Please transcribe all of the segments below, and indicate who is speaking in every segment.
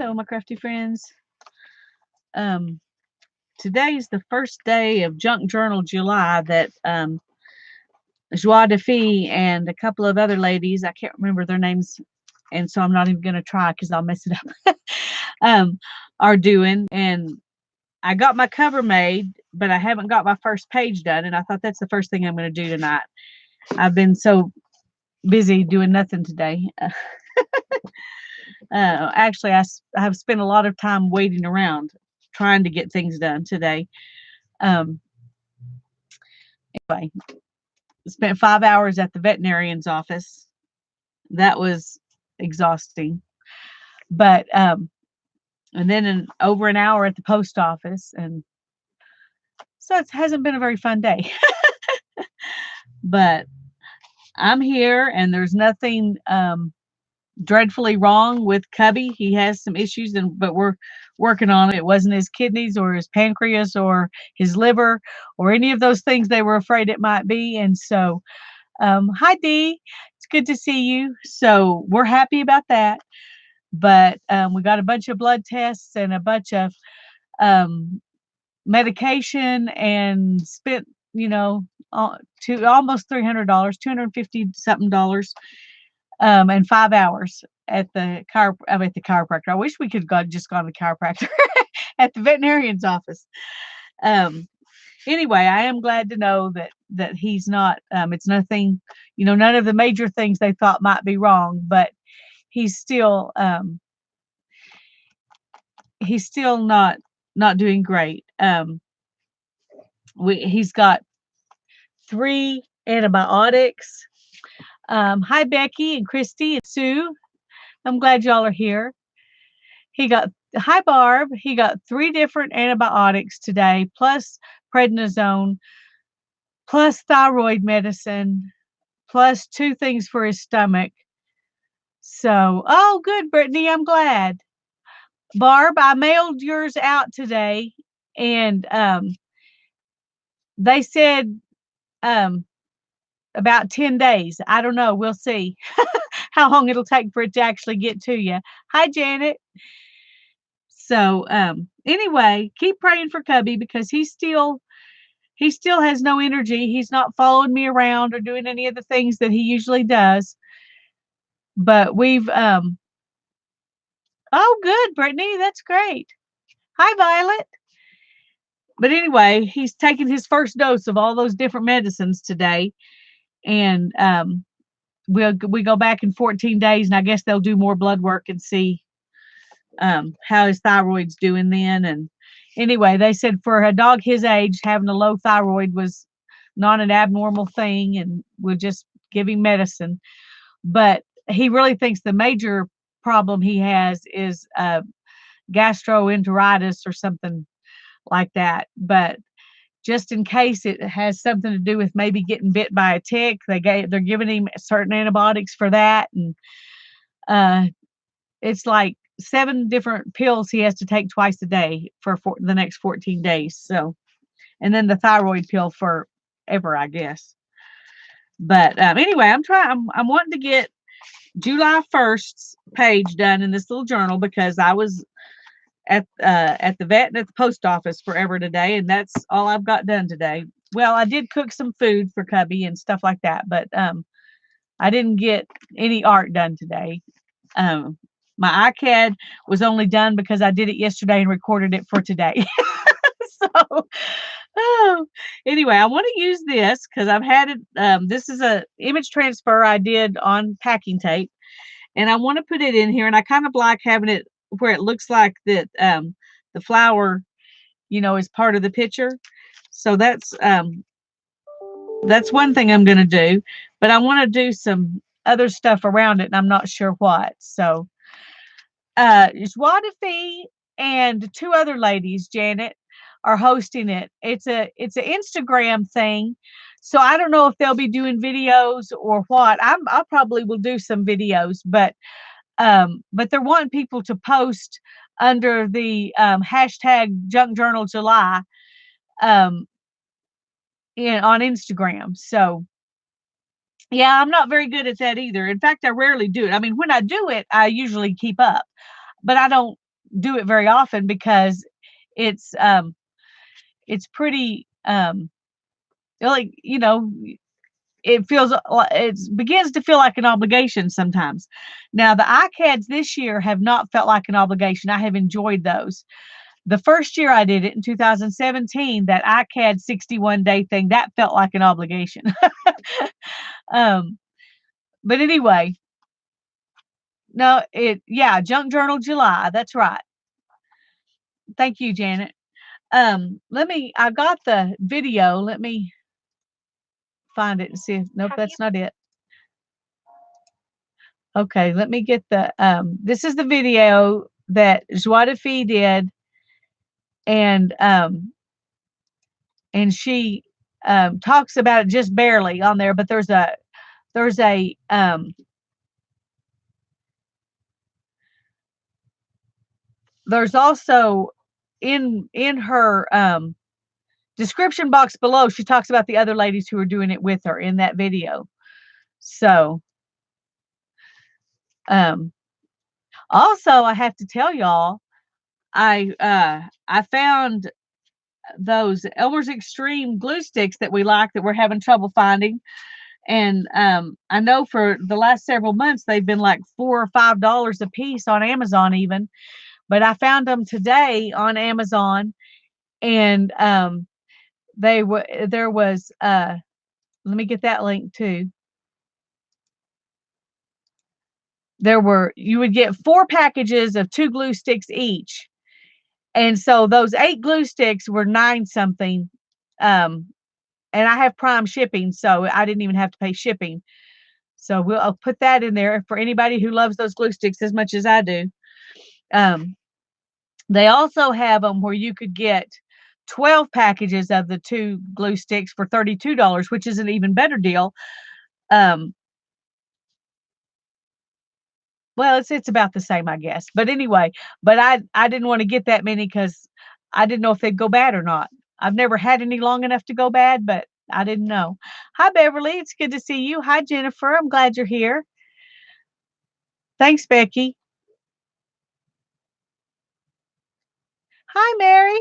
Speaker 1: Hello, my crafty friends. Um, Today's the first day of Junk Journal July that Joie de Fille and a couple of other ladies, I can't remember their names, and so I'm not even going to try because I'll mess it up, um, are doing. And I got my cover made, but I haven't got my first page done, and I thought that's the first thing I'm going to do tonight. I've been so busy doing nothing today. Actually, I have spent a lot of time waiting around trying to get things done today. Um, anyway, spent 5 hours at the veterinarian's office. That was exhausting. But and then over an hour at the post office, and so it hasn't been a very fun day. But I'm here, and there's nothing dreadfully wrong with Cubby. He has some issues, but we're working on it. It wasn't his kidneys or his pancreas or his liver or any of those things they were afraid it might be. And so, hi Dee, it's good to see you. So we're happy about that. But we got a bunch of blood tests and a bunch of medication, and spent to almost $300, 250 something dollars, and 5 hours at the chiropractor. I wish we could just gone to the chiropractor at the veterinarian's office. Anyway, I am glad to know that he's not. It's nothing, none of the major things they thought might be wrong, but he's still not doing great. He's got 3 antibiotics. Hi Becky and Christy and Sue. I'm glad y'all are here. Hi Barb. He got 3 different antibiotics today, plus prednisone, plus thyroid medicine, plus 2 things for his stomach. So, oh, good, Brittany. I'm glad. Barb, I mailed yours out today, and they said about 10 days. I don't know. We'll see how long it'll take for it to actually get to you. Hi, Janet. So, anyway, keep praying for Cubby because he still has no energy. He's not following me around or doing any of the things that he usually does. But we've, oh, good, Brittany. That's great. Hi, Violet. But anyway, he's taking his first dose of all those different medicines today. And we go back in 14 days, and I guess they'll do more blood work and see how his thyroid's doing then. And anyway, they said for a dog his age, having a low thyroid was not an abnormal thing, and we'll just give him medicine. But he really thinks the major problem he has is gastroenteritis or something like that. But just in case it has something to do with maybe getting bit by a tick, they're giving him certain antibiotics for that. And it's like 7 different pills he has to take twice a day for the next 14 days. So, and then the thyroid pill forever, I guess. But anyway, I'm wanting to get July 1st's page done in this little journal because I was at the vet and at the post office forever today, and that's all I've got done today. Well, I did cook some food for Cubby and stuff like that, but I didn't get any art done today. My iCAD was only done because I did it yesterday and recorded it for today. So, anyway, I want to use this because I've had it. This is a image transfer I did on packing tape, and I want to put it in here. And I kind of like having it where it looks like that the flower, is part of the picture. So that's one thing I'm going to do. But I want to do some other stuff around it, and I'm not sure what. So, Joie de Fille and 2 other ladies, Janet, are hosting it. It's an Instagram thing, so I don't know if they'll be doing videos or what. I probably will do some videos, but they're wanting people to post under the hashtag Junk Journal July on Instagram. So yeah, I'm not very good at that either. In fact, I rarely do it. I mean, when I do it, I usually keep up, but I don't do it very often because it's pretty like, you know, it feels it begins to feel like an obligation sometimes. Now the iCads this year have not felt like an obligation. I have enjoyed those. The first year I did it in 2017, that iCAD 61-day thing, that felt like an obligation. um, but anyway, no, yeah, Junk Journal July. That's right. Thank you, Janet. I got the video. Let me find it and see if, nope, that's not it. Okay, let me get the, this is the video that Joie de Fille did, and she talks about it just barely on there, but there's a there's also in her description box below, she talks about the other ladies who are doing it with her in that video. So also I have to tell y'all, I found those Elmer's Extreme glue sticks that we like, that we're having trouble finding. And I know for the last several months they've been like $4 or $5 a piece on Amazon even, but I found them today on Amazon, and there was let me get that link too. You would get 4 packages of 2 glue sticks each. And so those 8 glue sticks were 9 something. And I have Prime shipping, so I didn't even have to pay shipping. So I'll put that in there for anybody who loves those glue sticks as much as I do. They also have them where you could get 12 packages of the 2 glue sticks for $32, which is an even better deal. Well, it's about the same, I guess. But anyway, but I didn't want to get that many because I didn't know if they'd go bad or not. I've never had any long enough to go bad, but I didn't know. Hi, Beverly. It's good to see you. Hi, Jennifer. I'm glad you're here. Thanks, Becky. Hi, Mary.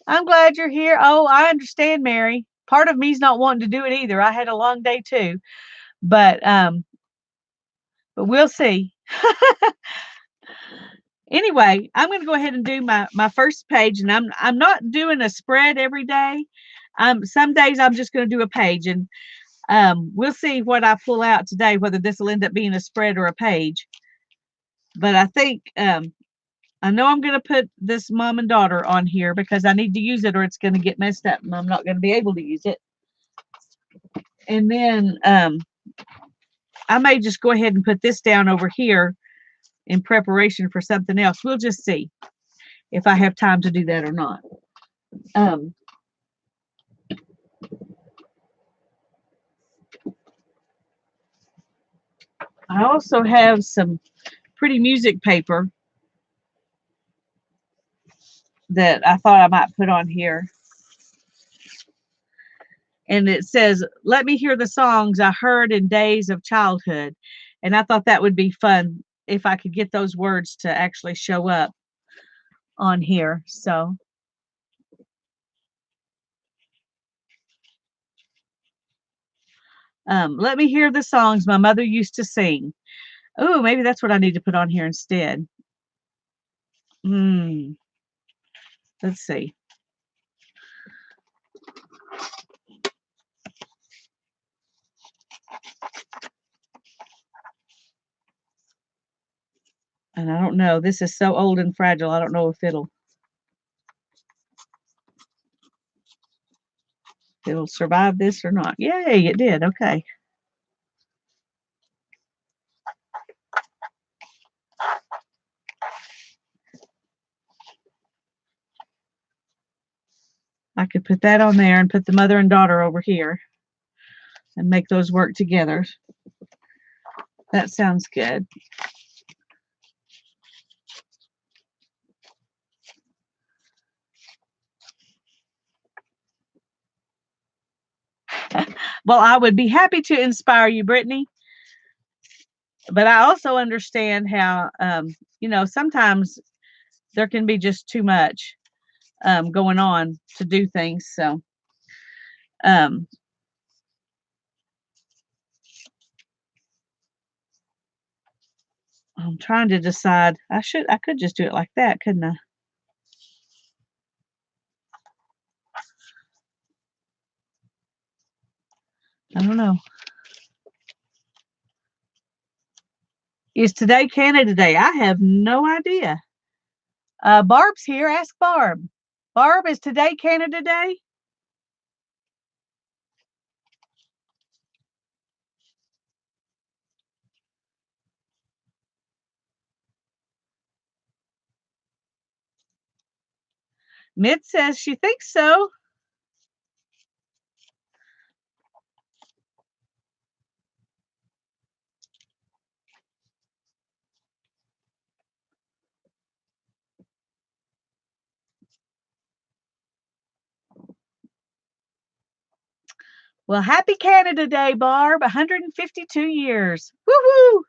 Speaker 1: I'm glad you're here. Oh, I understand, Mary. Part of me's not wanting to do it either. I had a long day too, but we'll see. Anyway, I'm going to go ahead and do my first page, and I'm not doing a spread every day. Some days I'm just going to do a page, and we'll see what I pull out today, whether this will end up being a spread or a page. But I think I know I'm going to put this mom and daughter on here because I need to use it or it's going to get messed up and I'm not going to be able to use it. And then I may just go ahead and put this down over here in preparation for something else. We'll just see if I have time to do that or not. I also have some pretty music paper that I thought I might put on here. And it says, "Let me hear the songs I heard in days of childhood." And I thought that would be fun if I could get those words to actually show up on here. So let me hear the songs my mother used to sing. Oh, maybe that's what I need to put on here instead. Let's see. And I don't know. This is so old and fragile. I don't know if it'll survive this or not. Yay, it did. Okay. I could put that on there and put the mother and daughter over here and make those work together. That sounds good. Well, I would be happy to inspire you, Brittany. But I also understand how, you know, sometimes there can be just too much going on to do things. So um, I'm trying to decide. I could just do it like that, couldn't I? I don't know. Is today Canada Day? I have no idea. Barb's here. Ask Barb. Barb, is today Canada Day? Mid says she thinks so. Well, happy Canada Day, Barb. 152 years. Woohoo!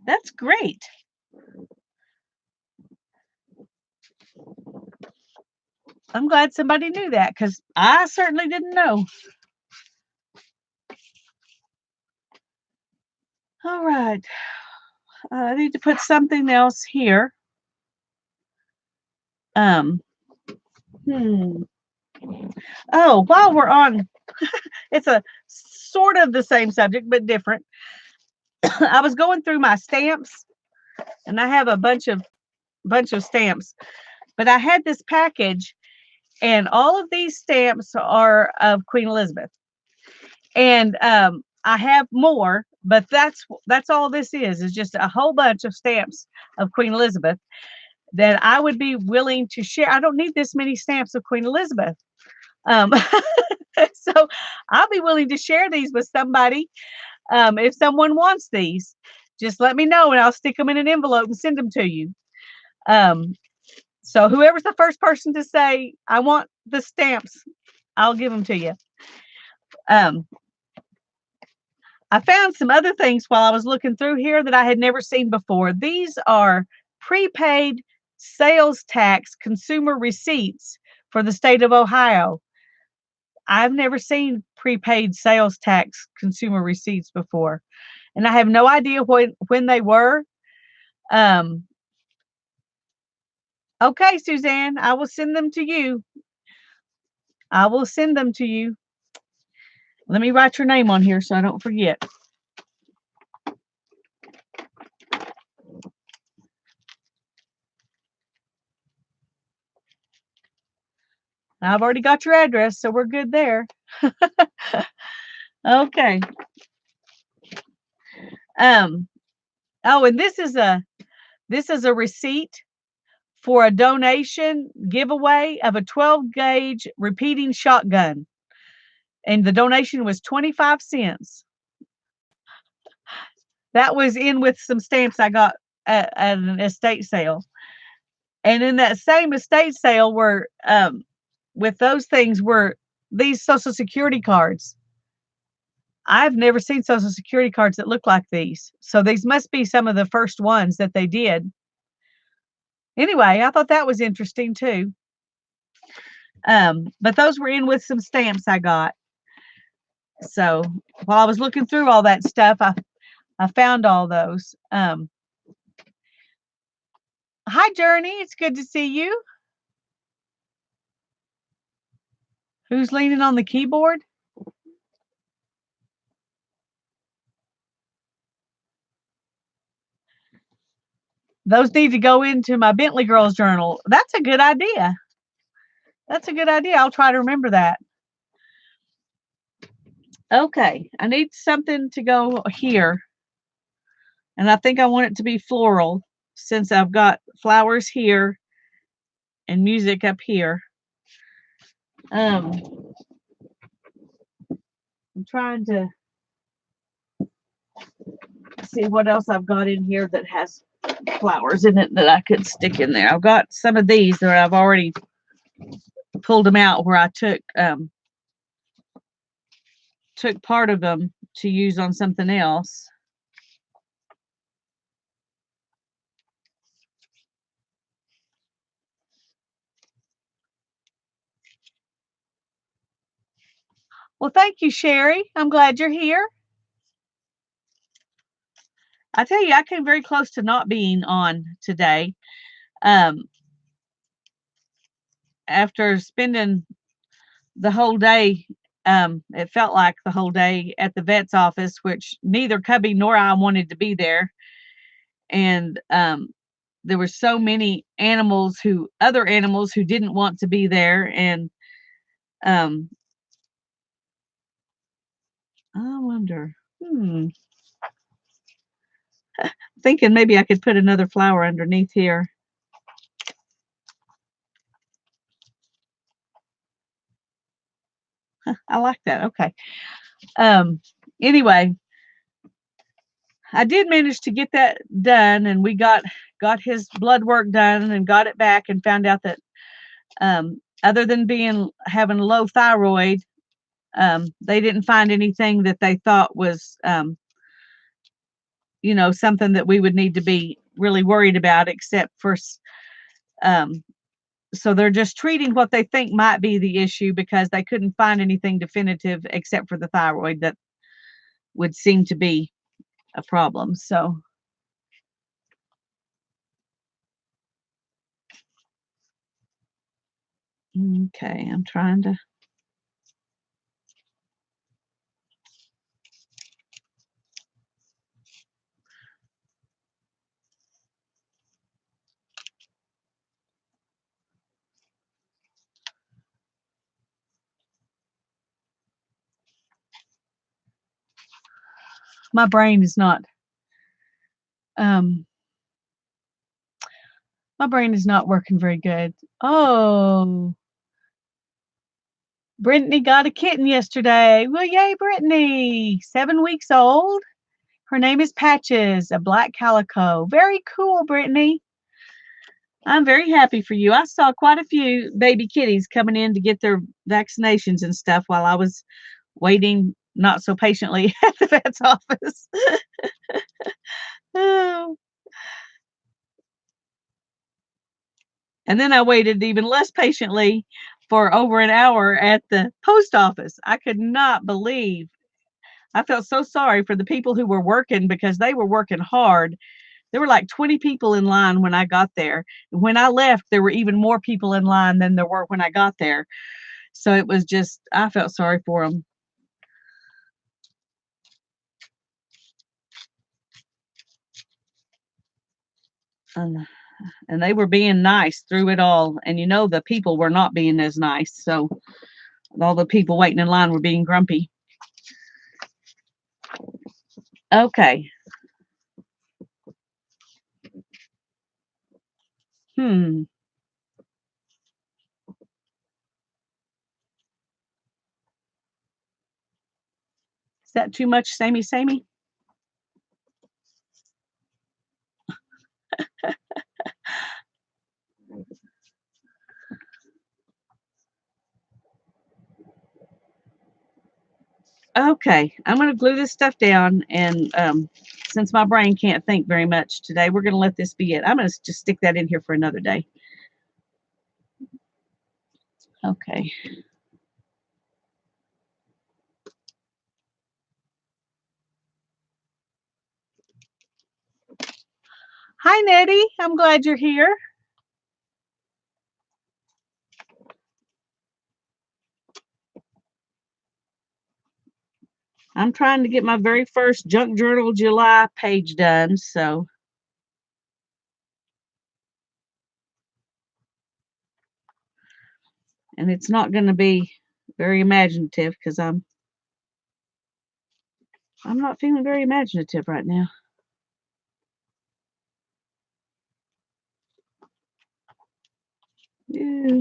Speaker 1: That's great. I'm glad somebody knew that because I certainly didn't know. All right. I need to put something else here. Um. Hmm. Oh, while we're on, it's a sort of the same subject but different. I was going through my stamps, and I have a bunch of stamps, but I had this package, and all of these stamps are of Queen Elizabeth, and I have more, but that's all this is just a whole bunch of stamps of Queen Elizabeth that I would be willing to share. I don't need this many stamps of Queen Elizabeth. Um, so I'll be willing to share these with somebody. If someone wants these, just let me know and I'll stick them in an envelope and send them to you. Um, so whoever's the first person to say, I want the stamps, I'll give them to you. Um, I found some other things while I was looking through here that I had never seen before. These are prepaid sales tax consumer receipts for the state of Ohio. I've never seen prepaid sales tax consumer receipts before, and I have no idea when they were. Um, okay, Suzanne, I will send them to you. I will send them to you. Let me write your name on here so I don't forget. I've already got your address, so we're good there. Okay. Um, oh, and this is a receipt for a donation giveaway of a 12 gauge repeating shotgun. And the donation was 25 cents. That was in with some stamps I got at an estate sale. And in that same estate sale were with those things were these Social Security cards. I've never seen Social Security cards that look like these. So these must be some of the first ones that they did. Anyway, I thought that was interesting too. But those were in with some stamps I got. So while I was looking through all that stuff, I found all those. Hi, Journey. It's good to see you. Who's leaning on the keyboard? Those need to go into my Bentley Girls journal. That's a good idea. That's a good idea. I'll try to remember that. Okay, I need something to go here. And I think I want it to be floral since I've got flowers here and music up here. I'm trying to see what else I've got in here that has flowers in it that I could stick in there. I've got some of these that I've already pulled them out where I took part of them to use on something else. Well, thank you, Sherry. I'm glad you're here. I tell you, I came very close to not being on today. Um, After spending the whole day, it felt like the whole day at the vet's office, which neither Cubby nor I wanted to be there. And there were so many other animals who didn't want to be there. And um, I wonder, thinking maybe I could put another flower underneath here. I like that. Okay. Anyway, I did manage to get that done, and we got his blood work done and got it back and found out that other than having low thyroid, they didn't find anything that they thought was something that we would need to be really worried about, except for so they're just treating what they think might be the issue because they couldn't find anything definitive except for the thyroid that would seem to be a problem. So okay, I'm trying to. My brain is not um my brain is not working very good. Oh, Brittany got a kitten yesterday. Well, yay, Brittany. 7 weeks old. Her name is Patches, a black calico. Very cool, Brittany. I'm very happy for you. I saw quite a few baby kitties coming in to get their vaccinations and stuff while I was waiting not so patiently at the vet's office. Oh. And then I waited even less patiently for over an hour at the post office. I could not believe. I felt so sorry for the people who were working because they were working hard. There were like 20 people in line when I got there. When I left, there were even more people in line than there were when I got there. So it was just, I felt sorry for them. And they were being nice through it all. And the people were not being as nice. So all the people waiting in line were being grumpy. Okay. Is that too much samey samey? Okay, I'm going to glue this stuff down, and since my brain can't think very much today, we're going to let this be it. I'm going to just stick that in here for another day. Okay. Hi, Nettie. I'm glad you're here. I'm trying to get my very first Junk Journal July page done, so. And it's not going to be very imaginative because I'm not feeling very imaginative right now. Yeah.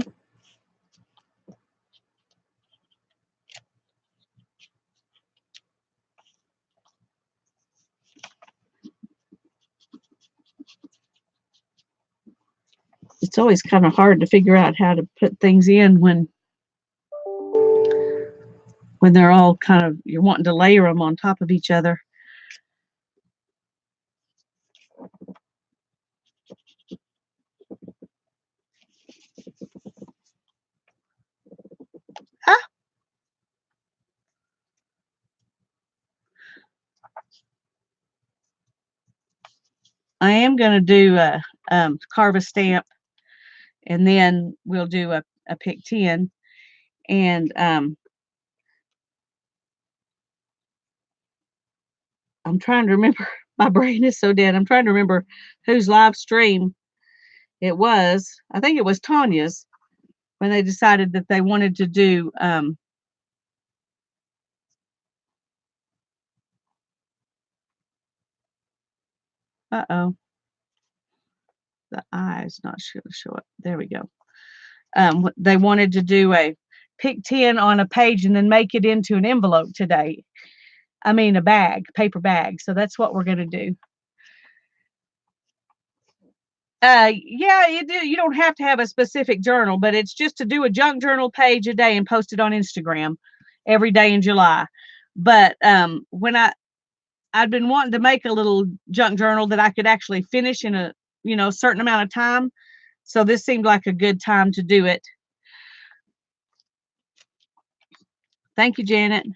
Speaker 1: It's always kind of hard to figure out how to put things in when when they're all kind of, you're wanting to layer them on top of each other. Ah, I am going to do a carve a stamp, and then we'll do a pick 10. And I'm trying to remember. My brain is so dead. I'm trying to remember whose live stream it was. I think it was Tanya's when they decided that they wanted to do. Uh-oh, the eye's not sure to show up. There we go. They wanted to do a pick 10 on a page and then make it into an envelope today. I mean, a bag, paper bag. So that's what we're going to do. Yeah, you don't have to have a specific journal, but it's just to do a junk journal page a day and post it on Instagram every day in July. But when I'd been wanting to make a little junk journal that I could actually finish in a certain amount of time, so this seemed like a good time to do it. Thank you, Janet.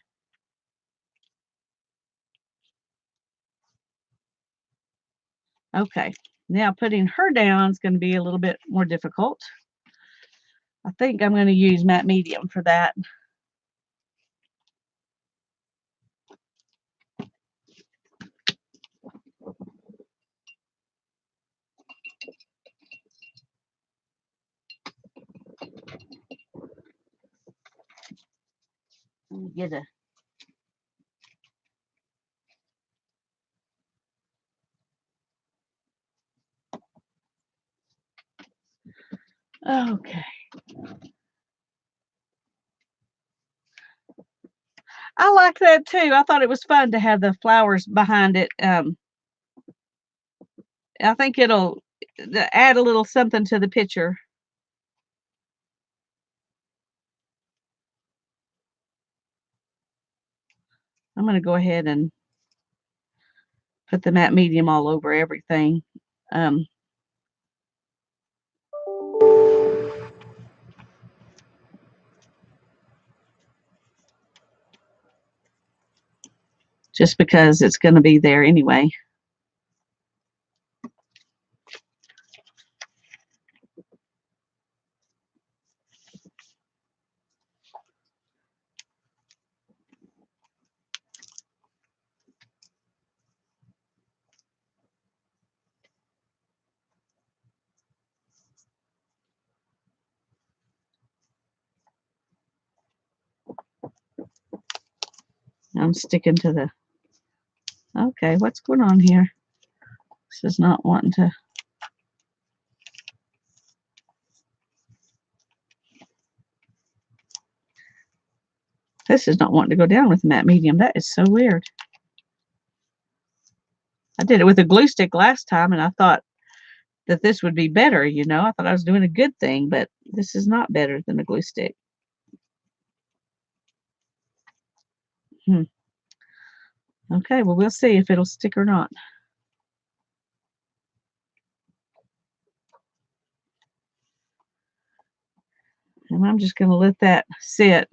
Speaker 1: Okay, now putting her down is going to be a little bit more difficult. I think I'm going to use matte medium for that. Let me get a okay. I like that too. I thought it was fun to have the flowers behind it. I think it'll add a little something to the picture. I'm going to go ahead and put the matte medium all over everything. Just because it's going to be there anyway. I'm sticking to the, okay, what's going on here? This is not wanting to. This is not wanting to go down with the matte medium. That is so weird. I did it with a glue stick last time, and I thought that this would be better, I thought I was doing a good thing, but this is not better than a glue stick. Okay, well, we'll see if it'll stick or not. And I'm just going to let that sit.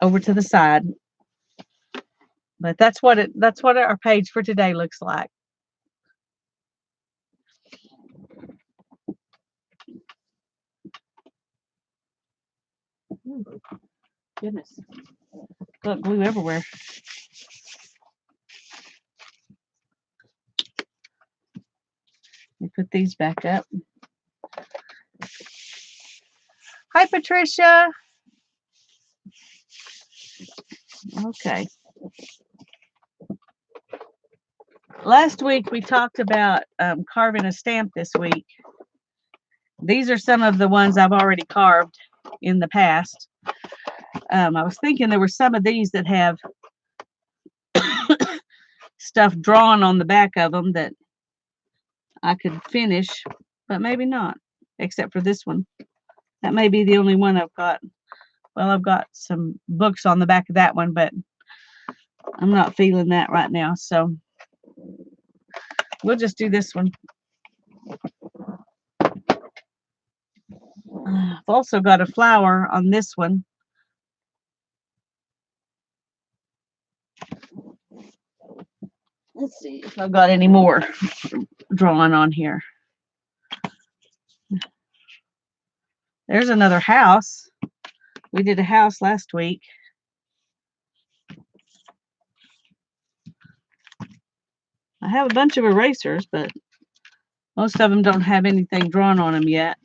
Speaker 1: Over to the side. But that's what our page for today looks like. Ooh, goodness. Got glue everywhere. Let me put these back up. Hi, Patricia. Okay. Last week we talked about carving a stamp this week. These are some of the ones I've already carved in the past. I was thinking there were some of these that have stuff drawn on the back of them that I could finish, but maybe not, except for this one. That may be the only one I've got. Well, I've got some books on the back of that one, but I'm not feeling that right now, so we'll just do this one. I've also got a flower on this one. Let's see if I've got any more drawn on here. There's another house. We did a house last week. I have a bunch of erasers, but most of them don't have anything drawn on them yet.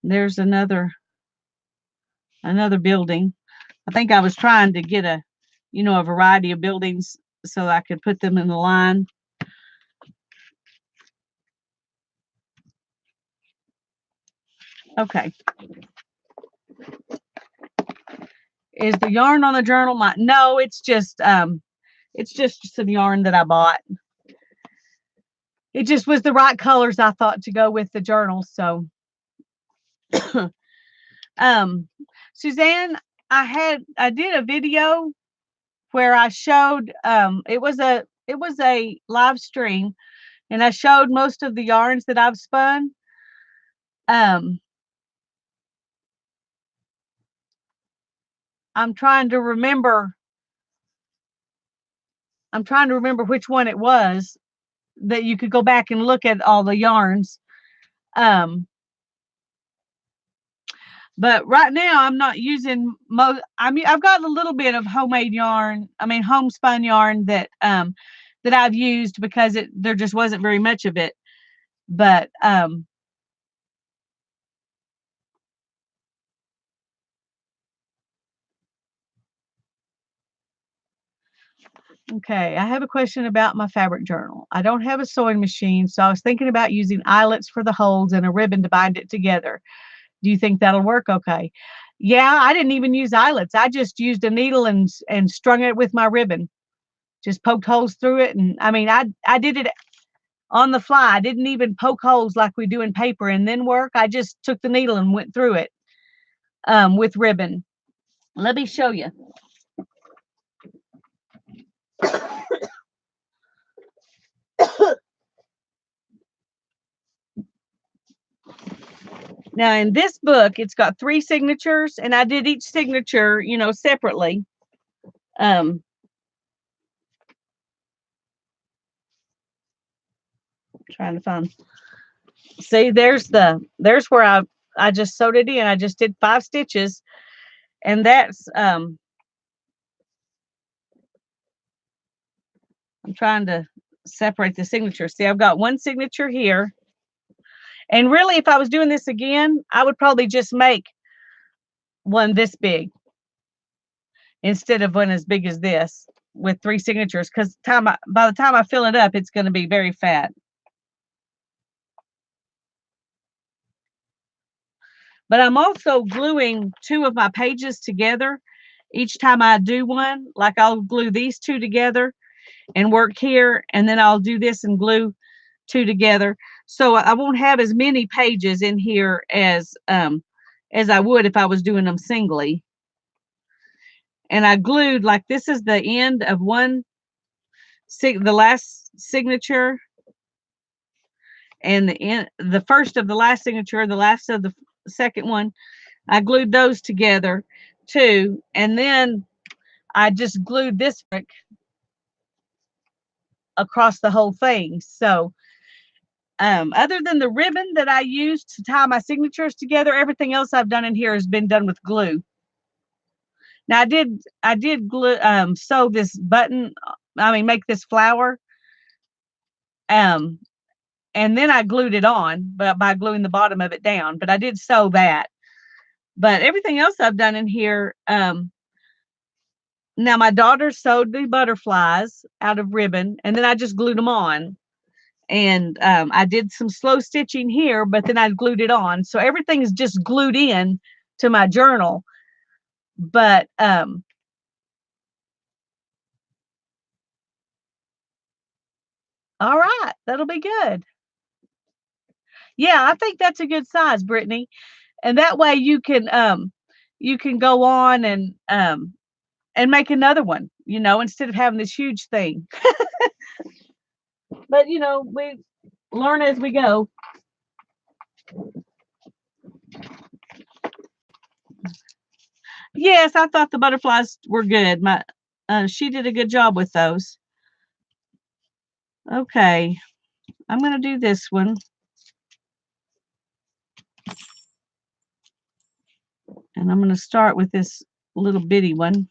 Speaker 1: There's another building. I think I was trying to get a variety of buildings so I could put them in the line. Okay. Is the yarn on the journal no, it's just some yarn that I bought. It just was the right colors I thought to go with the journal, so Suzanne, I did a video where I showed it was a live stream, and I showed most of the yarns that I've spun. I'm trying to remember which one it was that you could go back and look at all the yarns. But right now I'm not using most. I mean, I've got a little bit of homemade yarn. I mean, homespun yarn that I've used because there just wasn't very much of it. But okay, I have a question about my fabric journal. I don't have a sewing machine, so I was thinking about using eyelets for the holes and a ribbon to bind it together. Do you think that'll work okay? Yeah, I didn't even use eyelets. I just used a needle and strung it with my ribbon. Just poked holes through it, and I mean, I did it on the fly. I didn't even poke holes like we do in paper and then work. I just took the needle and went through it with ribbon. Let me show you. Now, in this book, it's got 3 signatures, and I did each signature, separately. Trying to find. See, there's where I just sewed it in. I just did 5 stitches, and that's I'm trying to separate the signatures. See, I've got one signature here. And really, if I was doing this again, I would probably just make one this big instead of one as big as this with 3 signatures, because by the time I fill it up, it's going to be very fat. But I'm also gluing 2 of my pages together each time I do one. Like I'll glue these 2 together and work here, and then I'll do this and glue 2 together. So I won't have as many pages in here as I would if I was doing them singly. And I glued, like, this is the end of the last signature, and the first of the last signature, the last of the second one. I glued those together too, and then I just glued this brick across the whole thing. So other than the ribbon that I used to tie my signatures together, everything else I've done in here has been done with glue. Now I did glue sew this button, make this flower. And then I glued it on by gluing the bottom of it down, but I did sew that. But everything else I've done in here, now my daughter sewed the butterflies out of ribbon, and then I just glued them on. And I did some slow stitching here, but then I glued it on. So everything is just glued in to my journal. But all right, that'll be good. Yeah, I think that's a good size, Brittany. And that way you can go on and make another one, you know, instead of having this huge thing. But you know, we learn as we go. Yes, I thought the butterflies were good. My she did a good job with those. Okay, I'm gonna do this one, and I'm gonna start with this little bitty one.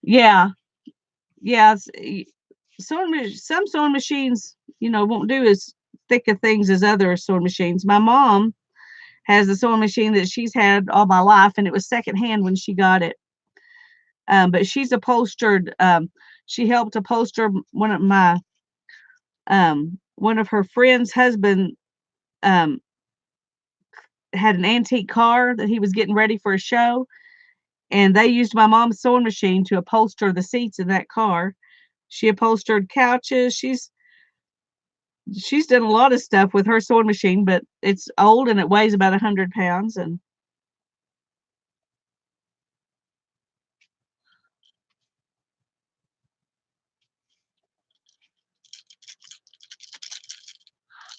Speaker 1: Yeah, yeah. Some sewing machines, you know, won't do as thick of things as other sewing machines. My mom has a sewing machine that she's had all my life, and it was secondhand when she got it. But she's upholstered. She helped upholster one of her friends' husband um, had an antique car that he was getting ready for a show, and they used my mom's sewing machine to upholster the seats in that car. She upholstered couches. She's done a lot of stuff with her sewing machine, but it's old and it weighs about 100 pounds. And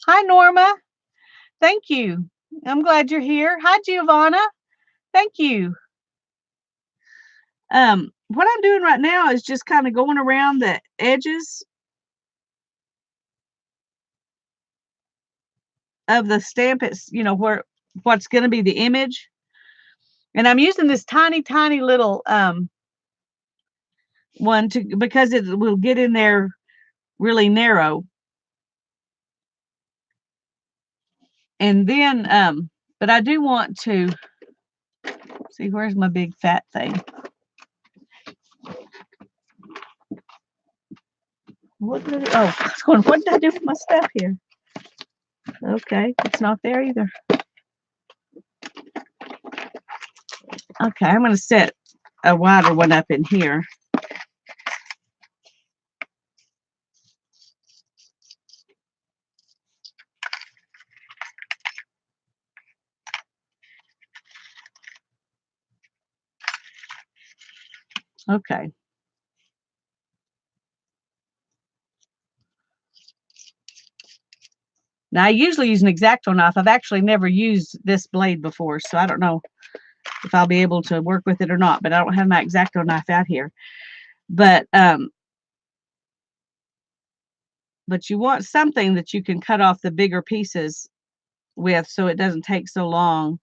Speaker 1: hi, Norma. Thank you. I'm glad you're here. Hi, Giovanna. Thank you. What I'm doing right now is just kind of going around the edges of the stamp. It's, you know, where what's going to be the image. And I'm using this tiny, tiny little one to because it will get in there really narrow. And then, but I do want to see where's my big fat thing. What did I do? Oh, I was going, what did I do with my stuff here? Okay, it's not there either. Okay, I'm going to set a wider one up in here. Okay. Now I usually use an X-Acto knife. I've actually never used this blade before, so I don't know if I'll be able to work with it or not, but I don't have my X-Acto knife out here. But you want something that you can cut off the bigger pieces with so it doesn't take so long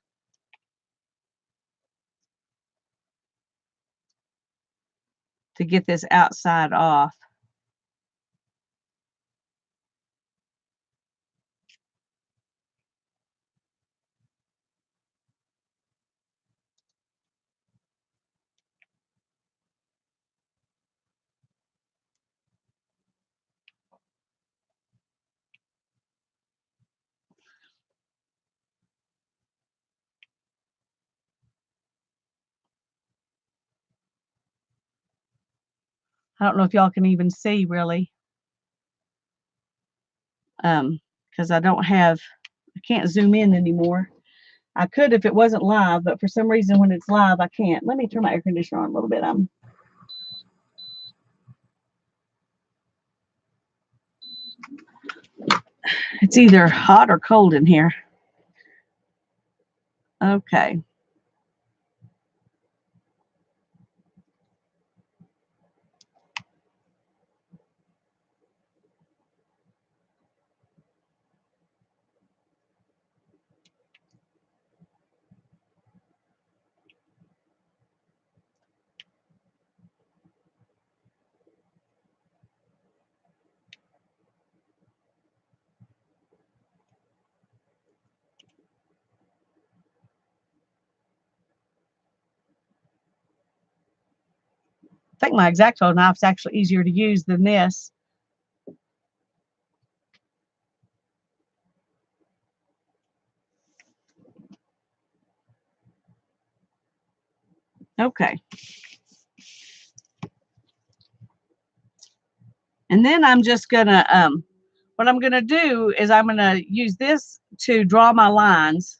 Speaker 1: to get this outside off. I don't know if y'all can even see really, because I don't have, I can't zoom in anymore. I could if it wasn't live, but for some reason when it's live, I can't. Let me turn my air conditioner on a little bit. It's either hot or cold in here. Okay. think my X-Acto knife's actually easier to use than this. Okay. And then I'm just gonna, what I'm gonna do is I'm gonna use this to draw my lines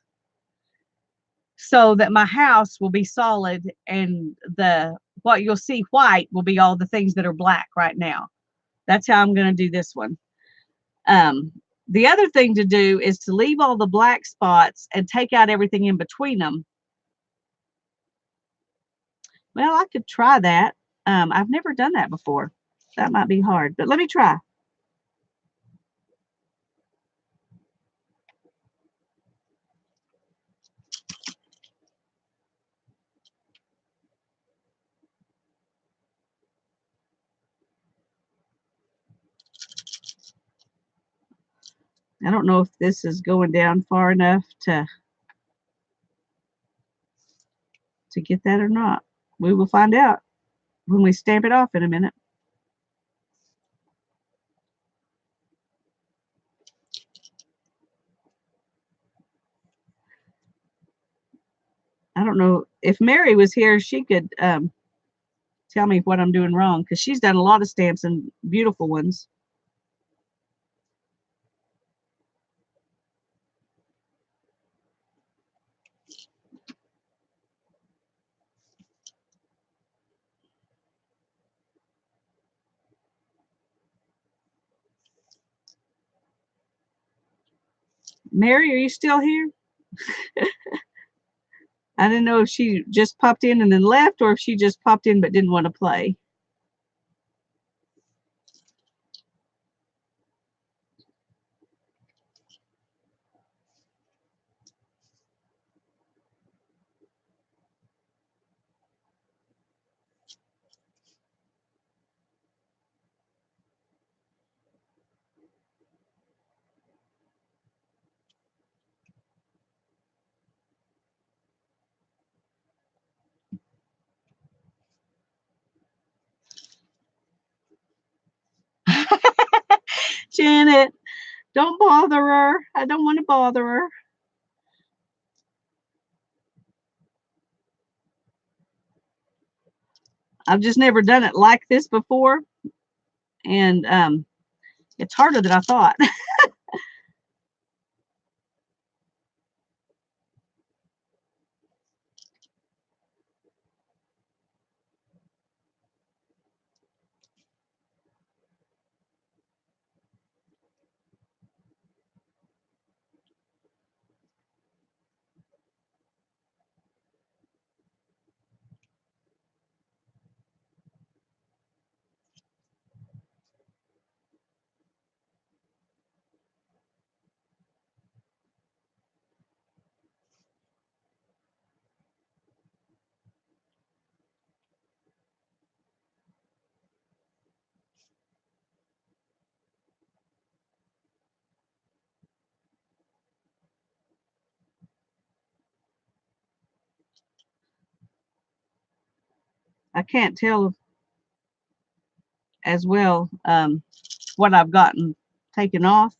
Speaker 1: so that my house will be solid and what you'll see white will be all the things that are black right now. That's how I'm gonna do this one. Um, the other thing to do is to leave all the black spots and take out everything in between them. Well, I could try that. I've never done that before. That might be hard, but let me try. I don't know if this is going down far enough to get that or not. We will find out when we stamp it off in a minute. I don't know if Mary was here, she could tell me what I'm doing wrong because she's done a lot of stamps and beautiful ones. Mary, are you still here? I didn't know if she just popped in and then left or if she just popped in but didn't want to play. Janet, don't bother her. I don't want to bother her. I've just never done it like this before, and it's harder than I thought. I can't tell as well what I've gotten taken off.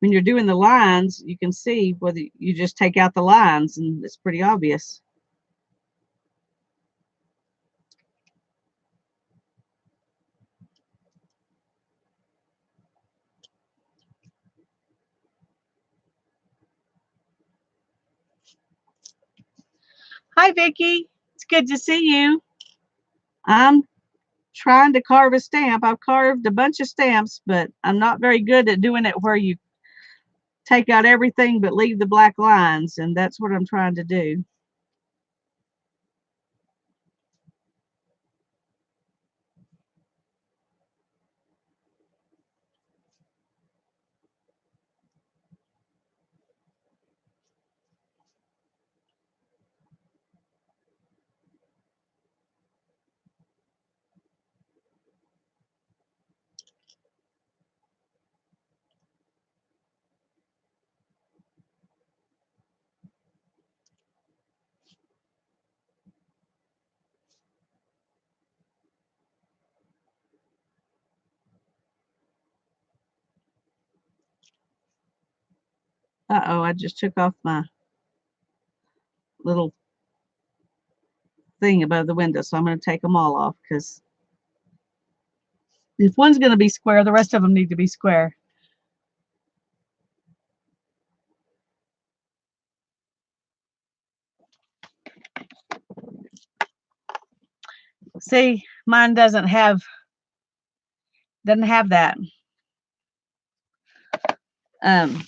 Speaker 1: When you're doing the lines, you can see whether you just take out the lines, and it's pretty obvious. Hi, Vicki. It's good to see you. I'm trying to carve a stamp. I've carved a bunch of stamps, but I'm not very good at doing it where you take out everything but leave the black lines, and that's what I'm trying to do. Uh-oh, I just took off my little thing above the window, so I'm going to take them all off, because if one's going to be square, the rest of them need to be square. See, mine doesn't have that. Um,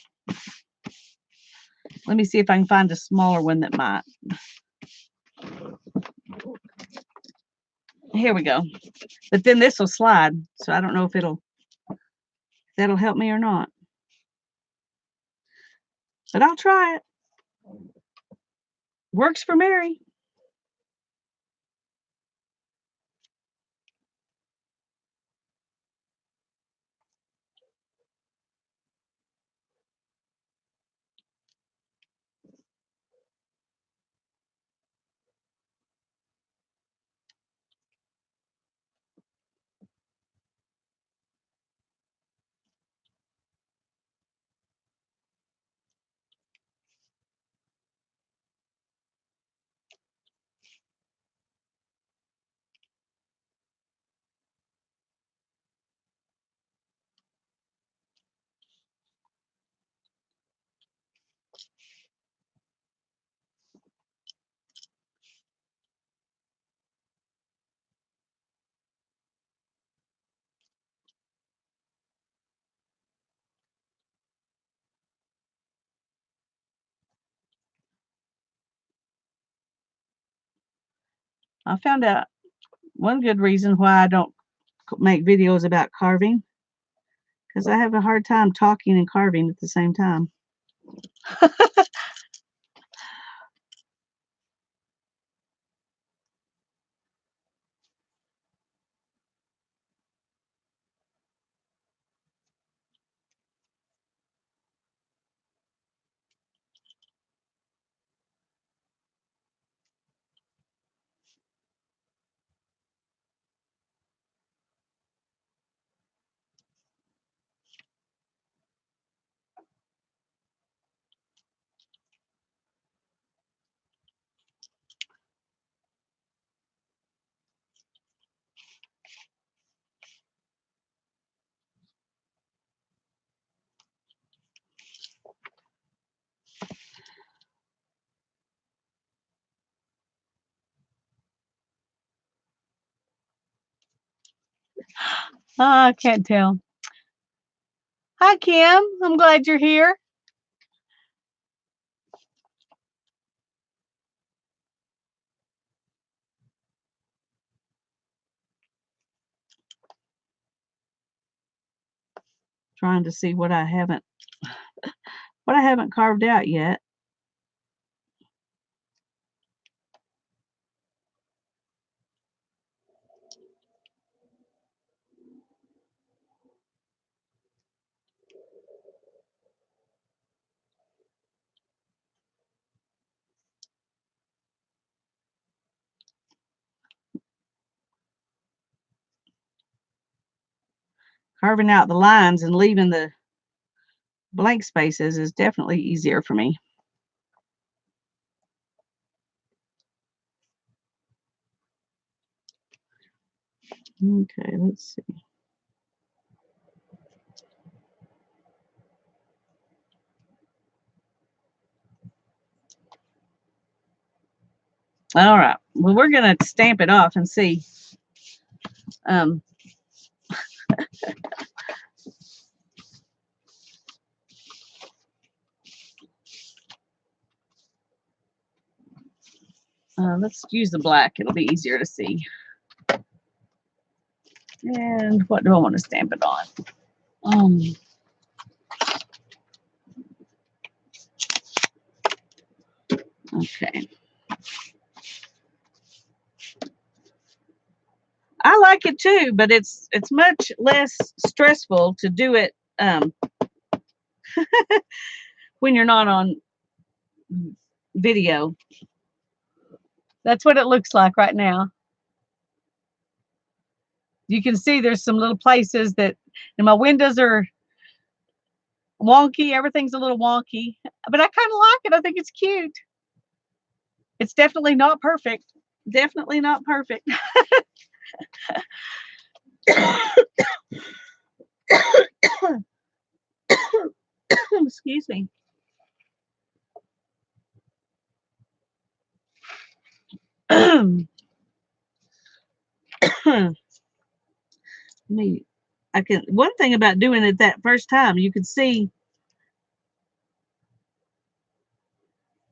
Speaker 1: let me see if I can find a smaller one that might. Here we go. But then this will slide, so I don't know if that'll help me or not. But I'll try it. Works for Mary. I found out one good reason why I don't make videos about carving, because I have a hard time talking and carving at the same time. I can't tell. Hi, Kim. I'm glad you're here. Trying to see what I haven't carved out yet. Carving out the lines and leaving the blank spaces is definitely easier for me. Okay, let's see. All right. Well, we're going to stamp it off and see. Let's use the black. It'll be easier to see. And what do I want to stamp it on? Okay. I like it too, but it's much less stressful to do it when you're not on video. That's what it looks like right now. You can see there's some little places that, and my windows are wonky. Everything's a little wonky, but I kind of like it. I think it's cute. It's definitely not perfect. Definitely not perfect. Excuse me. Me, I can. One thing about doing it that first time, you can see,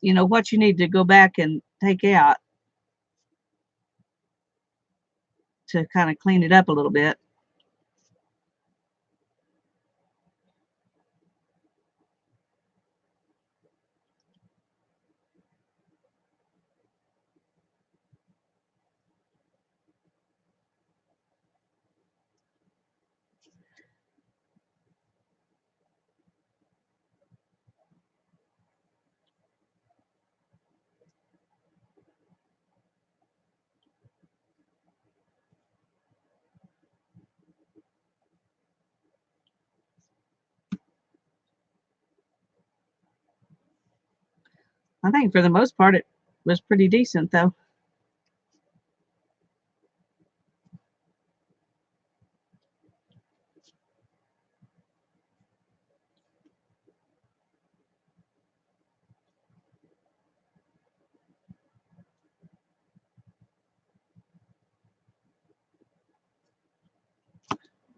Speaker 1: what you need to go back and take out to kind of clean it up a little bit. I think for the most part it was pretty decent though.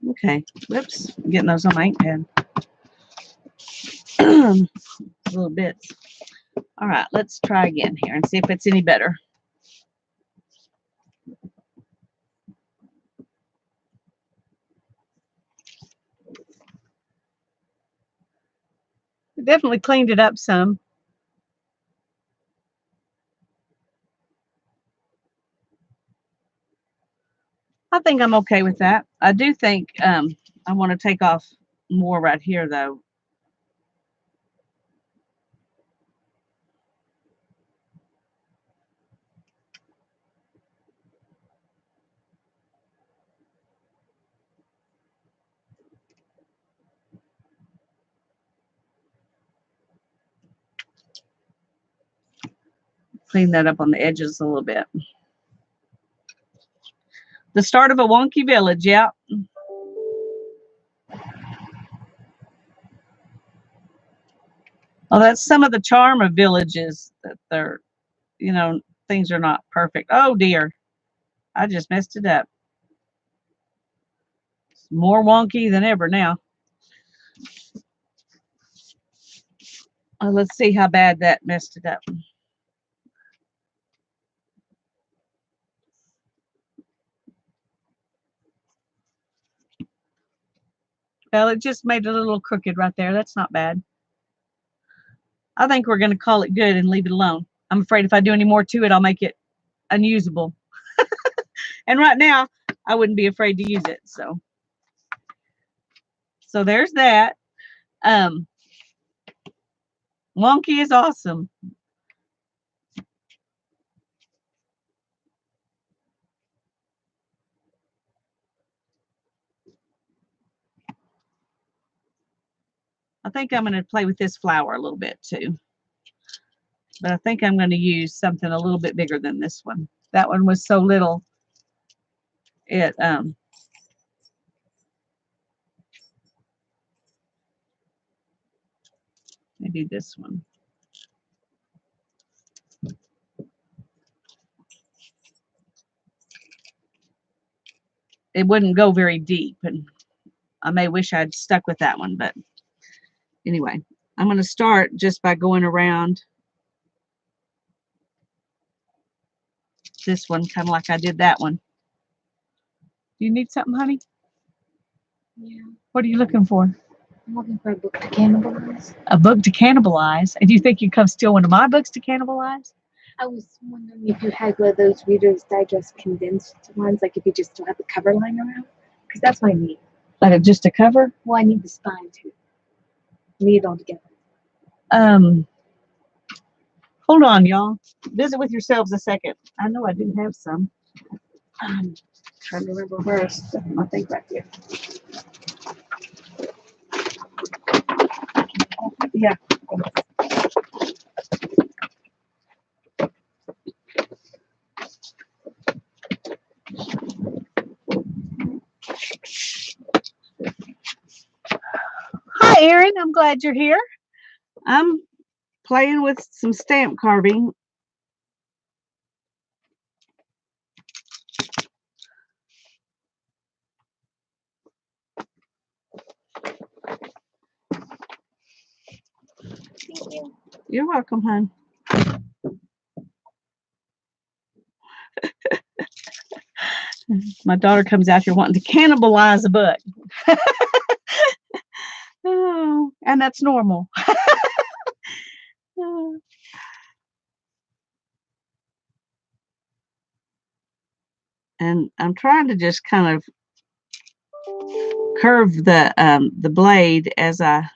Speaker 1: Okay, whoops, I'm getting those on my ink pen. Little bits. All right, let's try again here and see if it's any better. Definitely cleaned it up some. I think I'm okay with that. I do think I want to take off more right here though. Clean that up on the edges a little bit. The start of a wonky village, yeah. Well, that's some of the charm of villages, that they're, things are not perfect. Oh dear, I just messed it up. It's more wonky than ever now. Let's see how bad that messed it up. Well, it just made it a little crooked right there. That's not bad. I think we're going to call it good and leave it alone. I'm afraid if I do any more to it, I'll make it unusable. And right now, I wouldn't be afraid to use it. So there's that. Wonky is awesome. I think I'm going to play with this flower a little bit too. But I think I'm going to use something a little bit bigger than this one. That one was so little. It maybe this one. It wouldn't go very deep, and I may wish I'd stuck with that one, but anyway, I'm going to start just by going around this one, kind of like I did that one. Do you need something, honey?
Speaker 2: Yeah.
Speaker 1: What are you looking for?
Speaker 2: I'm looking for a book to cannibalize.
Speaker 1: A book to cannibalize? And do you think you'd come steal one of my books to cannibalize?
Speaker 2: I was wondering if you had one of those Reader's Digest condensed ones, like if you just still have the cover lying around, because that's what I need.
Speaker 1: Like just a cover?
Speaker 2: Well, I need the spine too. I need it all together.
Speaker 1: Hold on, y'all. Visit with yourselves a second. I know I didn't have some. Trying to remember where I stuck them. I think right here.
Speaker 2: Yeah.
Speaker 1: Hi, Erin. I'm glad you're here. I'm playing with some stamp carving.
Speaker 2: Thank you.
Speaker 1: You're welcome, hon. My daughter comes out here wanting to cannibalize a book. Oh, and that's normal. And I'm trying to just kind of curve the blade as I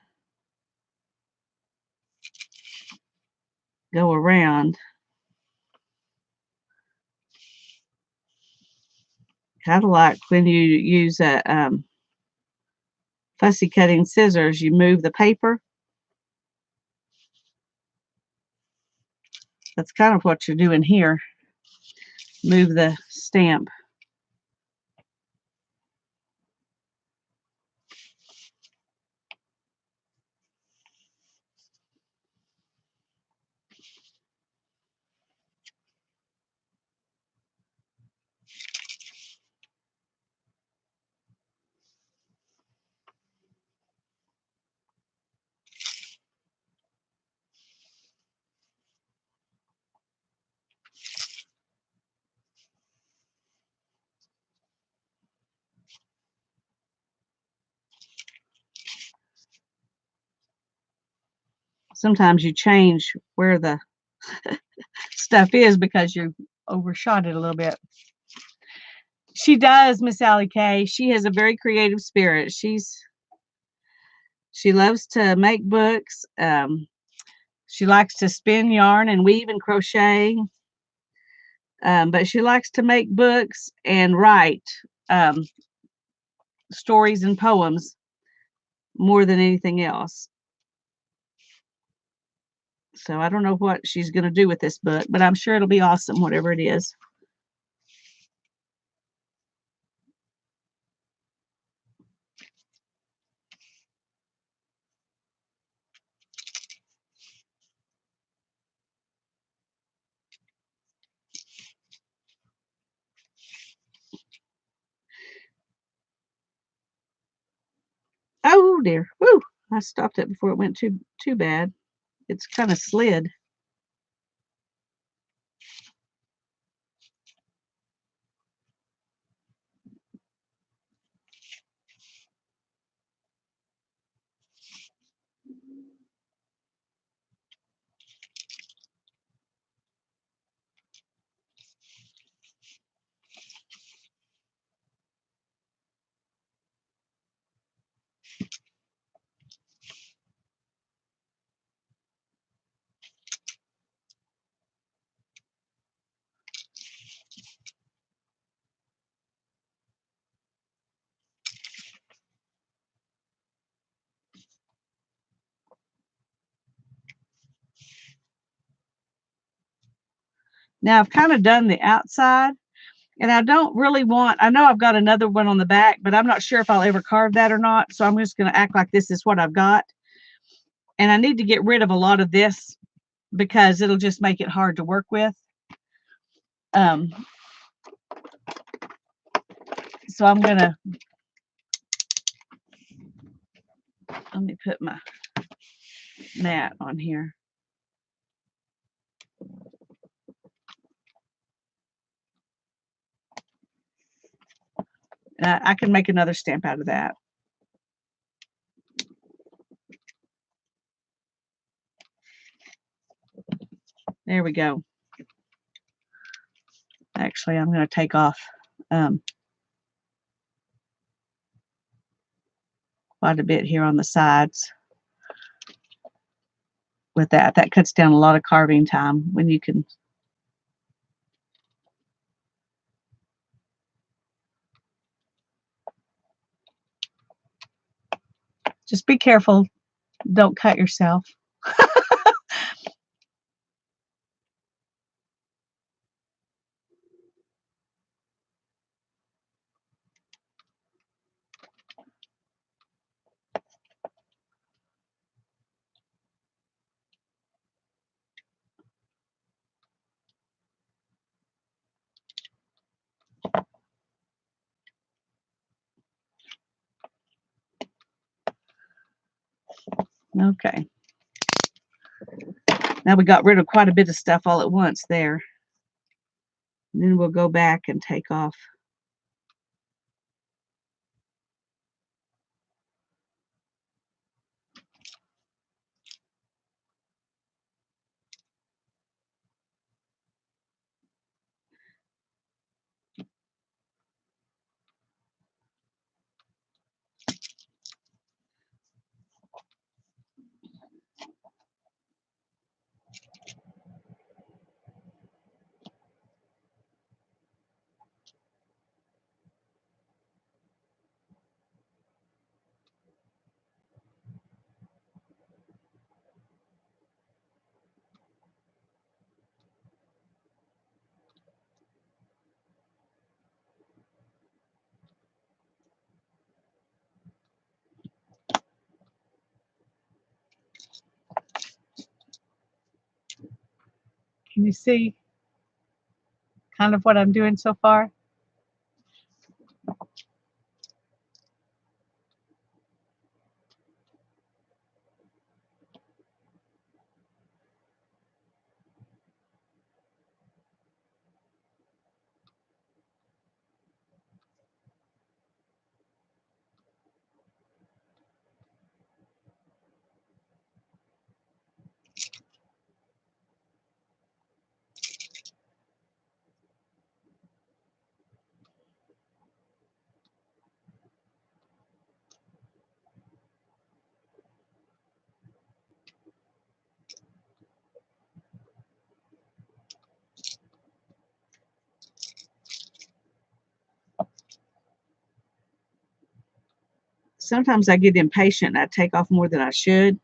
Speaker 1: go around. Kind of like when you use a fussy cutting scissors, you move the paper. That's kind of what you're doing here. Move the stamp. Sometimes you change where the stuff is because you overshot it a little bit. She does, Miss Allie Kay. She has a very creative spirit. She loves to make books. She likes to spin yarn and weave and crochet. But she likes to make books and write um, stories and poems more than anything else. So I don't know what she's going to do with this book, but I'm sure it'll be awesome, whatever it is. Oh dear. Woo! I stopped it before it went too bad. It's kind of slid. Now I've kind of done the outside, and I don't really want, I know I've got another one on the back, but I'm not sure if I'll ever carve that or not. So I'm just going to act like this is what I've got. And I need to get rid of a lot of this because it'll just make it hard to work with. So I'm going to, let me put my mat on here. I can make another stamp out of that. There we go. Actually, I'm going to take off quite a bit here on the sides with that. That cuts down a lot of carving time when you can. Just be careful Don't cut yourself. Okay. Now we got rid of quite a bit of stuff all at once there. And then we'll go back and take off. Can you see kind of what I'm doing so far? Sometimes I get impatient and I take off more than I should.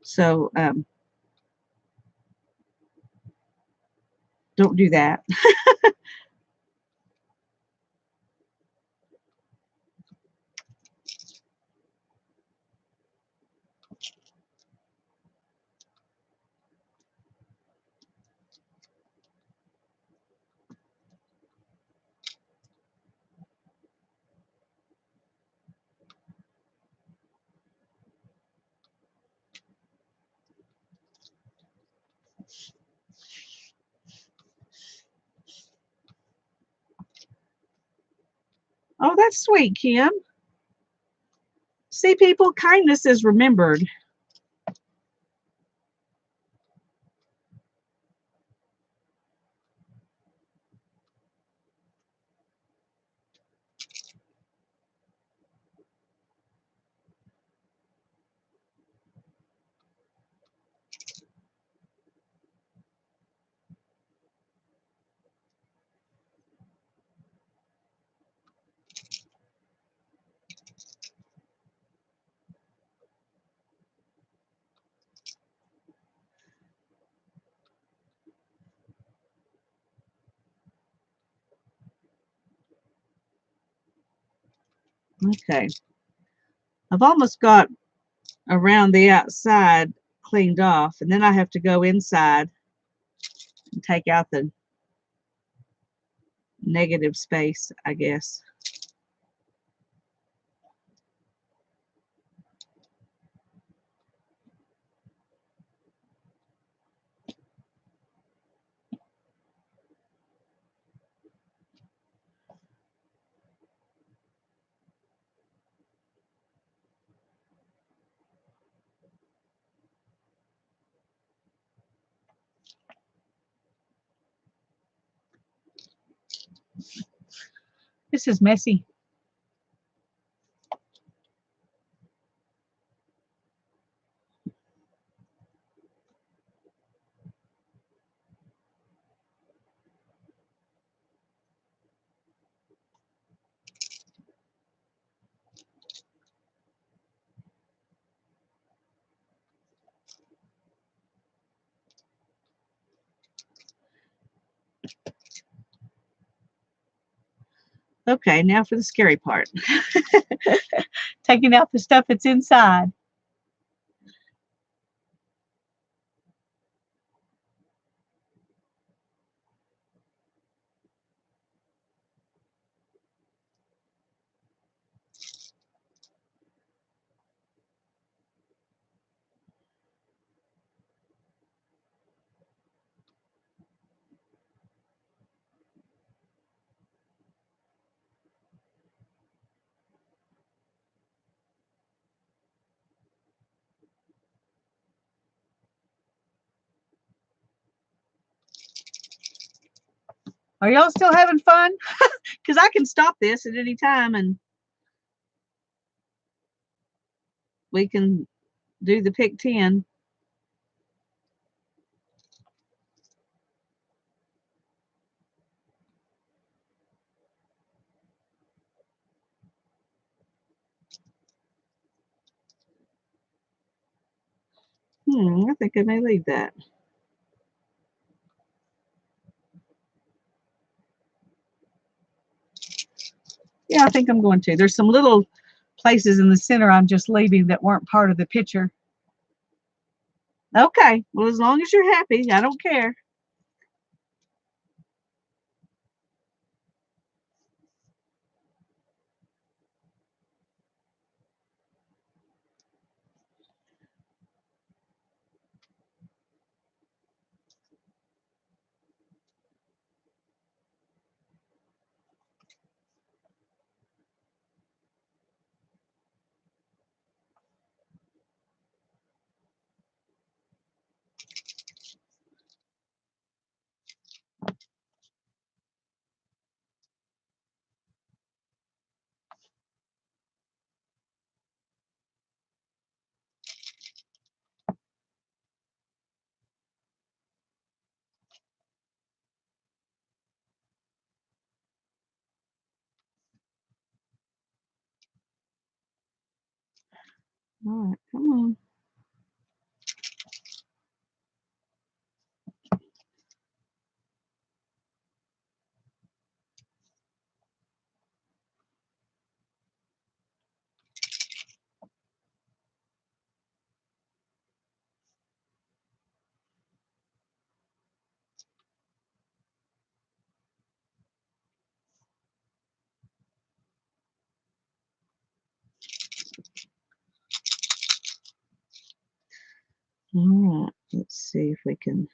Speaker 1: So don't do that. Oh, that's sweet, Kim. See, people, kindness is remembered. Okay. I've almost got around the outside cleaned off, and then I have to go inside and take out the negative space, I guess. This is messy. Okay, now for the scary part. Taking out the stuff that's inside. Are y'all still having fun? Because I can stop this at any time and we can do the pick 10. I think I may leave that. Yeah, I think I'm going to. There's some little places in the center I'm just leaving that weren't part of the picture. Okay, well, as long as you're happy, I don't care. All right, come on. All right, let's see if we can.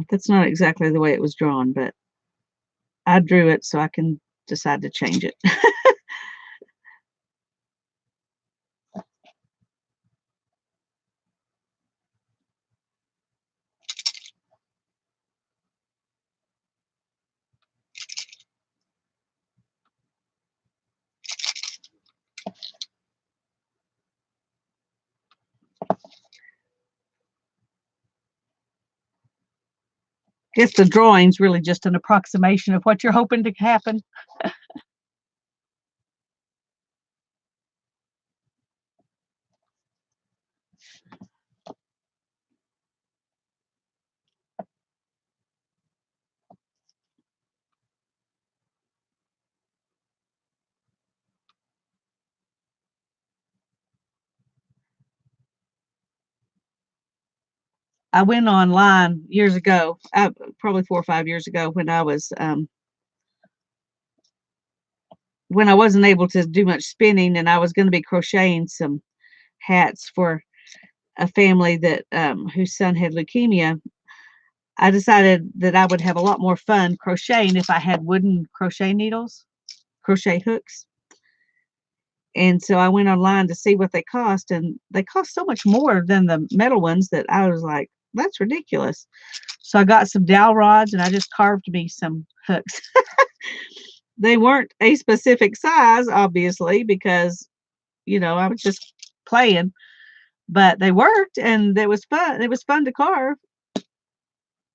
Speaker 1: That's not exactly the way it was drawn, but I drew it so I can decide to change it. Guess the drawing's really just an approximation of what you're hoping to happen. I went online years ago, probably 4 or 5 years ago, when I wasn't able to do much spinning, and I was going to be crocheting some hats for a family that whose son had leukemia. I decided that I would have a lot more fun crocheting if I had wooden crochet needles, crochet hooks. And so I went online to see what they cost, and they cost so much more than the metal ones that I was like, that's ridiculous. So I got some dowel rods and I just carved me some hooks. They weren't a specific size, obviously, because, I was just playing, but they worked and it was fun. It was fun to carve.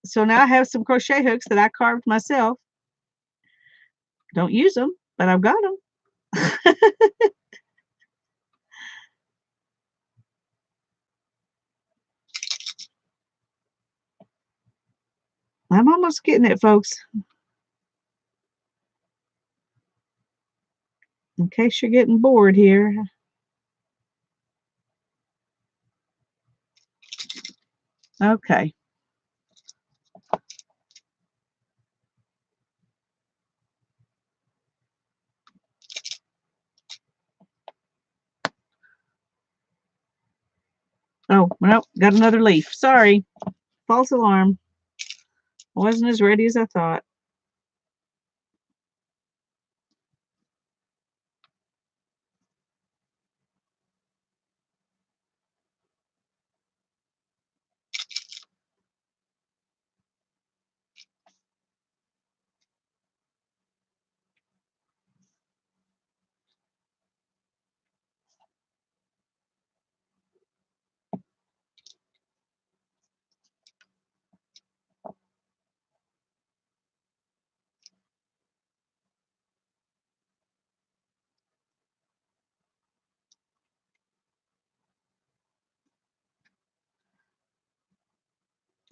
Speaker 1: So now I have some crochet hooks that I carved myself. Don't use them, but I've got them. I'm almost getting it, folks. In case you're getting bored here. Okay. Oh, well, got another leaf. Sorry. False alarm. I wasn't as ready as I thought.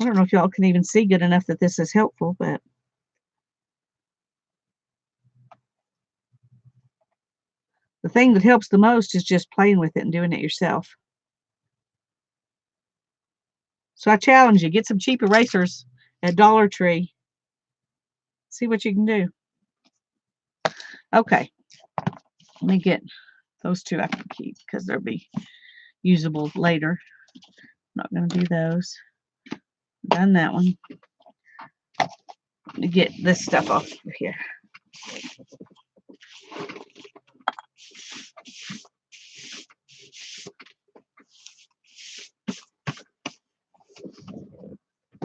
Speaker 1: I don't know if y'all can even see good enough that this is helpful, but the thing that helps the most is just playing with it and doing it yourself. So I challenge you, get some cheap erasers at Dollar Tree. See what you can do. Okay. Let me get those two I can keep because they'll be usable later. I'm not going to do those. Done that one. Let me get this stuff off of here.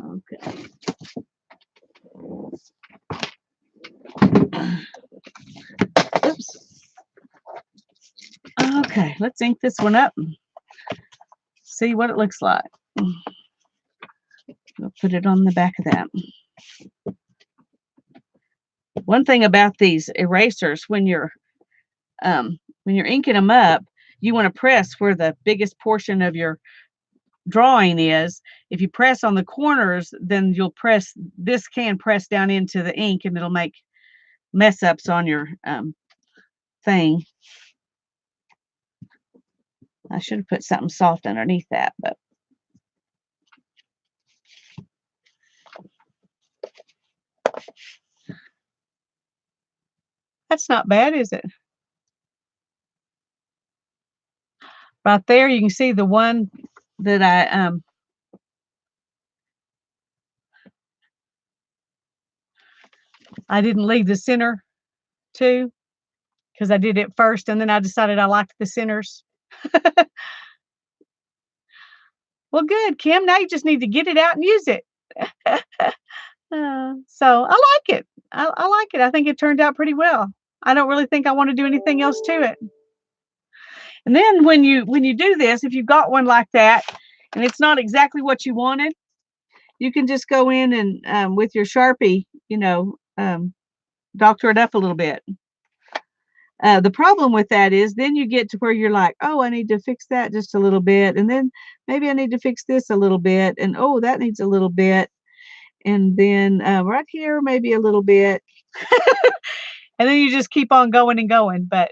Speaker 1: Okay. Oops. Okay, let's ink this one up and see what it looks like. We'll put it on the back of that. One thing about these erasers, when you're inking them up, you want to press where the biggest portion of your drawing is. If you press on the corners, then this can press down into the ink and it'll make mess ups on your thing. I should have put something soft underneath that, but that's not bad, is it? Right there, you can see the one that I didn't leave the center to because I did it first and then I decided I liked the centers. Well, good, Kim. Now you just need to get it out and use it. So I like it. I like it. I think it turned out pretty well. I don't really think I want to do anything else to it. And then when you do this, if you've got one like that and it's not exactly what you wanted, you can just go in and with your Sharpie, doctor it up a little bit. The problem with that is then you get to where you're like, oh, I need to fix that just a little bit. And then maybe I need to fix this a little bit. And oh, that needs a little bit. And then right here, maybe a little bit. And then you just keep on going and going. But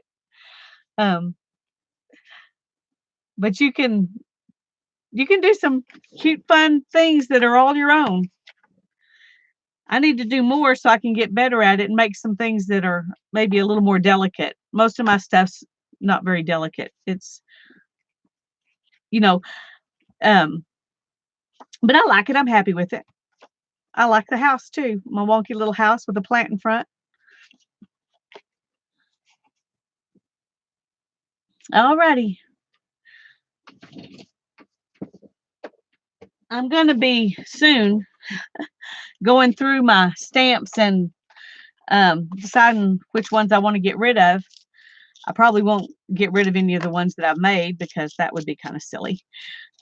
Speaker 1: you can do some cute, fun things that are all your own. I need to do more so I can get better at it and make some things that are maybe a little more delicate. Most of my stuff's not very delicate. It's, but I like it. I'm happy with it. I like the house too. My wonky little house with a plant in front. Alrighty. I'm going to be soon going through my stamps and deciding which ones I want to get rid of. I probably won't get rid of any of the ones that I've made because that would be kind of silly.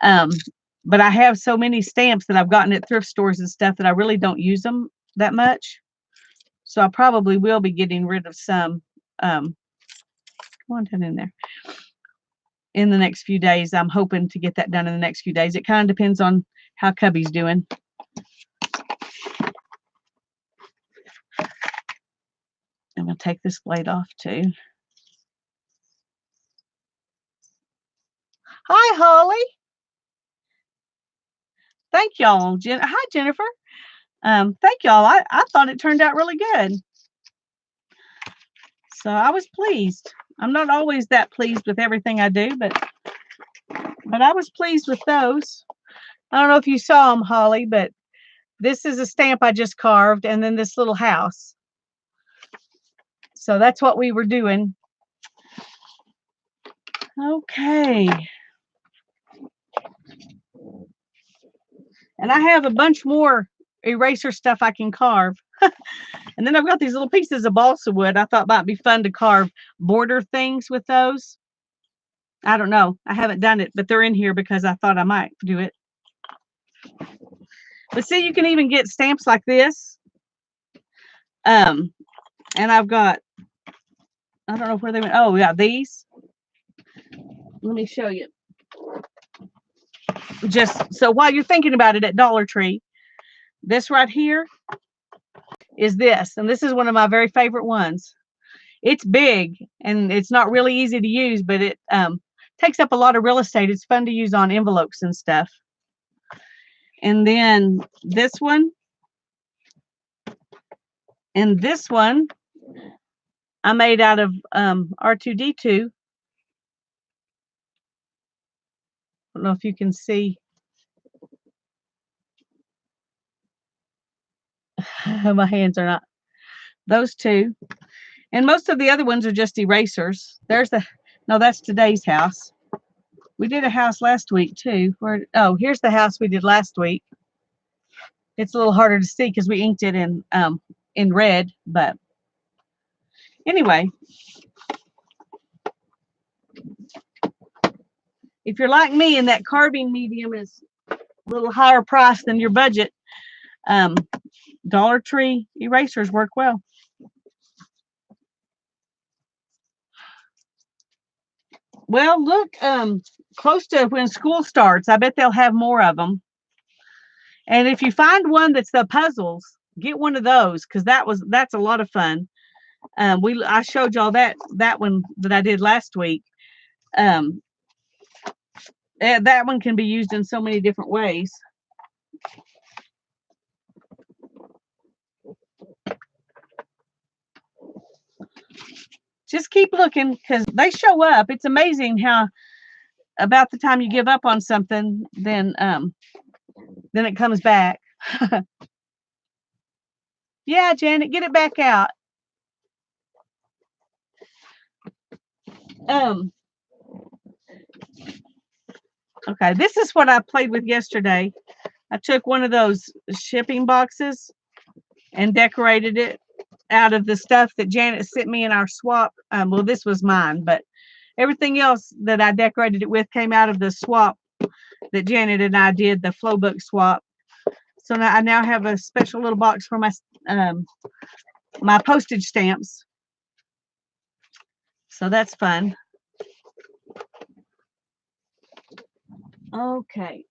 Speaker 1: But I have so many stamps that I've gotten at thrift stores and stuff that I really don't use them that much. So I probably will be getting rid of some Come on down in there. In the next few days. I'm hoping to get that done in the next few days. It kind of depends on how Cubby's doing. I'm going to take this blade off too. Hi, Holly. Thank y'all. Hi, Jennifer. Thank y'all. I thought it turned out really good. So I was pleased. I'm not always that pleased with everything I do, but I was pleased with those. I don't know if you saw them, Holly, but this is a stamp I just carved, and then this little house. So that's what we were doing. Okay. And I have a bunch more eraser stuff I can carve. And then I've got these little pieces of balsa wood. I thought it might be fun to carve border things with those. I don't know. I haven't done it, but they're in here because I thought I might do it. But see, you can even get stamps like this. And I've got, I don't know where they went. Oh, yeah, these. Let me show you. Just so while you're thinking about it at Dollar Tree, this right here is this. And this is one of my very favorite ones. It's big and it's not really easy to use, but it takes up a lot of real estate. It's fun to use on envelopes and stuff. And then this one and this one I made out of R2D2. I don't know if you can see. My hands are not. Those two. And most of the other ones are just erasers. There's the, no, that's today's house. We did a house last week too. Oh, here's the house we did last week. It's a little harder to see because we inked it in red, but anyway. If you're like me and that carving medium is a little higher price than your budget, Dollar Tree erasers work well. Well, look, close to when school starts, I bet they'll have more of them. And if you find one that's the puzzles, get one of those because that's a lot of fun. I showed y'all that one that I did last week. That one can be used in so many different ways. Just keep looking because they show up. It's amazing how about the time you give up on something, then it comes back. Yeah, Janet, get it back out. Okay, this is what I played with yesterday. I took one of those shipping boxes and decorated it out of the stuff that Janet sent me in our swap. Well, this was mine, but everything else that I decorated it with came out of the swap that Janet and I did, the flow book swap. So now I now have a special little box for my my postage stamps. So that's fun. Okay.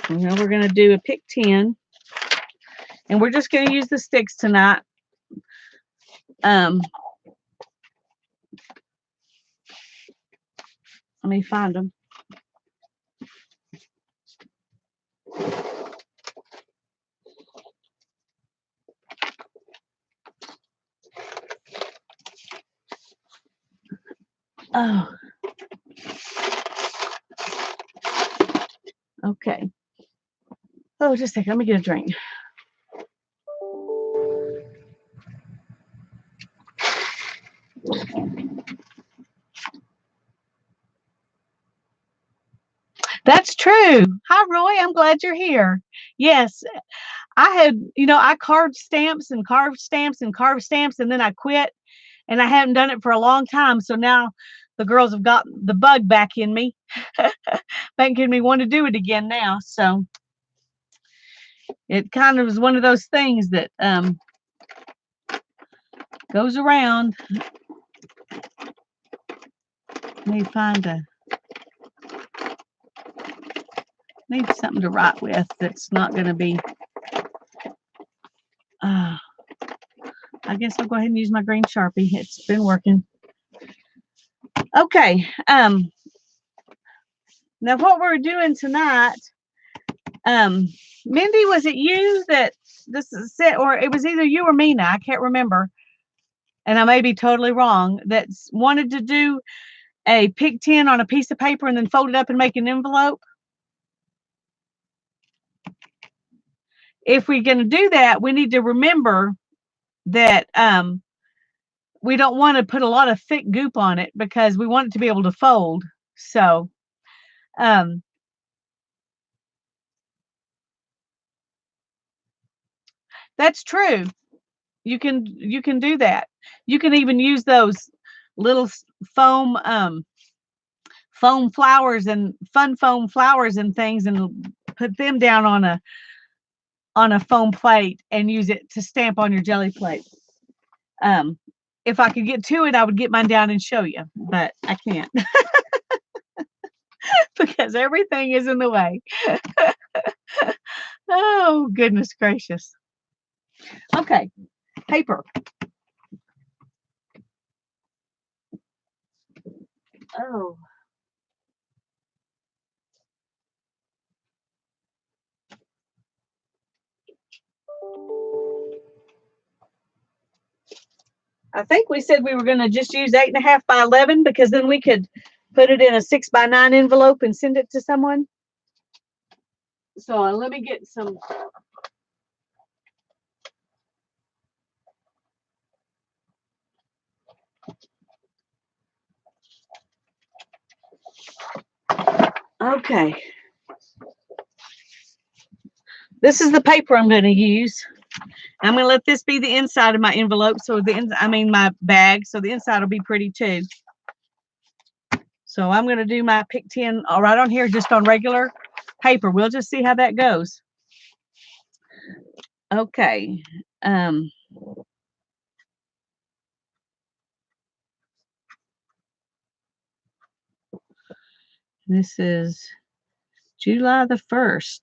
Speaker 1: Now we're going to do a pick 10. And we're just going to use the sticks tonight. Let me find them. Oh. Okay. Oh, just a second. Let me get a drink. That's true. Hi, Roy. I'm glad you're here. Yes, I had, I carved stamps and carved stamps and carved stamps, and then I quit, and I haven't done it for a long time. So now the girls have got the bug back in me, making me want to do it again now. So it kind of is one of those things that goes around. Let me find need something to write with that's not going to be. I guess I'll go ahead and use my green Sharpie. It's been working. Okay. Now what we're doing tonight, Mindy, was it you that this said, or it was either you or Mina, I can't remember, and I may be totally wrong, that wanted to do a Pick 10 on a piece of paper and then fold it up and make an envelope? If we're going to do that, we need to remember that we don't want to put a lot of thick goop on it because we want it to be able to fold. So that's true. You can do that. You can even use those little foam flowers and fun foam flowers and things and put them down on a foam plate and use it to stamp on your jelly plate. If I could get to it, I would get mine down and show you, but I can't because everything is in the way. Oh, goodness gracious. Okay, paper. Oh. I think we said we were going to just use 8.5 by 11 because then we could put it in a 6 by 9 envelope and send it to someone. So let me get some. Okay. This is the paper I'm going to use. I'm going to let this be the inside of my envelope. So my bag. So the inside will be pretty too. So I'm going to do my Pick 10 right on here, just on regular paper. We'll just see how that goes. Okay. This is July the 1st.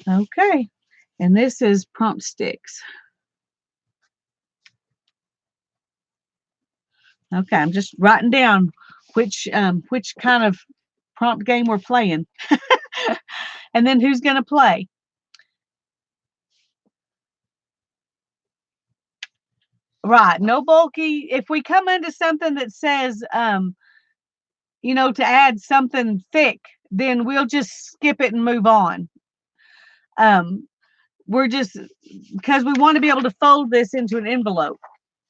Speaker 1: Okay. And this is prompt sticks. Okay, I'm just writing down which kind of prompt game we're playing. And then who's going to play. Right, no bulky. If we come into something that says, to add something thick, then we'll just skip it and move on. We're just, because we want to be able to fold this into an envelope.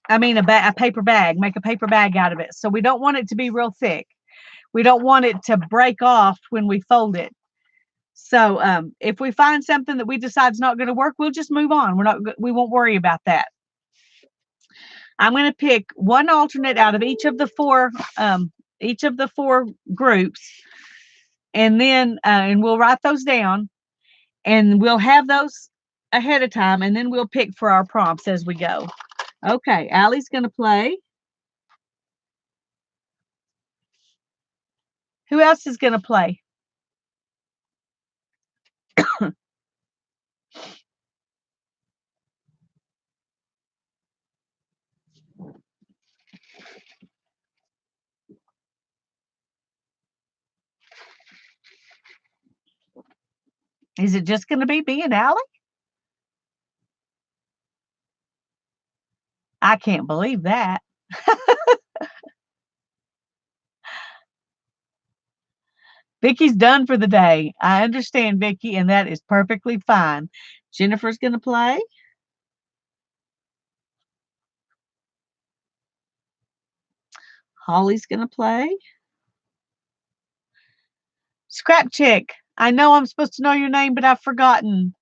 Speaker 1: I mean, a paper bag, make a paper bag out of it. So we don't want it to be real thick. We don't want it to break off when we fold it. So if we find something that we decide is not going to work, we'll just move on. We won't worry about that. I'm going to pick one alternate out of each of the four groups, and then and we'll write those down, and we'll have those ahead of time, and then we'll pick for our prompts as we go. Okay, Allie's going to play. Who else is going to play? Is it just going to be me and Allie? I can't believe that. Vicky's done for the day. I understand, Vicky, and that is perfectly fine. Jennifer's going to play. Holly's going to play. Scrap Chick, I know I'm supposed to know your name, but I've forgotten.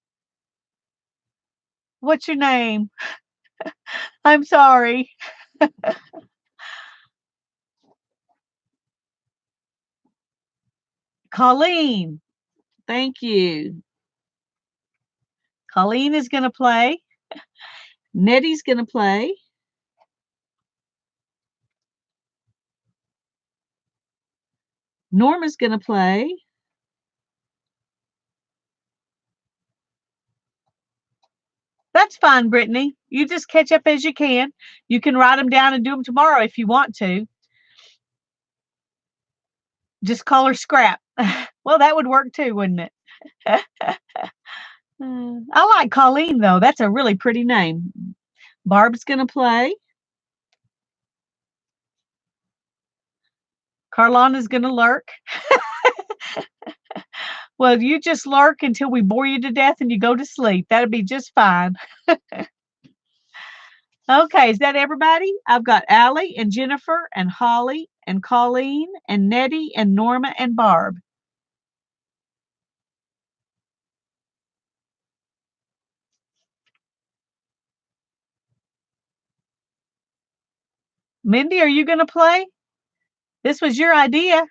Speaker 1: What's your name? I'm sorry. Colleen. Thank you. Colleen is going to play. Nettie's going to play. Norma's going to play. That's fine, Brittany. You just catch up as you can. You can write them down and do them tomorrow if you want to. Just call her Scrap. Well, that would work too, wouldn't it? I like Colleen, though. That's a really pretty name. Barb's going to play. Carlana's going to lurk. Well, you just lurk until we bore you to death and you go to sleep. That'll be just fine. Okay, is that everybody? I've got Allie and Jennifer and Holly and Colleen and Nettie and Norma and Barb. Mindy, are you going to play? This was your idea.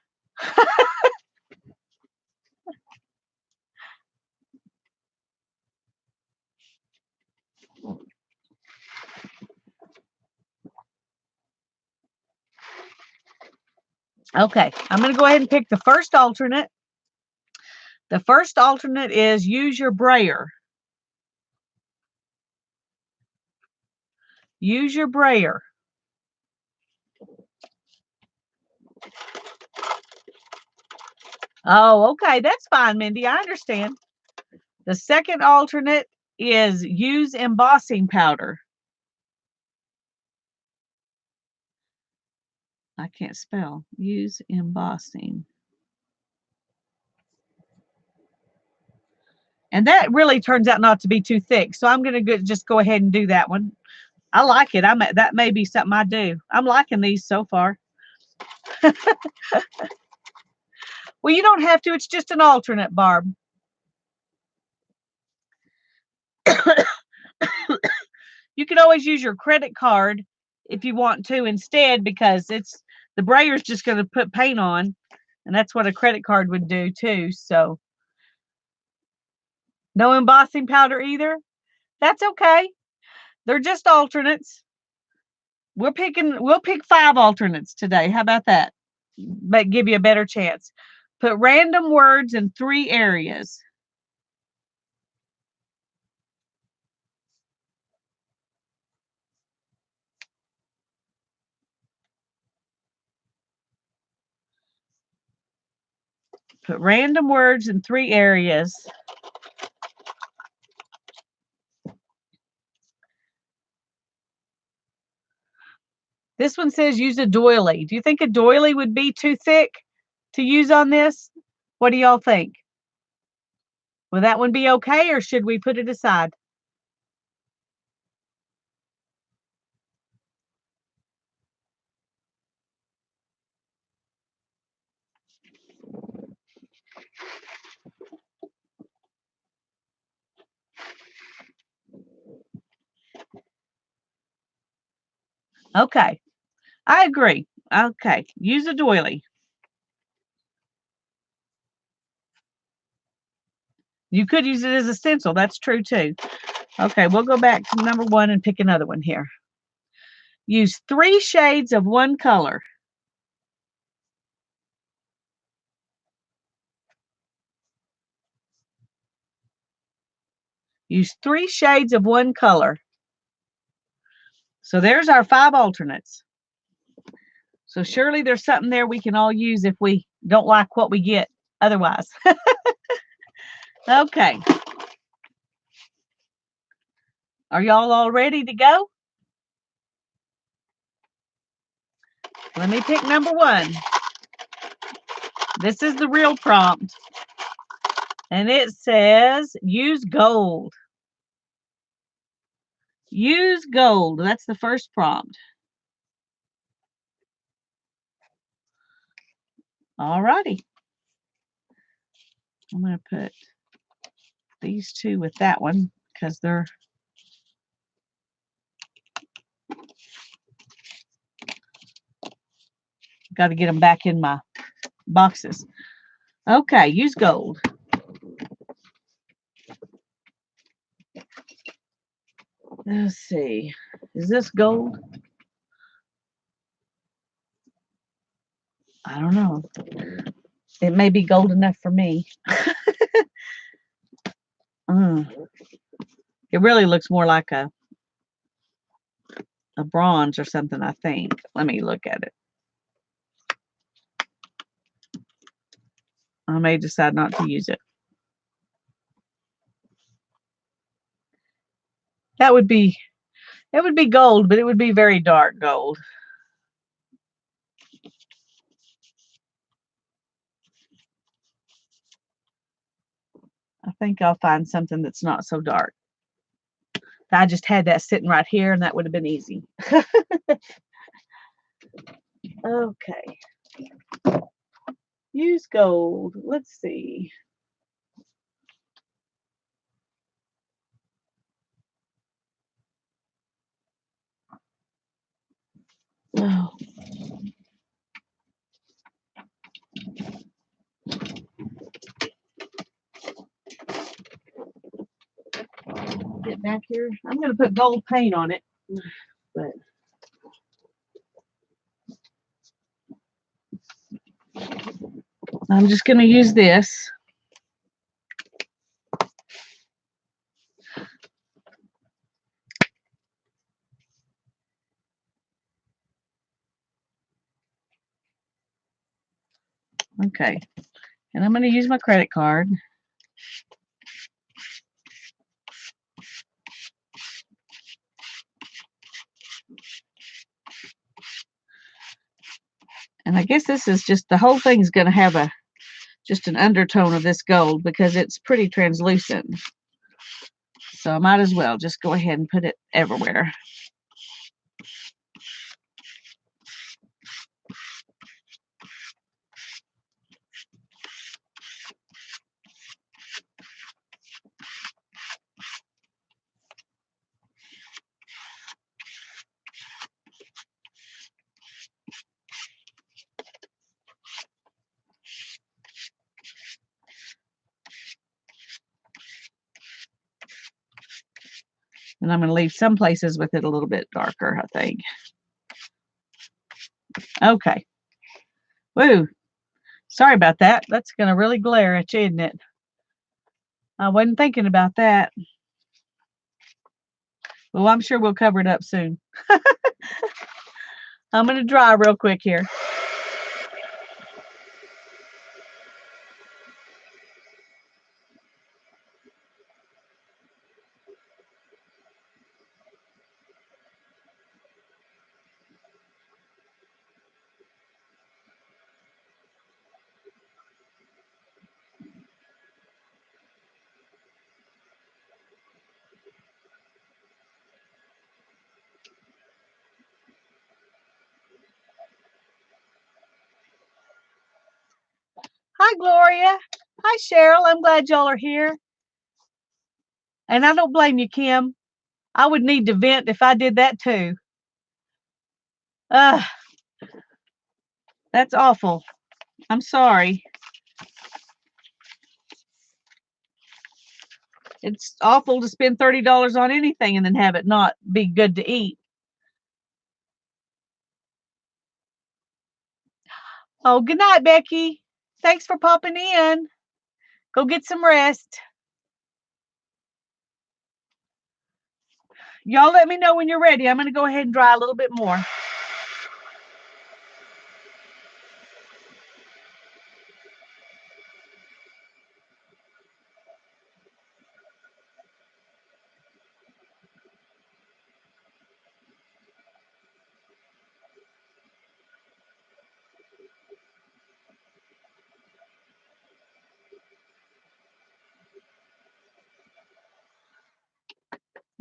Speaker 1: Okay, I'm going to go ahead and pick the first alternate. The first alternate is use your brayer. Use your brayer. Oh, okay, that's fine, Mindy. I understand. The second alternate is use embossing powder. I can't spell. Use embossing. And that really turns out not to be too thick. So I'm going to just go ahead and do that one. I like it. That may be something I do. I'm liking these so far. Well, you don't have to. It's just an alternate, Barb. You can always use your credit card if you want to instead, because the brayer's just going to put paint on, and that's what a credit card would do too. So no embossing powder either. That's okay. They're just alternates. We'll pick 5 alternates today. How about that? But give you a better chance. Put random words in 3 areas. Put random words in 3 areas. This one says use a doily. Do you think a doily would be too thick to use on this? What do y'all think? Will that one be okay, or should we put it aside? Okay, I agree. Okay, use a doily. You could use it as a stencil. That's true too. Okay, we'll go back to number 1 and pick another one here. Use 3 shades of one color. Use 3 shades of one color. So there's our 5 alternates. So surely there's something there we can all use if we don't like what we get otherwise. Okay. Are y'all all ready to go? Let me pick number 1. This is the real prompt. And it says use gold. Use gold. That's the first prompt. Alrighty. I'm going to put these two with that one because they're got to get them back in my boxes. Okay, use gold. Let's see. Is this gold? I don't know. It may be gold enough for me. It really looks more like a bronze or something, I think. Let me look at it. I may decide not to use it. It would be gold, but it would be very dark gold. I think I'll find something that's not so dark. I just had that sitting right here, and that would have been easy. Okay. Use gold. Let's see. Oh. Get back here. I'm going to put gold paint on it, but I'm just going to use this. Okay. And I'm going to use my credit card. And I guess this is just, the whole thing's going to have just an undertone of this gold because it's pretty translucent. So I might as well just go ahead and put it everywhere. And I'm going to leave some places with it a little bit darker, I think. Okay. Woo. Sorry about that. That's going to really glare at you, isn't it? I wasn't thinking about that. Well, I'm sure we'll cover it up soon. I'm going to dry real quick here. Hi, Gloria. Hi, Cheryl. I'm glad y'all are here. And I don't blame you, Kim. I would need to vent if I did that too. That's awful. I'm sorry. It's awful to spend $30 on anything and then have it not be good to eat. Oh, good night, Becky. Thanks for popping in. Go get some rest. Y'all let me know when you're ready. I'm going to go ahead and dry a little bit more.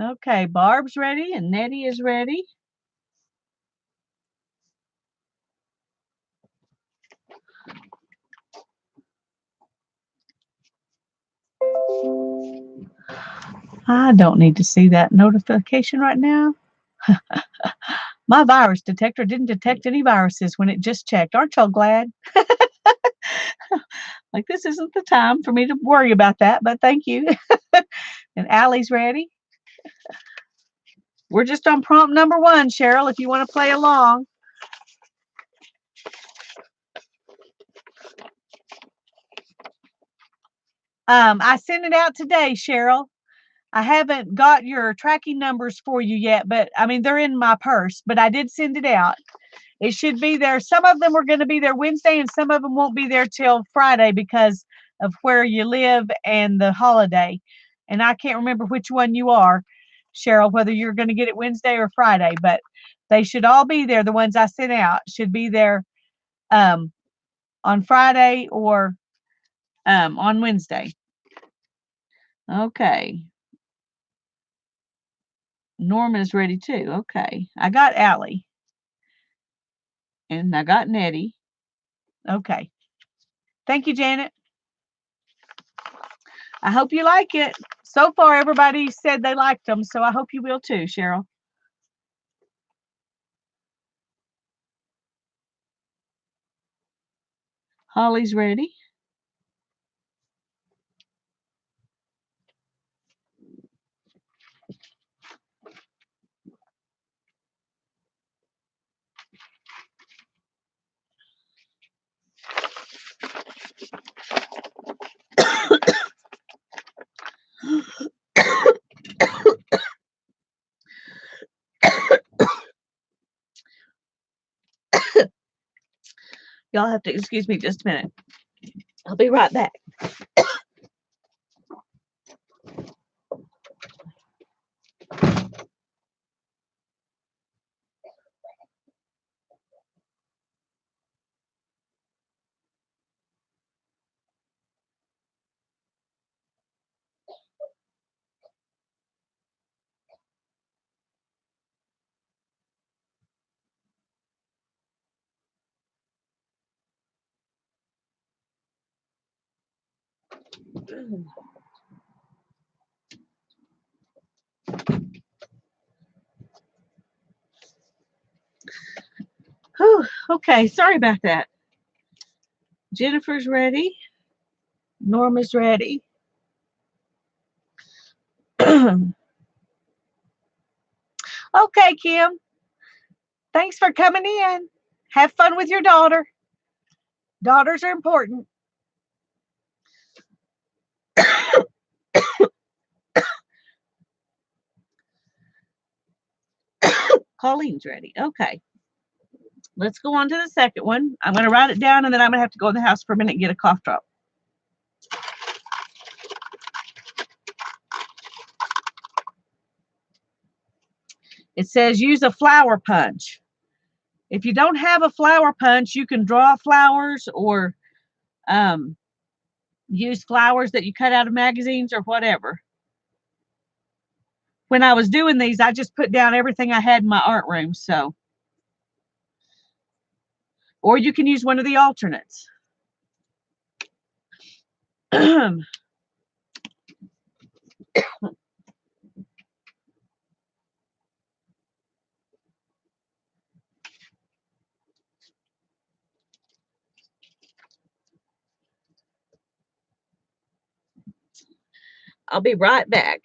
Speaker 1: Okay, Barb's ready and Nettie is ready. I don't need to see that notification right now. My virus detector didn't detect any viruses when it just checked. Aren't y'all glad? Like, this isn't the time for me to worry about that, but thank you. And Allie's ready. We're just on prompt number 1, Cheryl, if you want to play along. I sent it out today, Cheryl. I haven't got your tracking numbers for you yet, but I mean, they're in my purse, but I did send it out. It should be there. Some of them are going to be there Wednesday and some of them won't be there till Friday because of where you live and the holiday. And I can't remember which one you are, Cheryl, whether you're going to get it Wednesday or Friday, but they should all be there. The ones I sent out should be there on Friday or on Wednesday. Okay. Norma's ready too. Okay. I got Allie. And I got Nettie. Okay. Thank you, Janet. I hope you like it. So far, everybody said they liked them, so I hope you will too, Cheryl. Holly's ready. Y'all have to excuse me just a minute. I'll be right back. Whew, okay, sorry about that. Jennifer's ready. Norma's ready. Okay, Kim. Thanks for coming in. Have fun with your daughter. Daughters are important. Pauline's ready. Okay. Let's go on to the second one. I'm going to write it down and then I'm going to have to go in the house for a minute and get a cough drop. It says use a flower punch. If you don't have a flower punch, you can draw flowers or use flowers that you cut out of magazines or whatever. When I was doing these, I just put down everything I had in my art room. So, or you can use one of the alternates. I'll be right back.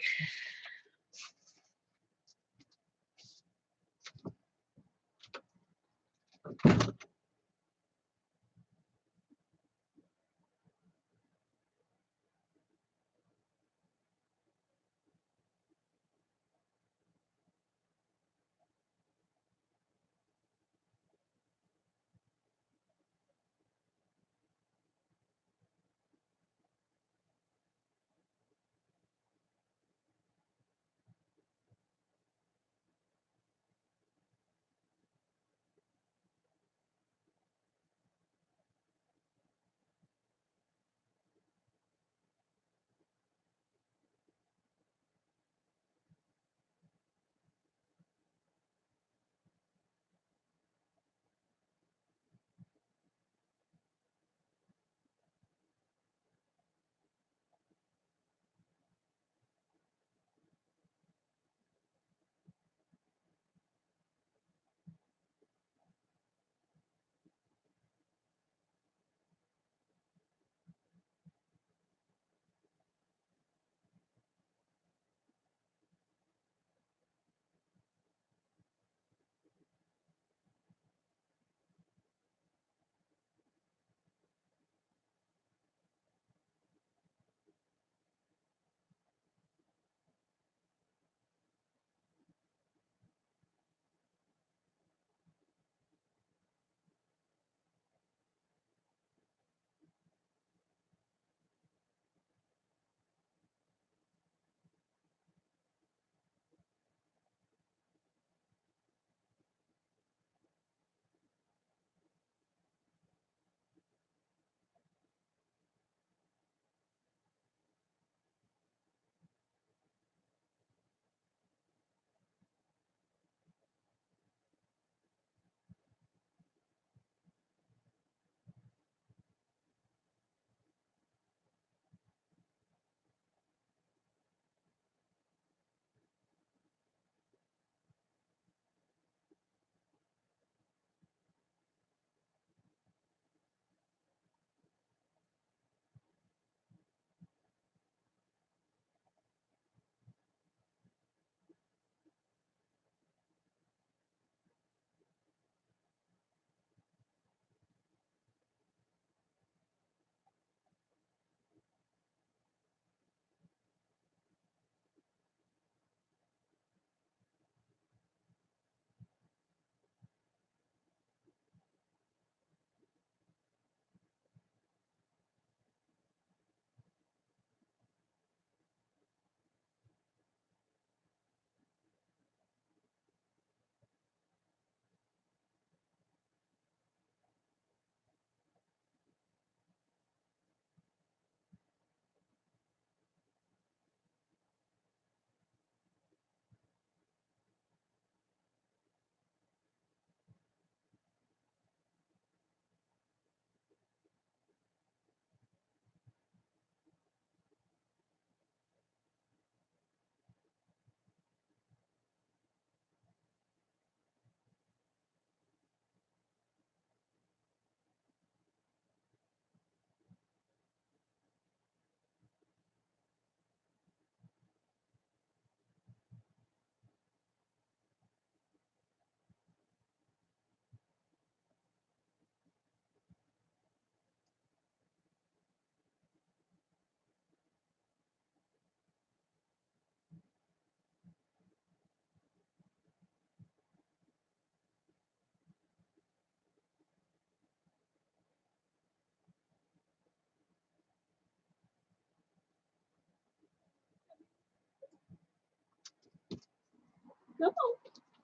Speaker 1: Come on.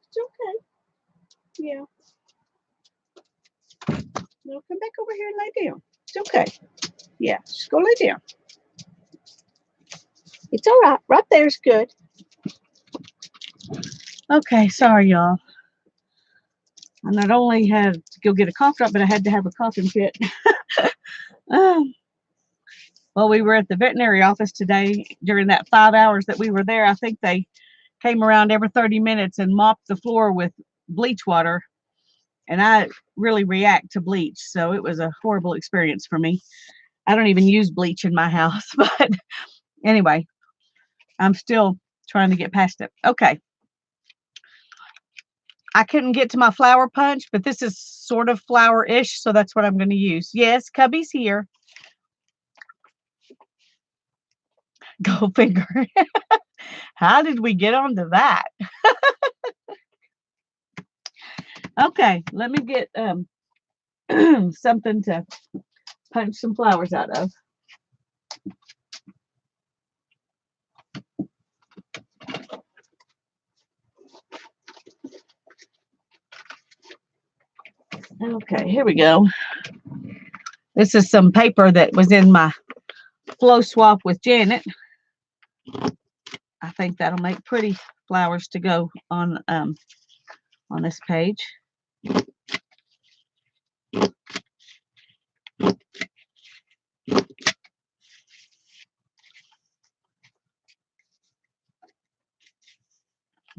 Speaker 1: It's okay. Yeah. No, come back over here and lay down. It's okay. Yeah, just go lay down. It's all right. Right there's good. Okay, sorry, y'all. I not only had to go get a cough drop, but I had to have a coughing fit. Well, we were at the veterinary office today. During that 5 hours that we were there, I think they came around every 30 minutes and mopped the floor with bleach water. And I really react to bleach, so it was a horrible experience for me. I don't even use bleach in my house, but anyway, I'm still trying to get past it. Okay. I couldn't get to my flower punch, but this is sort of flower-ish, so that's what I'm going to use. Yes, Cubby's here. Go figure. How did we get onto that? Okay, let me get something to punch some flowers out of. Okay, here we go. This is some paper that was in my flow swap with Janet. I think that'll make pretty flowers to go on this page.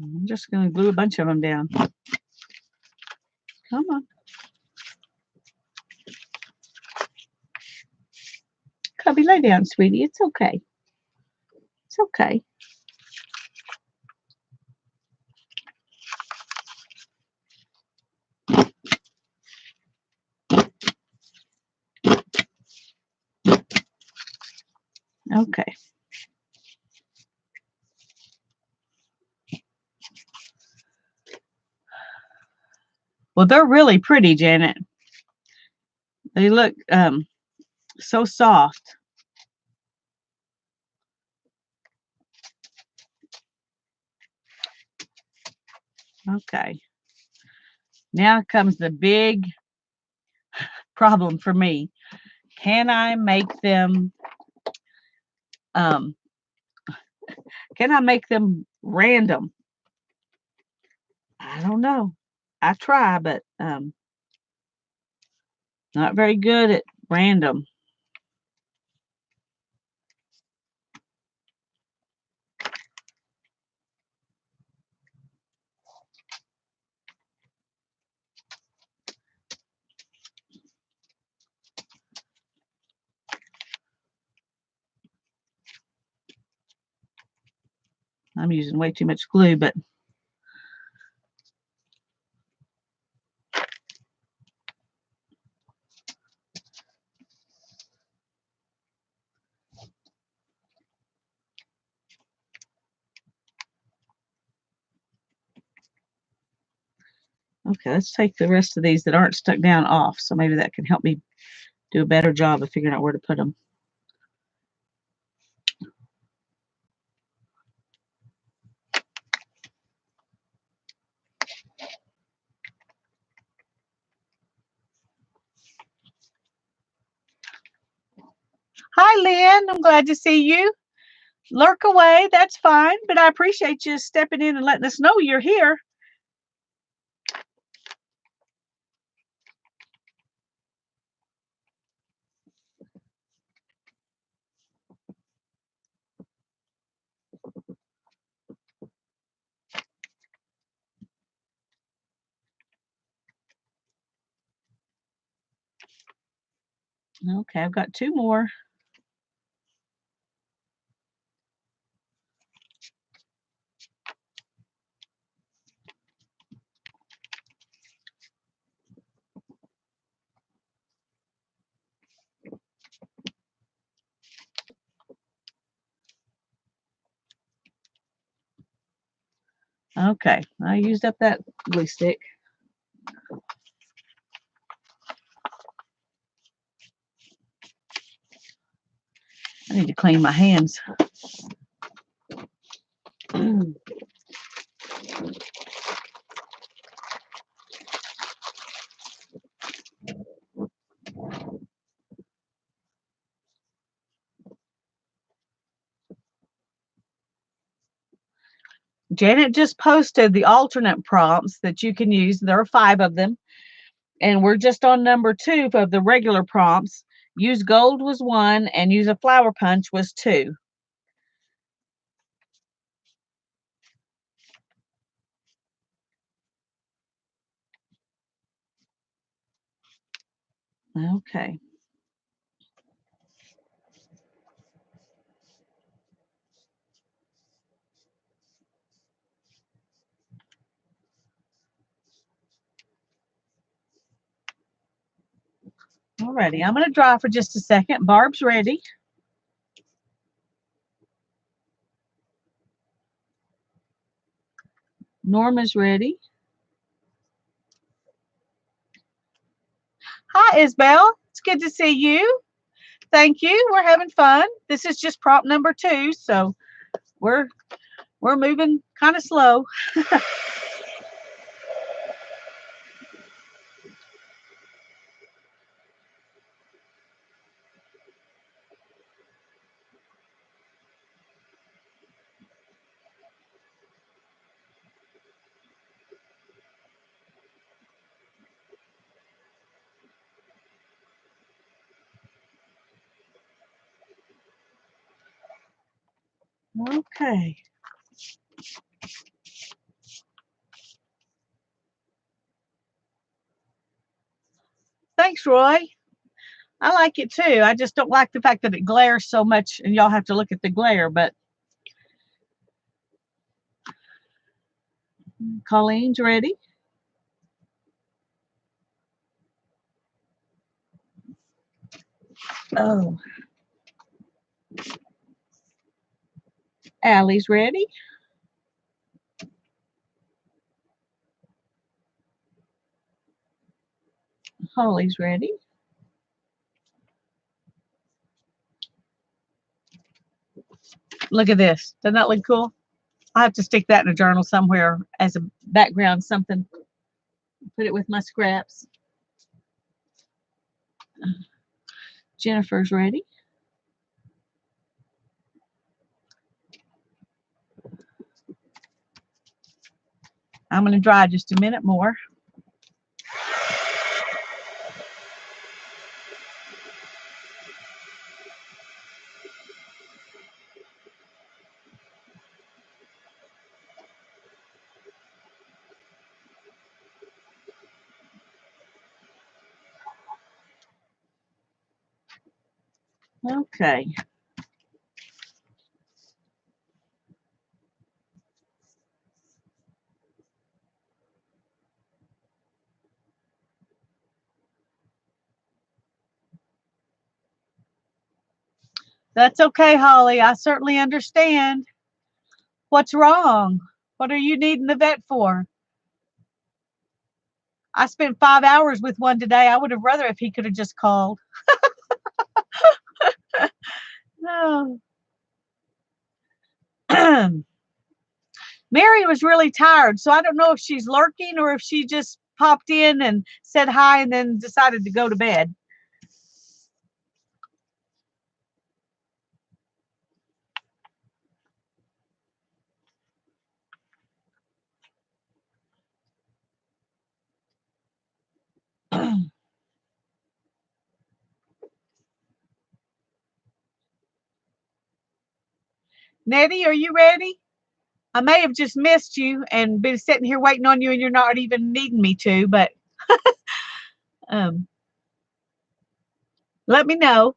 Speaker 1: I'm just going to glue a bunch of them down. Come on. Cubby, lay down, sweetie. It's okay. It's okay. Okay. Well, they're really pretty, Janet. They look so soft. Okay. Now comes the big problem for me. Can I make them random? I don't know. I try, but not very good at random. I'm using way too much glue, but okay, let's take the rest of these that aren't stuck down off. So maybe that can help me do a better job of figuring out where to put them. Hi, Lynn. I'm glad to see you. Lurk away. That's fine, but I appreciate you stepping in and letting us know you're here. Okay, I've got two more. Okay, I used up that glue stick. I need to clean my hands. Janet just posted the alternate prompts that you can use. There are 5 of them, and we're just on number 2 of the regular prompts. Use gold was 1, and use a flower punch was 2. Okay. Alrighty, I'm going to dry for just a second. Barb's ready. Norma's ready. Hi, Isabel. It's good to see you. Thank you. We're having fun. This is just prompt number 2, so we're moving kind of slow. Okay. Thanks, Roy. I like it too. I just don't like the fact that it glares so much and y'all have to look at the glare, but Colleen's ready. Oh. Allie's ready. Holly's ready. Look at this. Doesn't that look cool? I have to stick that in a journal somewhere as a background, something. Put it with my scraps. Jennifer's ready. I'm going to dry just a minute more. Okay. That's okay, Holly. I certainly understand. What's wrong? What are you needing the vet for? I spent 5 hours with one today. I would have rather if he could have just called. No. Mary was really tired, so I don't know if she's lurking or if she just popped in and said hi and then decided to go to bed. Nettie, are you ready? I may have just missed you and been sitting here waiting on you and you're not even needing me to, but um, let me know.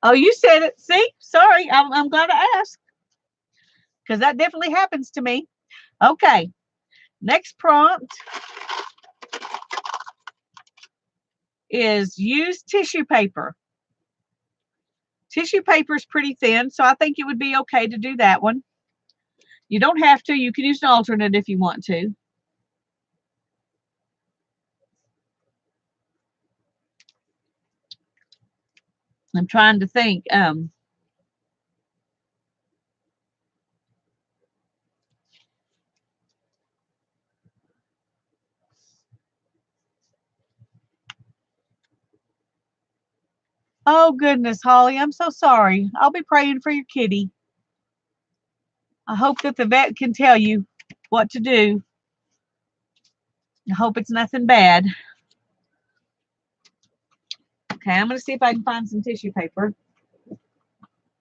Speaker 1: Oh, you said it. See? Sorry. I'm glad to ask because that definitely happens to me. Okay. Next prompt is use tissue paper. Tissue paper is pretty thin, so I think it would be okay to do that one. You don't have to. You can use an alternate if you want to. I'm trying to think. Oh, goodness, Holly, I'm so sorry. I'll be praying for your kitty. I hope that the vet can tell you what to do. I hope it's nothing bad. Okay, I'm going to see if I can find some tissue paper.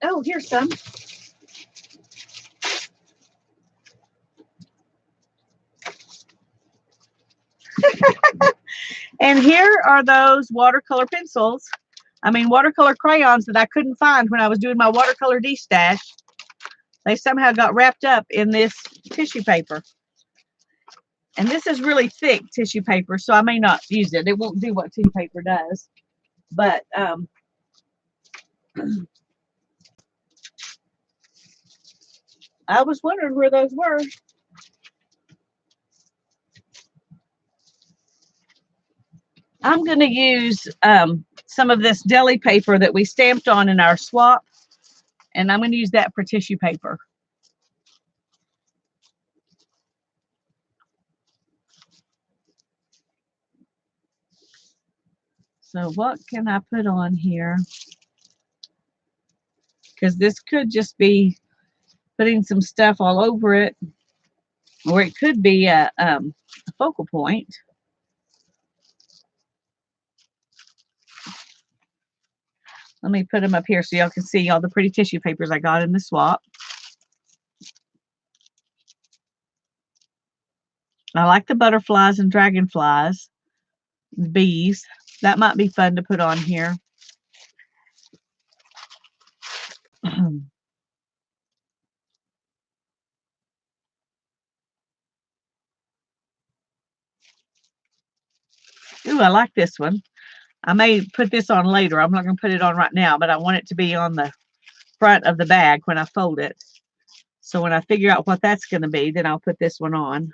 Speaker 1: Oh, here's some. And here are those watercolor pencils. I mean, watercolor crayons that I couldn't find when I was doing my watercolor de-stash. They somehow got wrapped up in this tissue paper. And this is really thick tissue paper, so I may not use it. It won't do what tissue paper does. But I was wondering where those were. I'm going to use some of this deli paper that we stamped on in our swap, and I'm going to use that for tissue paper. So what can I put on here? Because this could just be putting some stuff all over it, or it could be a focal point. Let me put them up here so y'all can see all the pretty tissue papers I got in the swap. I like the butterflies and dragonflies, bees. That might be fun to put on here. Ooh, I like this one. I may put this on later. I'm not going to put it on right now, but I want it to be on the front of the bag when I fold it. So when I figure out what that's going to be, then I'll put this one on.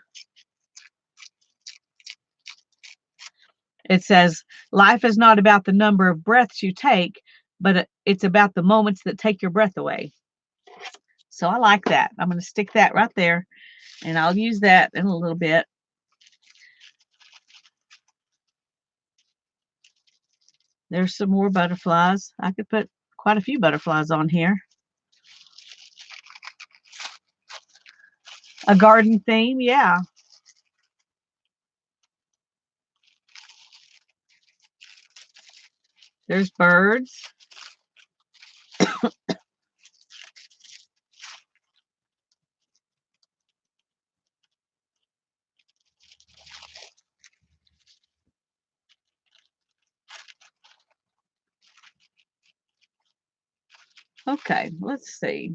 Speaker 1: It says, life is not about the number of breaths you take, but it's about the moments that take your breath away. So I like that. I'm going to stick that right there, and I'll use that in a little bit. There's some more butterflies. I could put quite a few butterflies on here. A garden theme, yeah. There's birds. Okay, let's see.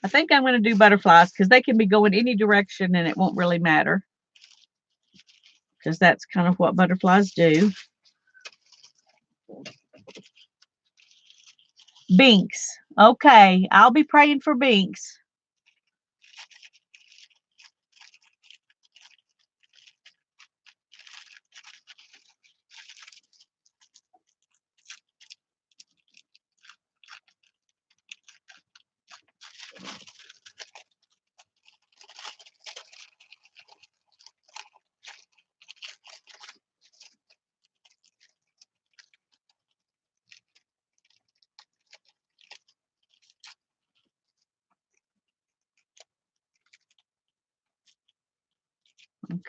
Speaker 1: I think I'm going to do butterflies because they can be going any direction and it won't really matter, because that's kind of what butterflies do. Binks. Okay, I'll be praying for Binks.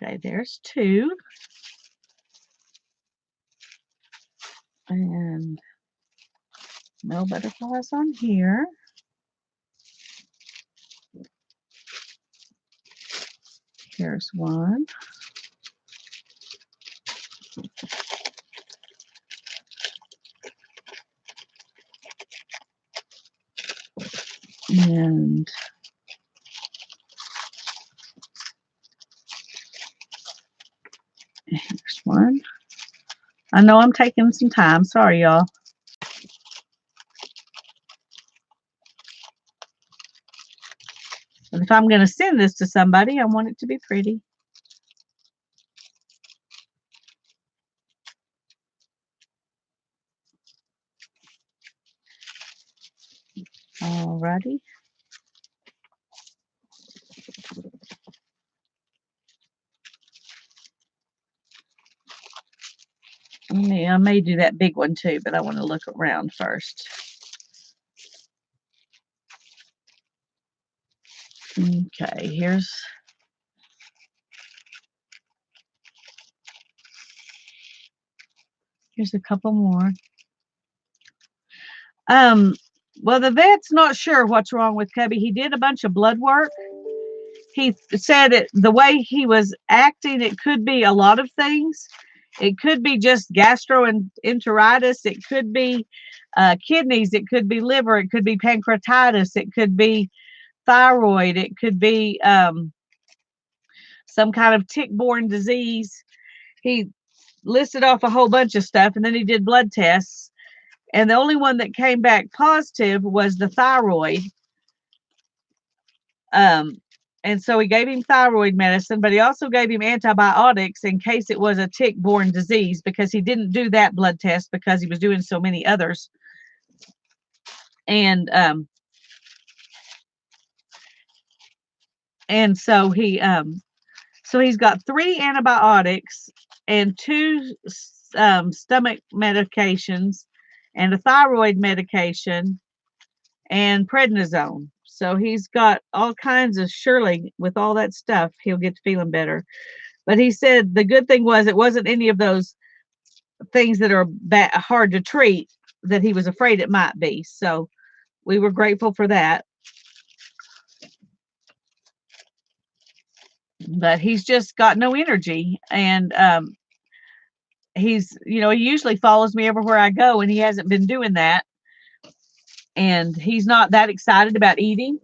Speaker 1: Okay, there's two. And no butterflies on here. Here's one. And here's one. I know I'm taking some time. Sorry, y'all. But if I'm going to send this to somebody, I want it to be pretty. Alrighty. I may do that big one too, but I want to look around first. Okay, here's a couple more. Well, the vet's not sure what's wrong with Cubby. He did a bunch of blood work. He said it, the way he was acting, it could be a lot of things. It could be just gastroenteritis. It could be kidneys. It could be liver. It could be pancreatitis. It could be thyroid. It could be some kind of tick-borne disease. He listed off a whole bunch of stuff, and then he did blood tests. And the only one that came back positive was the thyroid. And so he gave him thyroid medicine, but he also gave him antibiotics in case it was a tick-borne disease, because he didn't do that blood test because he was doing so many others. And so he's got 3 antibiotics and 2 stomach medications and a thyroid medication and prednisone. So he's got all kinds of, surely with all that stuff, he'll get to feeling better. But he said the good thing was it wasn't any of those things that are hard to treat that he was afraid it might be. So we were grateful for that. But he's just got no energy. And he usually follows me everywhere I go, and he hasn't been doing that. And he's not that excited about eating.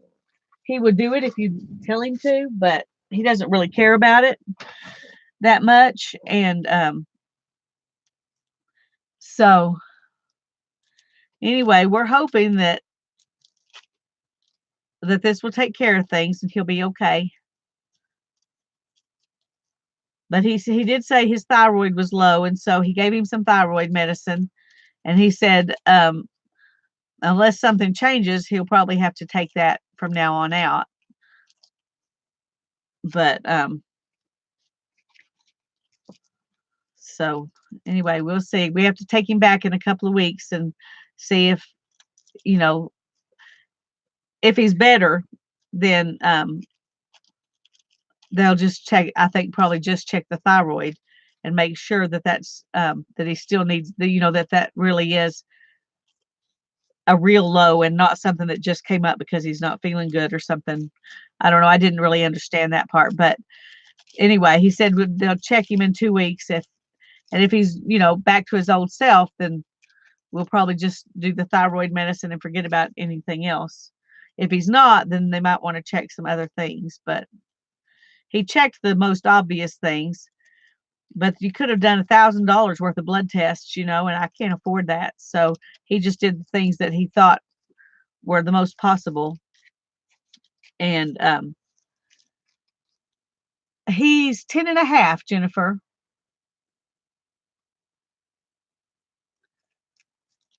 Speaker 1: He would do it if you tell him to, but he doesn't really care about it that much. And so anyway, we're hoping that this will take care of things and he'll be okay. But he did say his thyroid was low, and so he gave him some thyroid medicine. And he said unless something changes, he'll probably have to take that from now on out. But so anyway, we'll see. We have to take him back in a couple of weeks and see if if he's better. Then they'll just check. I think probably just check the thyroid and make sure that that's that he still needs that really is a real low and not something that just came up because he's not feeling good or something. I don't know. I didn't really understand that part, but anyway, he said they'll check him in 2 weeks if he's back to his old self, then we'll probably just do the thyroid medicine and forget about anything else. If he's not, then they might want to check some other things. But he checked the most obvious things. But you could have done $1,000 worth of blood tests, and I can't afford that. So he just did the things that he thought were the most possible. And he's 10 and a half, Jennifer.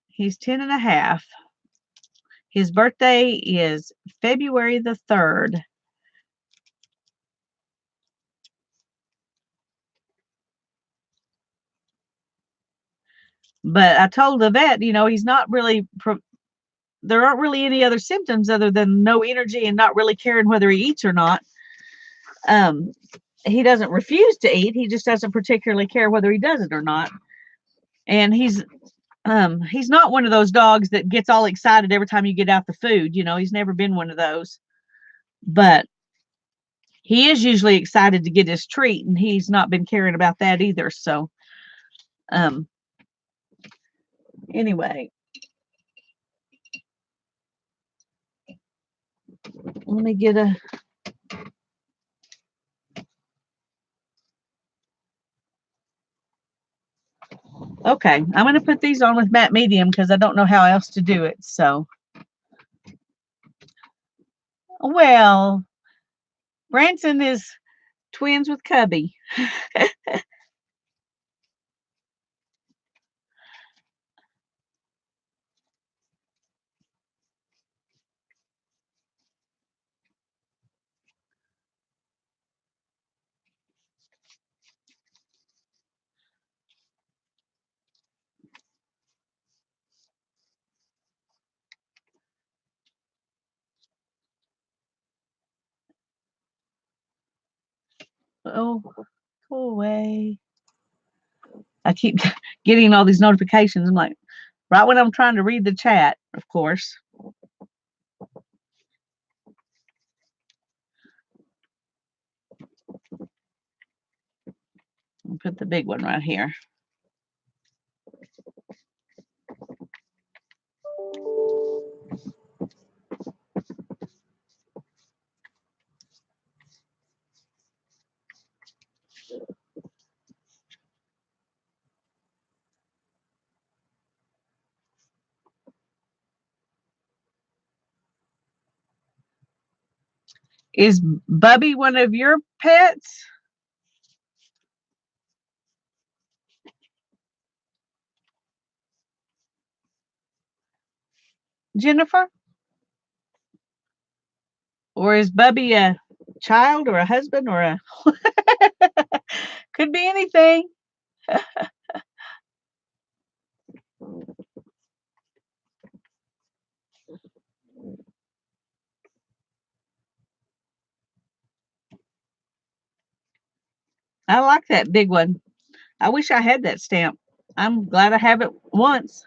Speaker 1: He's 10 and a half. His birthday is February the 3rd. But I told the vet, he's not really, there aren't really any other symptoms other than no energy and not really caring whether he eats or not. He doesn't refuse to eat. He just doesn't particularly care whether he does it or not. And he's not one of those dogs that gets all excited every time you get out the food. He's never been one of those. But he is usually excited to get his treat, and he's not been caring about that either. So, anyway, let me get a. Okay, I'm going to put these on with matte medium because I don't know how else to do it. So, well, Branson is twins with Cubby. Oh, go away. I keep getting all these notifications. I'm like, right when I'm trying to read the chat, of course. I'll put the big one right here. Is Bubby one of your pets, Jennifer? Or is Bubby a child or a husband or a could be anything? I like that big one. I wish I had that stamp. I'm glad I have it once.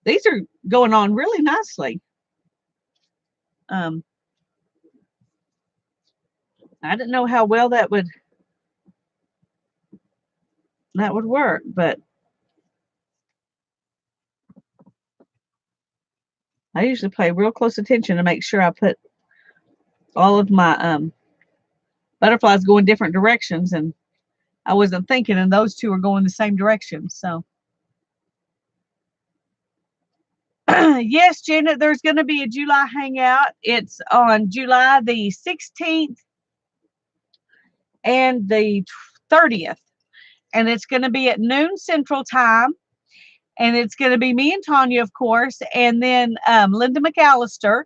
Speaker 1: These are going on really nicely. Um, I didn't know how well that would work, but I usually pay real close attention to make sure I put all of my butterflies go in different directions, and I wasn't thinking, and those two are going the same direction. So, yes, Janet, there's going to be a July hangout. It's on July the 16th and the 30th, and it's going to be at noon Central Time. And it's going to be me and Tanya, of course, and then Linda McAllister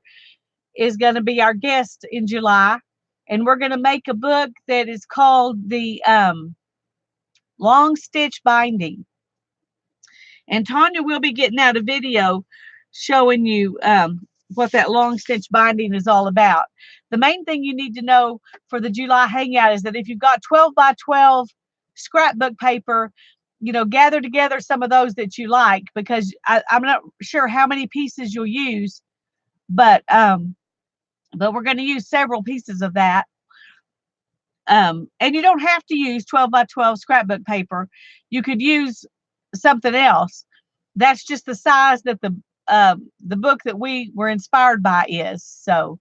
Speaker 1: is going to be our guest in July. And we're going to make a book that is called the Long Stitch Binding. And Tanya will be getting out a video showing you what that long stitch binding is all about. The main thing you need to know for the July hangout is that if you've got 12 by 12 scrapbook paper, gather together some of those that you like, because I'm not sure how many pieces you'll use, but we're going to use several pieces of that. And you don't have to use 12 by 12 scrapbook paper. You could use something else. That's just the size that the book that we were inspired by is. So,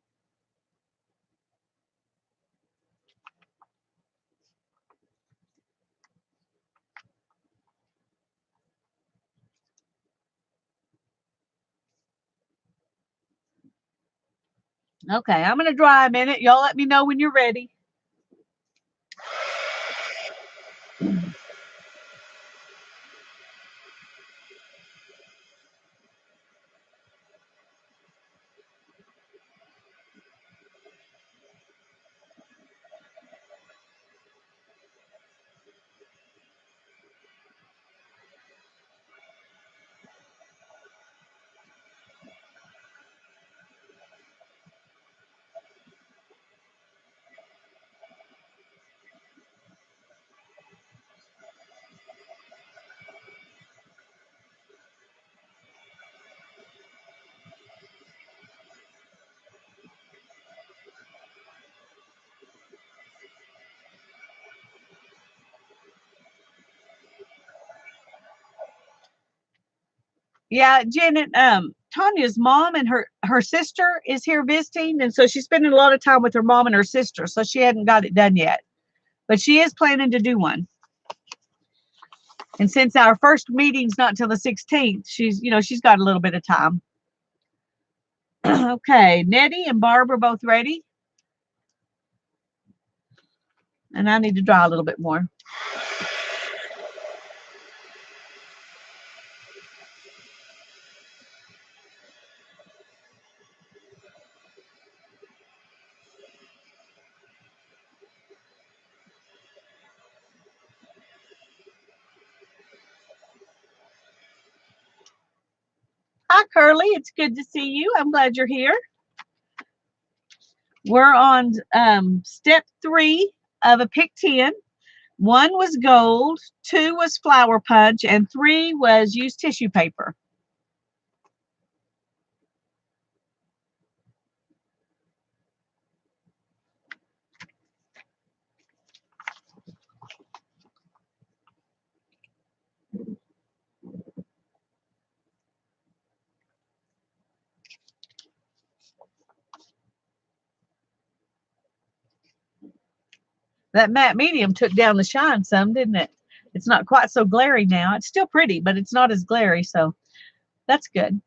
Speaker 1: okay, I'm going to dry a minute. Y'all let me know when you're ready. Yeah, Janet, Tanya's mom and her sister is here visiting, and so she's spending a lot of time with her mom and her sister, so she hadn't got it done yet. But she is planning to do one. And since our first meeting's not till the 16th, she's got a little bit of time. Okay, Nettie and Barb are both ready. And I need to draw a little bit more. Hi, Curly. It's good to see you. I'm glad you're here. We're on step 3 of a pick 10. 1 was gold, 2 was flower punch, and 3 was used tissue paper. That matte medium took down the shine some, didn't it? It's not quite so glary now. It's still pretty, but it's not as glary, so that's good.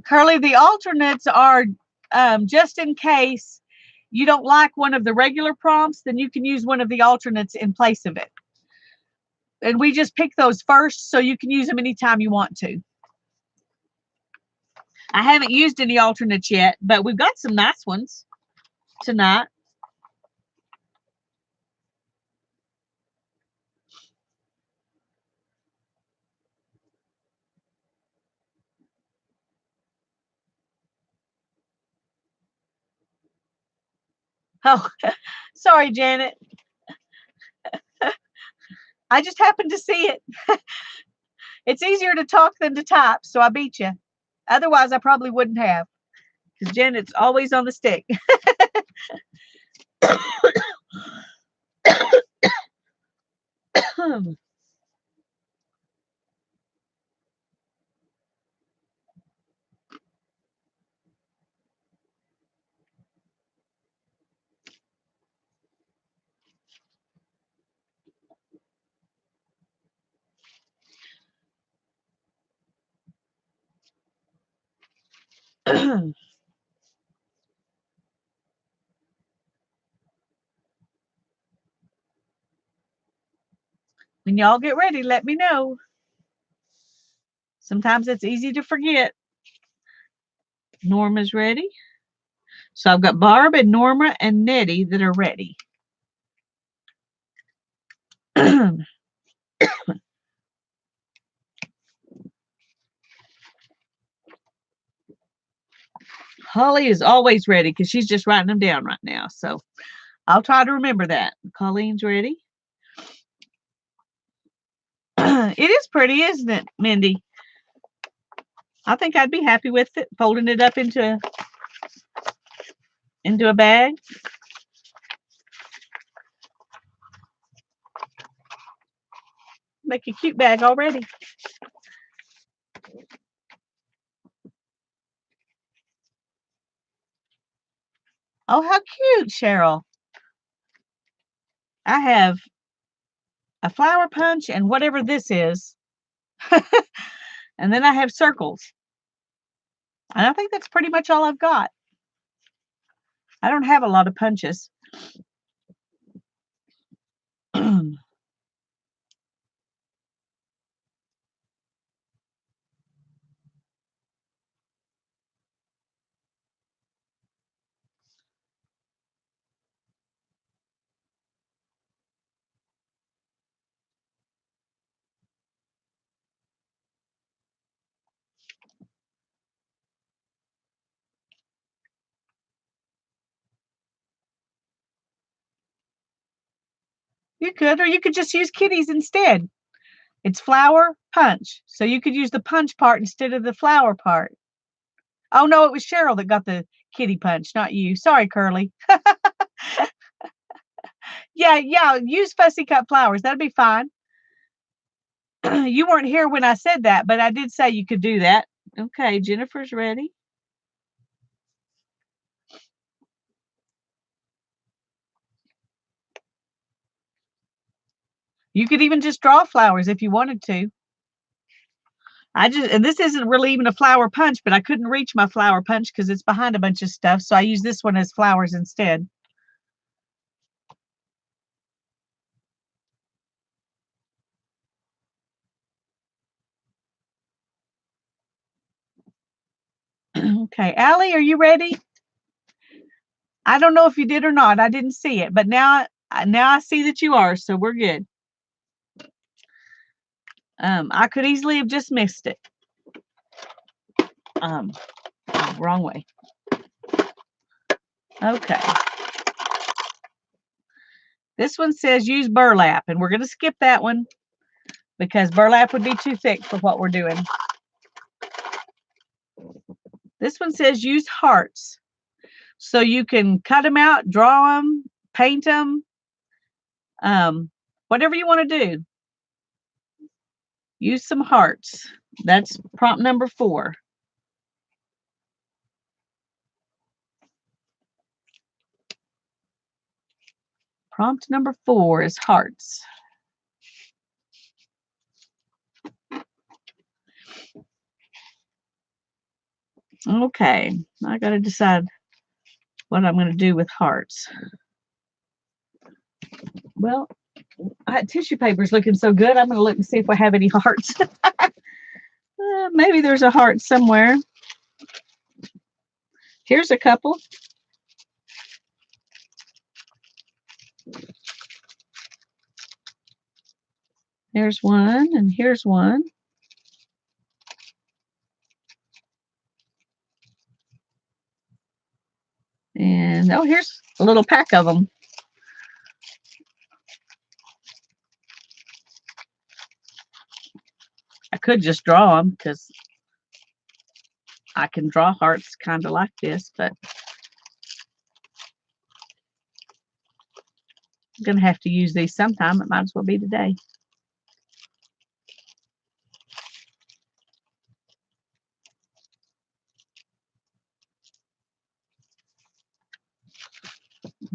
Speaker 1: Curly, the alternates are just in case you don't like one of the regular prompts, then you can use one of the alternates in place of it. And we just pick those first so you can use them anytime you want to. I haven't used any alternates yet, but we've got some nice ones tonight. Oh, sorry, Janet. I just happened to see it. It's easier to talk than to type, so I beat you. Otherwise, I probably wouldn't have, because Janet's always on the stick. When y'all get ready, let me know. Sometimes it's easy to forget. Norma's ready. So I've got Barb and Norma and Nettie that are ready. Holly is always ready because she's just writing them down right now. So I'll try to remember that. Colleen's ready. It is pretty, isn't it, Mindy? I think I'd be happy with it, folding it up into a bag. Make a cute bag already. Oh, how cute, Cheryl. I have a flower punch and whatever this is. And then I have circles. And I think that's pretty much all I've got. I don't have a lot of punches. You could, or you could just use kitties instead. It's flower punch. So you could use the punch part instead of the flower part. Oh, no, it was Cheryl that got the kitty punch, not you. Sorry, Curly. Yeah, use fussy cut flowers. That'd be fine. You weren't here when I said that, but I did say you could do that. Okay, Jennifer's ready. You could even just draw flowers if you wanted to. And this isn't really even a flower punch, but I couldn't reach my flower punch because it's behind a bunch of stuff. So I use this one as flowers instead. Okay, Allie, are you ready? I don't know if you did or not. I didn't see it, but now I see that you are, so we're good. I could easily have just missed it. Wrong way. Okay. This one says use burlap, and we're going to skip that one because burlap would be too thick for what we're doing. This one says use hearts. So you can cut them out, draw them, paint them, whatever you want to do. Use some hearts. That's prompt number 4. Prompt number 4 is hearts. Okay, I got to decide what I'm going to do with hearts. Well, tissue paper's looking so good. I'm going to look and see if I have any hearts. Maybe there's a heart somewhere. Here's a couple. There's one, and here's one. And oh, here's a little pack of them. I could just draw them because I can draw hearts kind of like this, but I'm going to have to use these sometime. It might as well be today.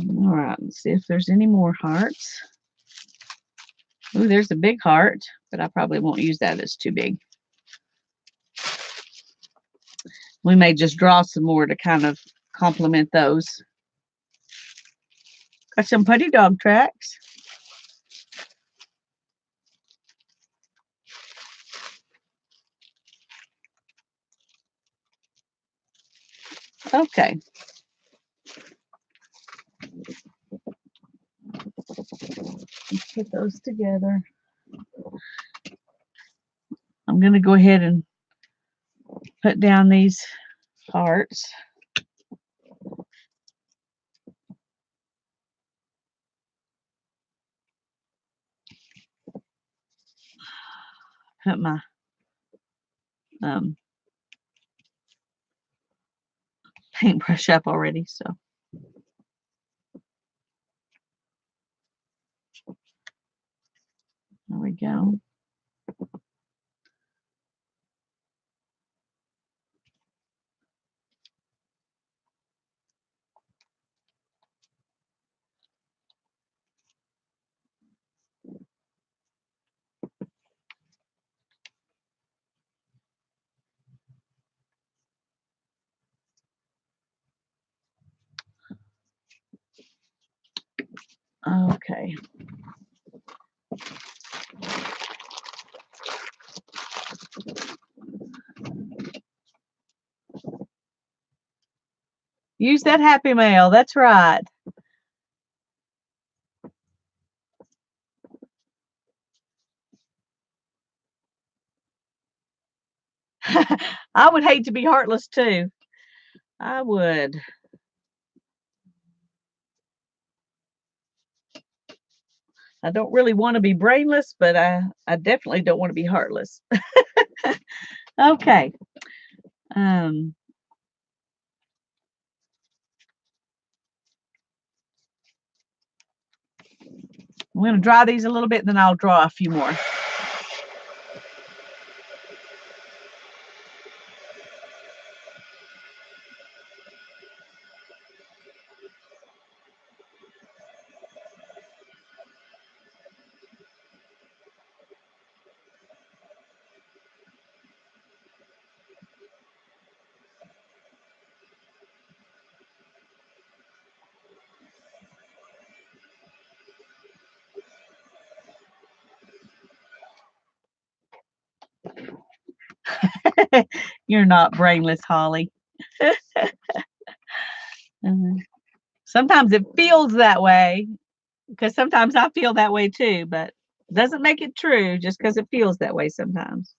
Speaker 1: All right, let's see if there's any more hearts. Oh, there's a big heart, but I probably won't use that. It's too big. We may just draw some more to kind of complement those. Got some putty dog tracks. Okay. Let's put those together. I'm going to go ahead and put down these hearts. Put my paintbrush up already, so there we go. Okay. Use that Happy Mail. That's right. I would hate to be heartless too. I would. I don't really want to be brainless, but I definitely don't want to be heartless. Okay. I'm going to dry these a little bit, and then I'll draw a few more. You're not brainless, Holly. Sometimes it feels that way, because sometimes I feel that way too, but it doesn't make it true just because it feels that way sometimes.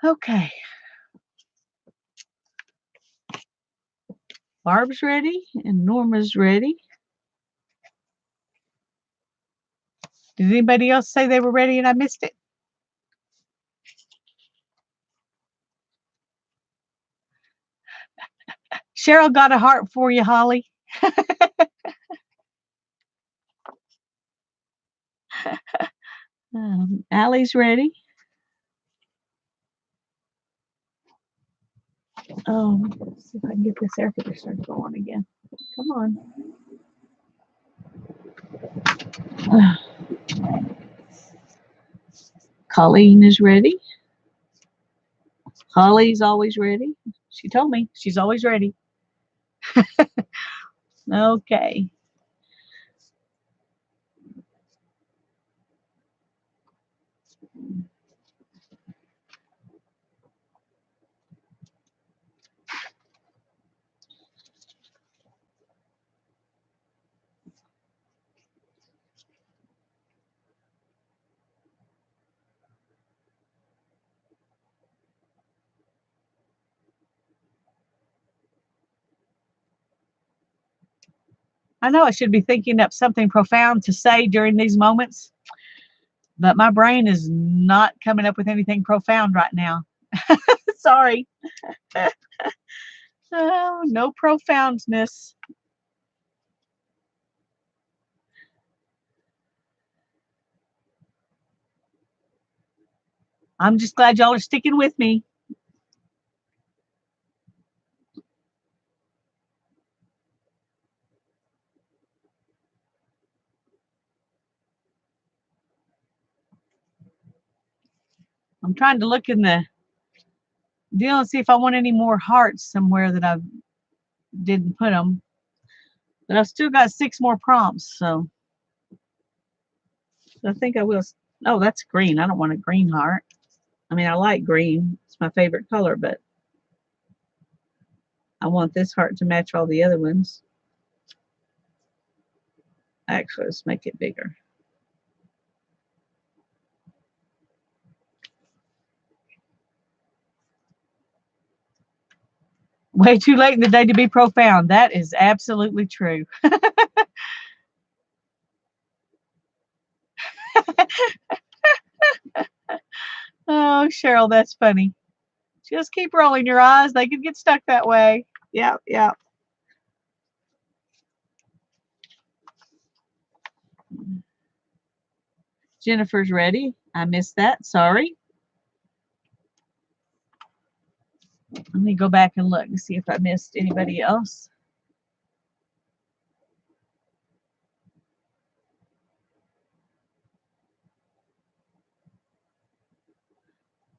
Speaker 1: Okay. Barb's ready and Norma's ready. Did anybody else say they were ready and I missed it? Cheryl got a heart for you, Holly. Allie's ready. Let's see if I can get this air conditioner to go on again. Come on. Colleen is ready. Holly's always ready. She told me she's always ready. Okay. I know I should be thinking up something profound to say during these moments, but my brain is not coming up with anything profound right now. Sorry. Oh, no profoundness. I'm just glad y'all are sticking with me. I'm trying to look in the deal and see if I want any more hearts somewhere that I didn't put them. But I've still got 6 more prompts, so I think I will. Oh, that's green. I don't want a green heart. I mean, I like green. It's my favorite color, but I want this heart to match all the other ones. Actually, let's make it bigger. Way too late in the day to be profound. That is absolutely true. Oh, Cheryl, that's funny. Just keep rolling your eyes. They could get stuck that way. Yeah, yeah. Jennifer's ready. I missed that. Sorry. Let me go back and look and see if I missed anybody else.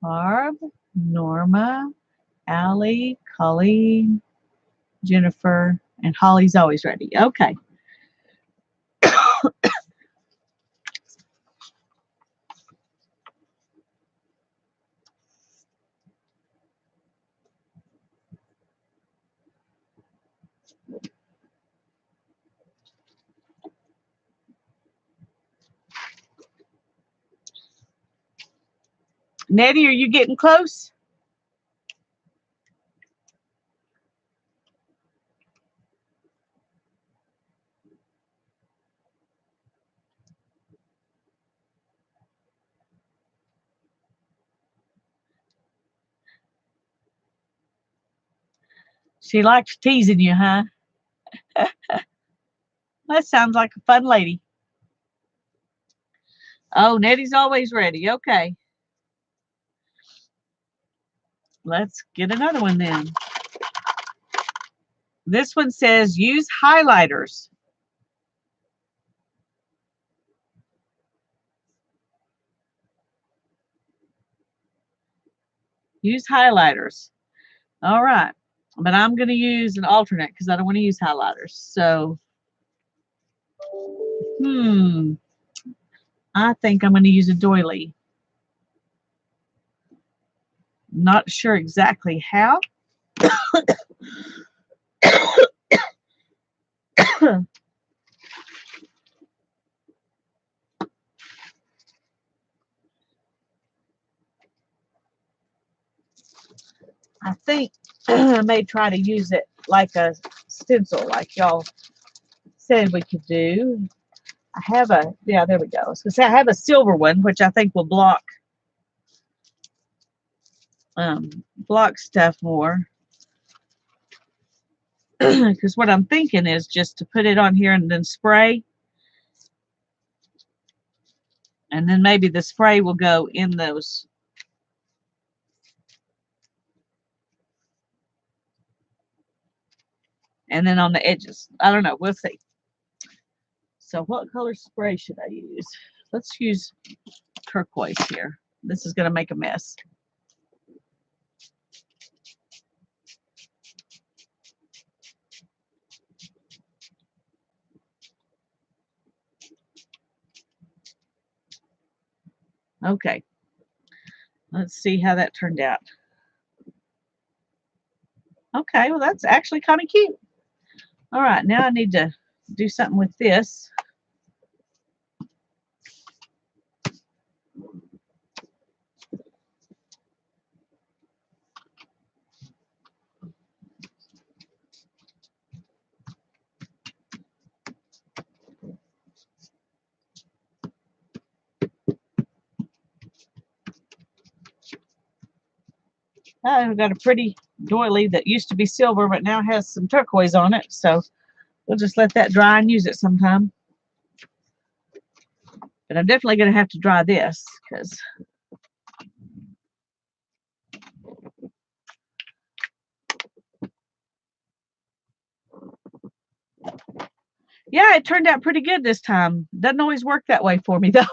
Speaker 1: Barb, Norma, Allie, Colleen, Jennifer, and Holly's always ready. Okay. Nettie, are you getting close? She likes teasing you, huh? That sounds like a fun lady. Oh, Nettie's always ready. Okay. Let's get another one then. This one says use highlighters. Use highlighters. All right. But I'm going to use an alternate because I don't want to use highlighters. So, I think I'm going to use a doily. Not sure exactly how. I think I may try to use it like a stencil, like y'all said we could do. I have a, yeah, there we go. I was gonna say I have a silver one, which I think will block stuff more. Because what I'm thinking is just to put it on here and then spray. And then maybe the spray will go in those. And then on the edges. I don't know. We'll see. So what color spray should I use? Let's use turquoise here. This is going to make a mess. Okay. Let's see how that turned out. Okay, well, that's actually kind of cute. All right, now I need to do something with this. I've got a pretty doily that used to be silver, but now has some turquoise on it. So we'll just let that dry and use it sometime. But I'm definitely going to have to dry this because yeah, it turned out pretty good this time. Doesn't always work that way for me though.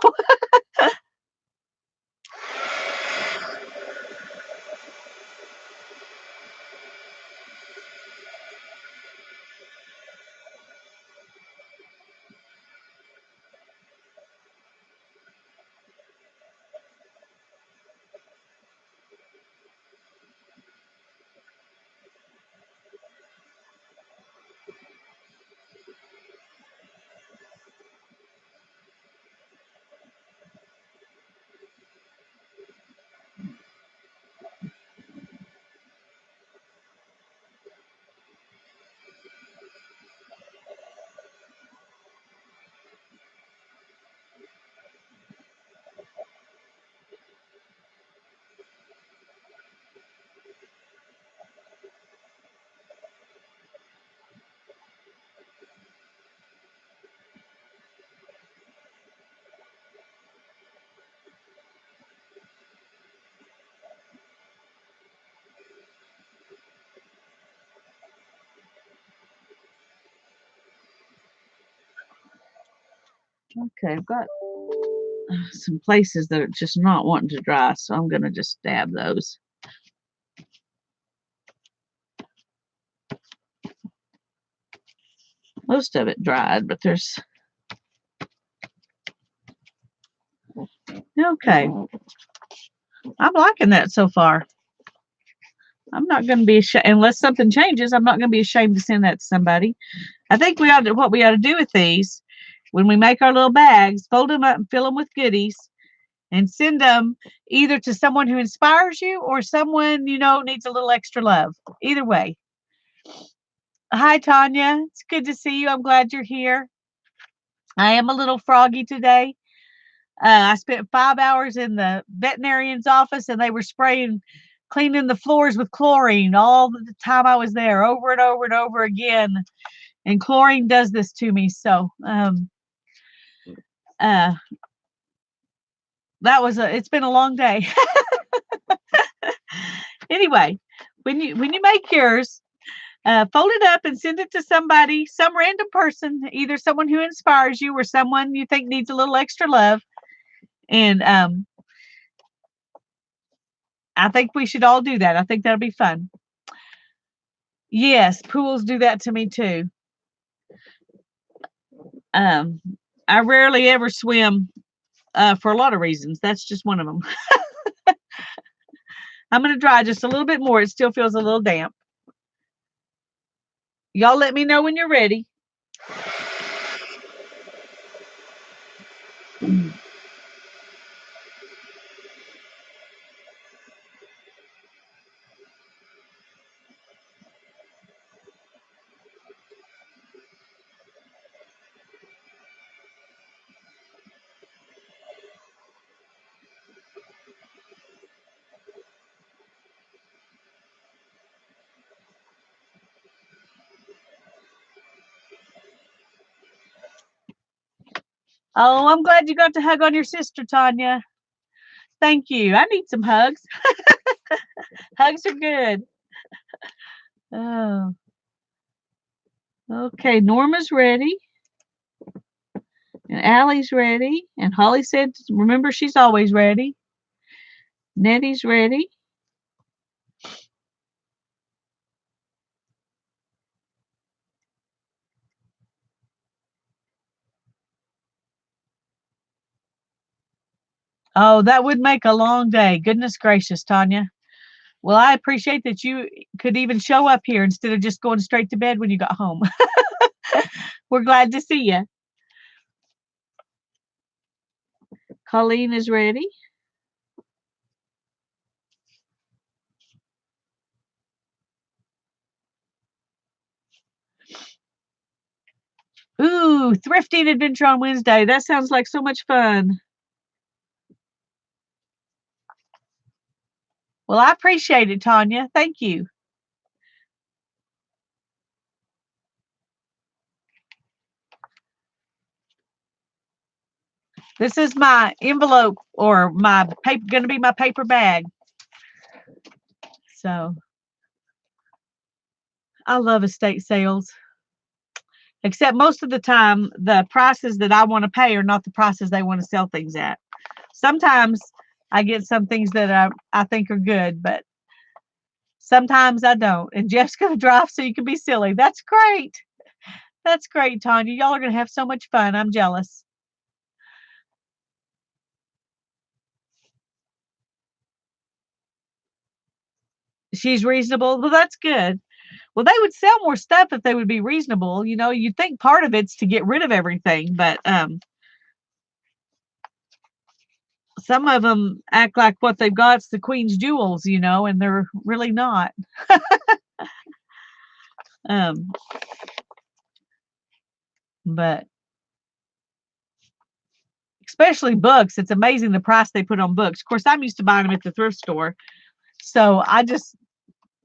Speaker 1: Okay, I've got some places that are just not wanting to dry, so I'm going to just dab those. Most of it dried, but there's okay. I'm liking that so far. I'm not going to be ashamed unless something changes. I'm not going to be ashamed to send that to somebody. I think what we ought to do with these when we make our little bags, fold them up and fill them with goodies, and send them either to someone who inspires you or someone you know needs a little extra love. Either way. Hi, Tanya. It's good to see you. I'm glad you're here. I am a little froggy today. I spent 5 hours in the veterinarian's office and they were spraying, cleaning the floors with chlorine all the time I was there, over and over and over again. And chlorine does this to me. So, uh, it's been a long day. Anyway, when you make yours, fold it up and send it to somebody, some random person, either someone who inspires you or someone you think needs a little extra love. And I think we should all do that. I think that'll be fun. Yes, pools do that to me too. Um, I rarely ever swim for a lot of reasons. That's just one of them. I'm going to dry just a little bit more. It still feels a little damp. Y'all let me know when you're ready. Oh, I'm glad you got to hug on your sister, Tanya. Thank you. I need some hugs. Hugs are good. Oh, okay. Norma's ready. And Allie's ready. And Holly said, remember, she's always ready. Nettie's ready. Oh, that would make a long day. Goodness gracious, Tanya. Well, I appreciate that you could even show up here instead of just going straight to bed when you got home. We're glad to see you. Colleen is ready. Ooh, thrifting adventure on Wednesday. That sounds like so much fun. Well, I appreciate it, Tanya. Thank you. This is my envelope or my paper, going to be my paper bag. So I love estate sales, except most of the time, the prices that I want to pay are not the prices they want to sell things at. Sometimes I get some things that I think are good, but sometimes I don't. And Jeff's going to drive so you can be silly. That's great. That's great, Tanya. Y'all are going to have so much fun. I'm jealous. She's reasonable. Well, that's good. Well, they would sell more stuff if they would be reasonable. You know, you'd think part of it's to get rid of everything, but some of them act like what they've got's the queen's jewels, you know, and they're really not. um, but especially books, it's amazing the price they put on books. Of course, I'm used to buying them at the thrift store, so I just,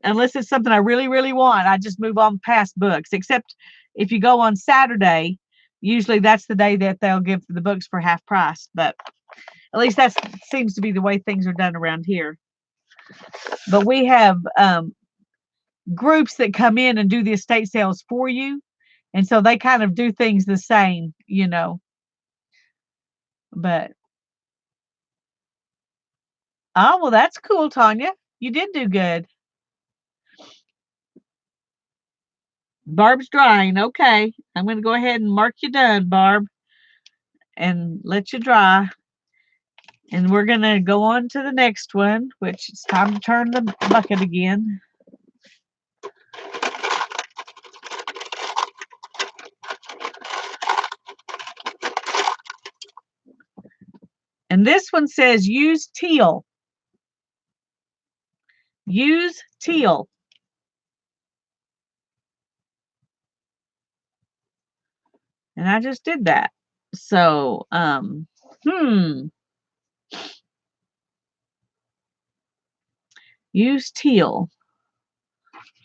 Speaker 1: unless it's something I really, really want, I just move on past books. Except if you go on Saturday, usually that's the day that they'll give the books for half price. But at least that seems to be the way things are done around here. But we have groups that come in and do the estate sales for you. And so they kind of do things the same, you know. But, oh, well, that's cool, Tanya. You did do good. Barb's drying. Okay. I'm going to go ahead and mark you done, Barb, and let you dry. And we're going to go on to the next one, which it's time to turn the bucket again. And this one says use teal. Use teal. And I just did that. So, use teal.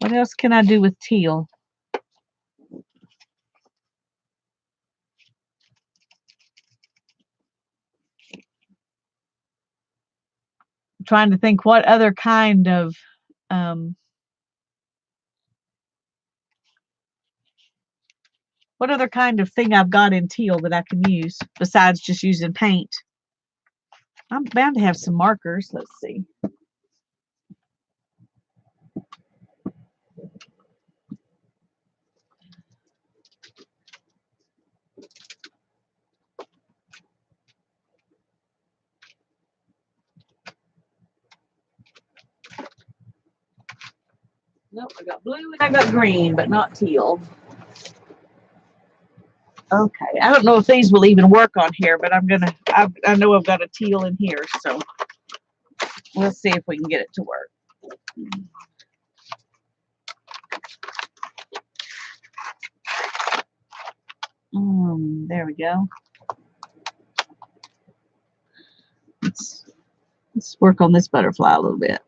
Speaker 1: What else can I do with teal? I'm trying to think what other kind of thing I've got in teal that I can use besides just using paint. I'm bound to have some markers. Let's see. Nope, I got blue and I got green, but not teal. Okay, I don't know if these will even work on here, but I know I've got a teal in here, so we'll see if we can get it to work. There we go. Let's work on this butterfly a little bit.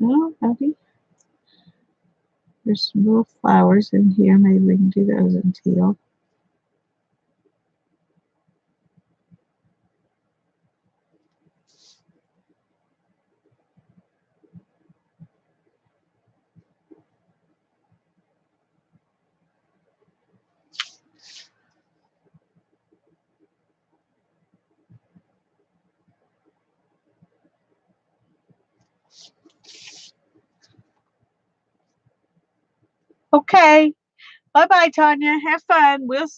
Speaker 1: Oh, maybe there's some little flowers in here. Maybe we can do those in teal. Okay. Bye-bye, Tanya. Have fun. We'll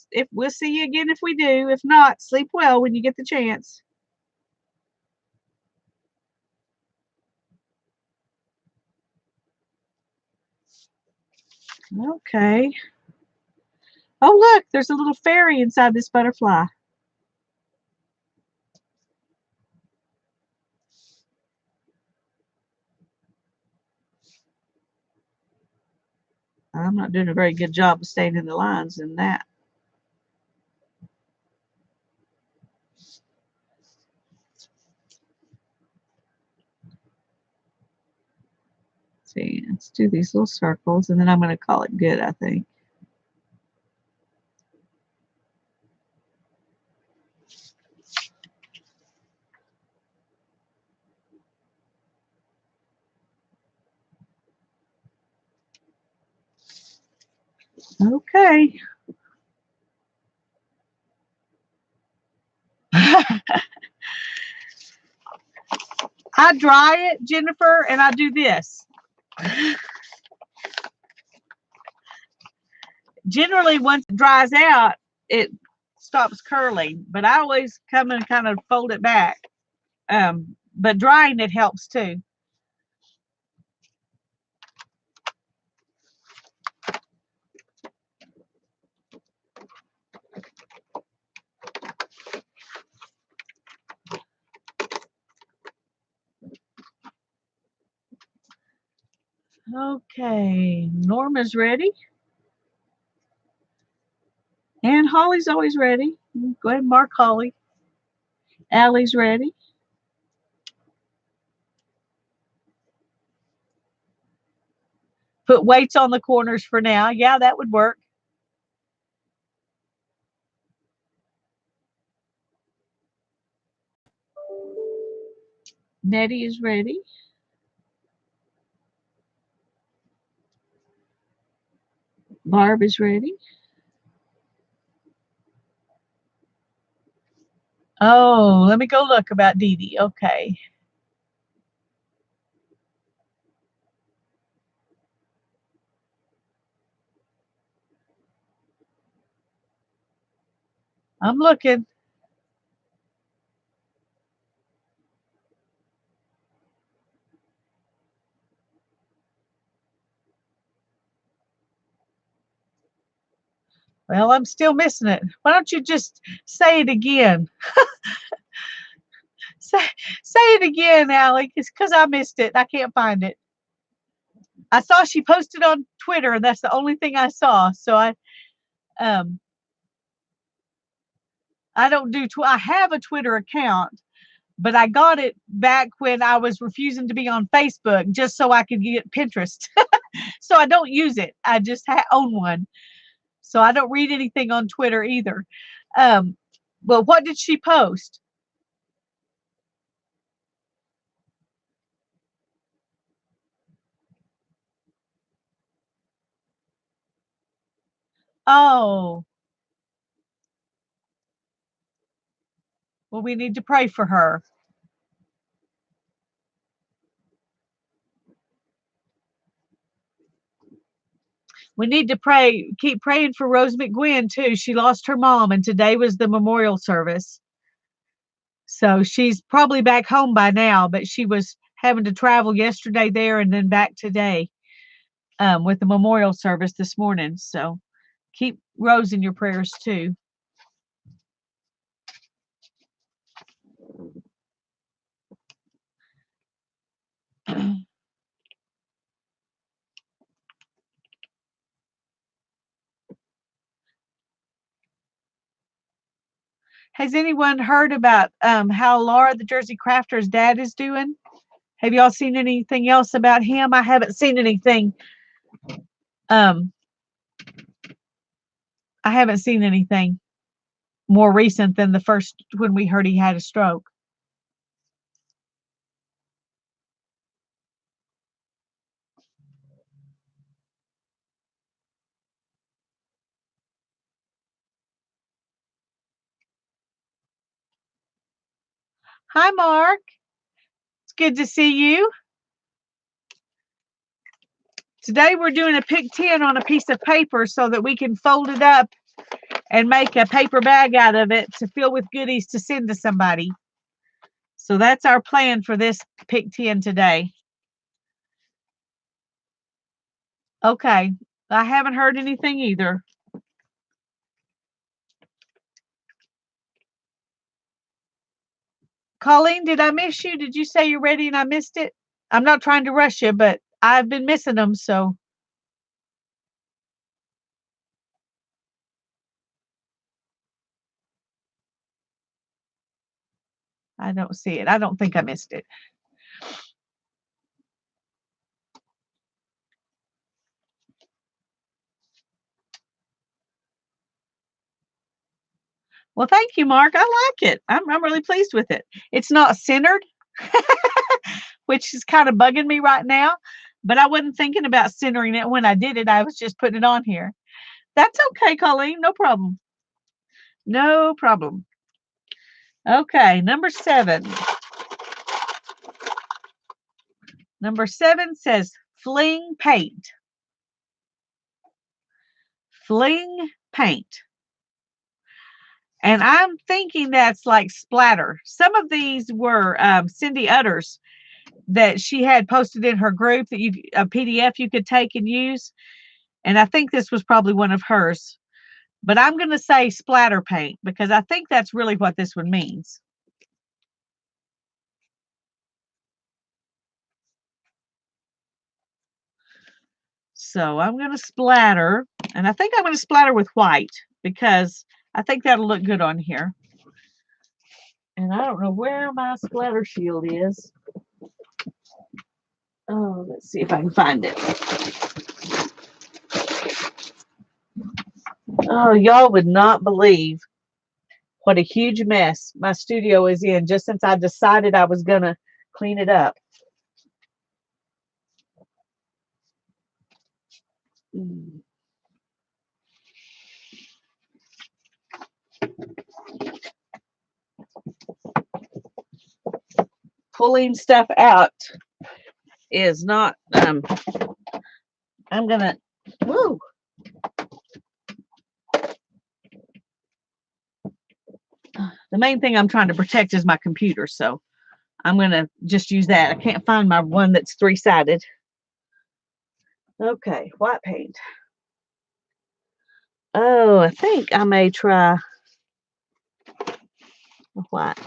Speaker 1: see you again if we do. If not, sleep well when you get the chance. Okay. Oh, look, there's a little fairy inside this butterfly. I'm not doing a very good job of staying in the lines in that. See, let's do these little circles, and then I'm going to call it good, I think. Okay. I dry it, Jennifer, and I do this. Generally, once it dries out, it stops curling, but I always come and kind of fold it back. But drying it helps too. Okay, Norma's ready. And Holly's always ready. Go ahead and mark Holly. Allie's ready. Put weights on the corners for now. Yeah, that would work. Nettie is ready. Barb is ready. Oh, let me go look about Dee Dee. Okay. I'm looking. Well, I'm still missing it. Why don't you just say it again? Say, say it again, Allie. It's because I missed it. I can't find it. I saw she posted on Twitter, and that's the only thing I saw. So um I don't do. I have a Twitter account, but I got it back when I was refusing to be on Facebook, just so I could get Pinterest. So I don't use it. I just own one. So I don't read anything on Twitter either. Um, well, what did she post? Oh, well, we need to pray for her. We need to pray, keep praying for Rose McGuinn too. She lost her mom, and today was the memorial service. So she's probably back home by now, but she was having to travel yesterday there and then back today with the memorial service this morning. So keep Rose in your prayers too. Has anyone heard about how Laura, the Jersey Crafter's dad, is doing? Have y'all seen anything else about him? I haven't seen anything. Um, I haven't seen anything more recent than the first when we heard he had a stroke. Hi, Mark. It's good to see you. Today we're doing a pick 10 on a piece of paper so that we can fold it up and make a paper bag out of it to fill with goodies to send to somebody. So that's our plan for this pick 10 today. Okay. I haven't heard anything either. Colleen, did I miss you? Did you say you're ready and I missed it? I'm not trying to rush you, but I've been missing them, so I don't see it. I don't think I missed it. Well, thank you, Mark. I like it. I'm really pleased with it. It's not centered, which is kind of bugging me right now, but I wasn't thinking about centering it when I did it. I was just putting it on here. That's okay, Colleen. No problem. No problem. Okay, number 7. Number 7 says fling paint. Fling paint. And I'm thinking that's like splatter. Some of these were Cindy Utter's that she had posted in her group that a PDF you could take and use. And I think this was probably one of hers. But I'm going to say splatter paint because I think that's really what this one means. So I'm going to splatter, and I think I'm going to splatter with white because I think that'll look good on here. And I don't know where my splatter shield is. Oh, let's see if I can find it. Oh, y'all would not believe what a huge mess my studio is in just since I decided I was going to clean it up. Pulling stuff out is not, I'm going to, woo. The main thing I'm trying to protect is my computer, so I'm going to just use that. I can't find my one that's three-sided. Okay, white paint. Oh, I think I may try white.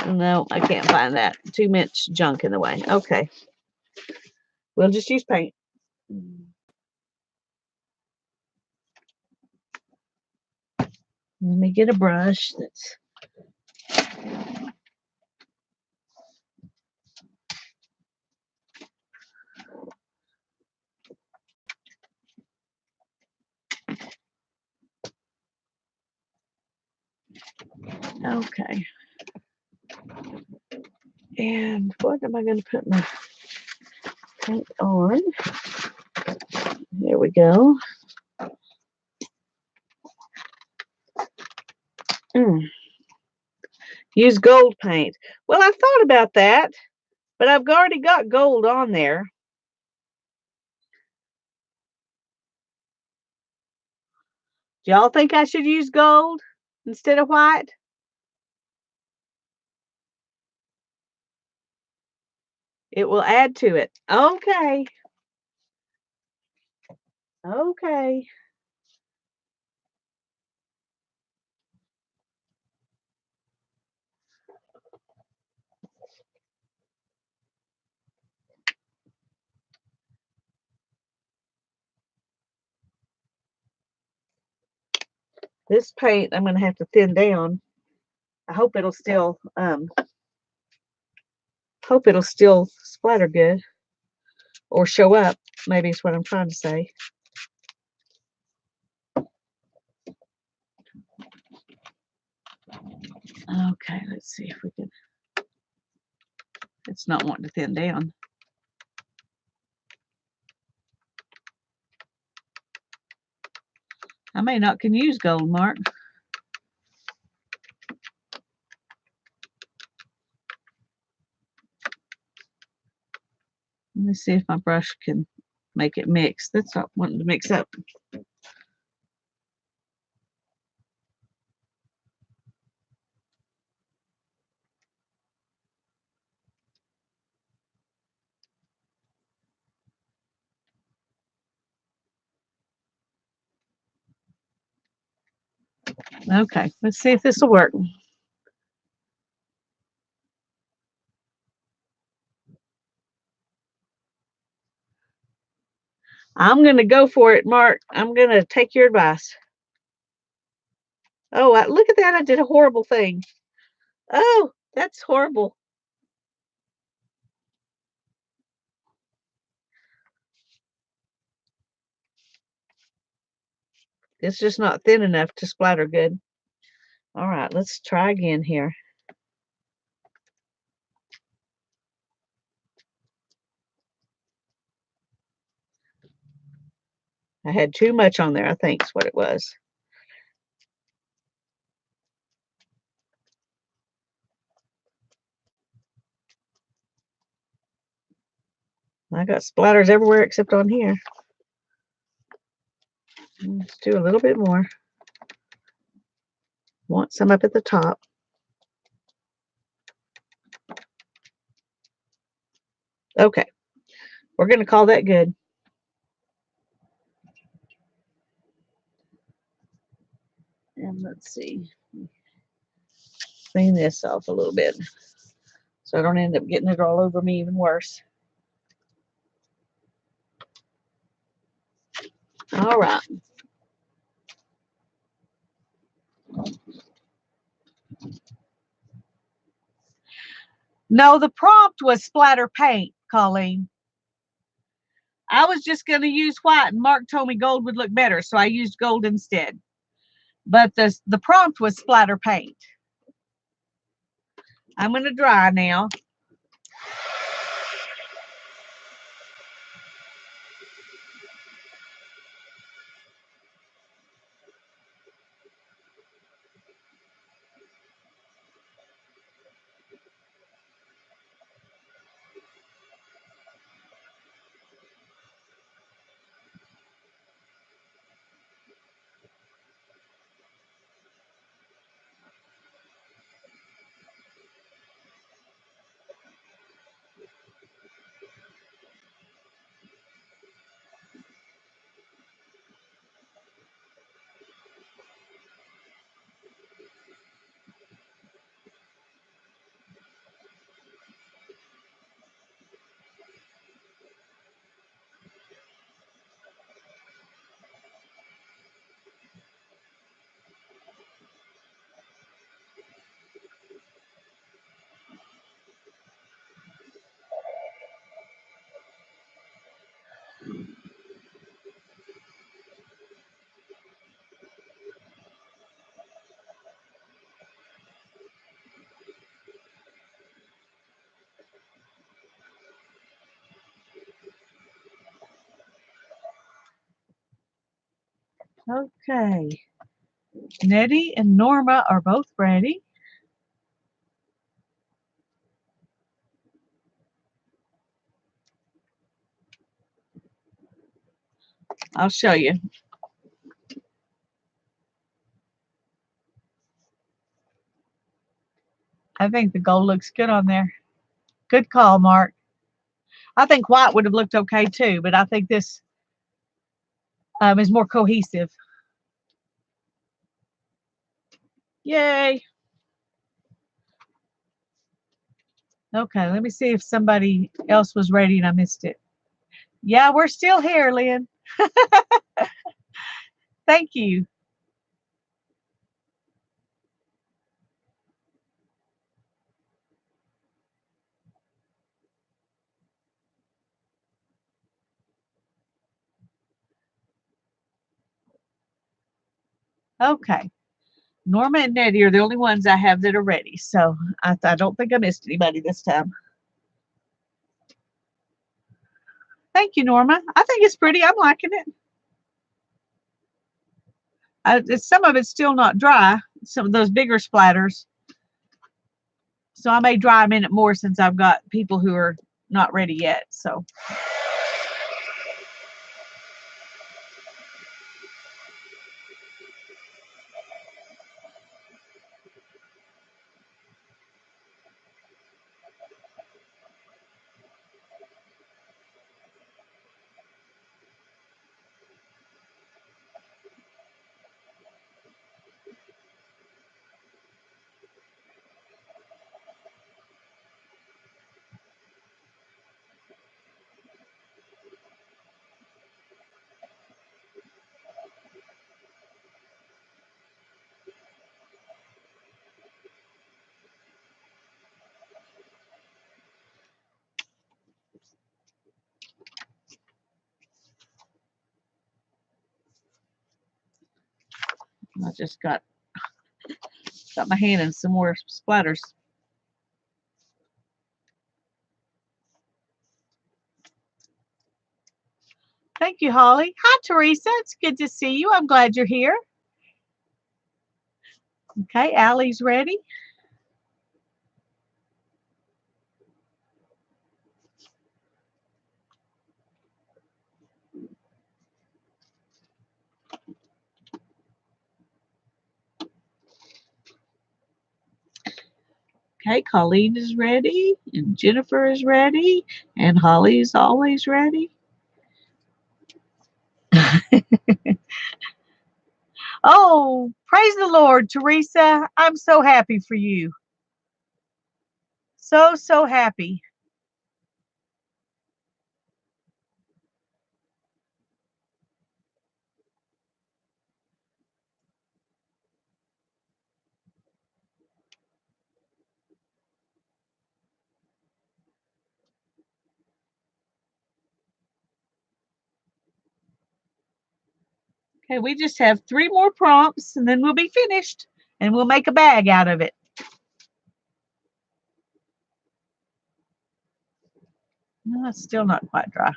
Speaker 1: No, I can't find that. Too much junk in the way. Okay. We'll just use paint. Let me get a brush that's okay. And what am I going to put my paint on? Here we go. Use gold paint. Well, I thought about that, but I've already got gold on there. Do y'all think I should use gold instead of white? It will add to it. Okay. Okay. This paint I'm going to have to thin down. I hope it'll still splatter good or show up. Maybe is what I'm trying to say. Okay, let's see if we can. It's not wanting to thin down. I may not can use gold, Mark. Let me see if my brush can make it mix. That's not wanting to mix up. Okay, let's see if this will work. I'm going to go for it, Mark. I'm going to take your advice. Oh, look at that. I did a horrible thing. Oh, that's horrible. It's just not thin enough to splatter good. All right, let's try again here. I had too much on there, I think is what it was. I got splatters everywhere except on here. Let's do a little bit more. Want some up at the top. Okay, we're going to call that good. And let's see. Clean this off a little bit so I don't end up getting it all over me even worse. All right. No, the prompt was splatter paint, Colleen. I was just going to use white, and Mark told me gold would look better, so I used gold instead. But the prompt was splatter paint. I'm going to dry now. Okay. Nettie and Norma are both ready. I'll show you. I think the gold looks good on there. Good call, Mark. I think white would have looked okay too, but I think this is more cohesive. Yay. Okay, let me see if somebody else was ready and I missed it. Yeah, we're still here, Lynn. Thank you. Okay. Norma and Nettie are the only ones I have that are ready, so I don't think I missed anybody this time. Thank you, Norma. I think it's pretty. I'm liking it. Some of it's still not dry, some of those bigger splatters. So I may dry them in it more since I've got people who are not ready yet. So I just got my hand in some more splatters. Thank you, Holly. Hi, Teresa. It's good to see you. I'm glad you're here. Okay, Allie's ready. Okay, Colleen is ready, and Jennifer is ready, and Holly is always ready. Oh, praise the Lord, Teresa. I'm so happy for you. So, so happy. Okay, we just have 3 more prompts and then we'll be finished and we'll make a bag out of it. No, it's still not quite dry.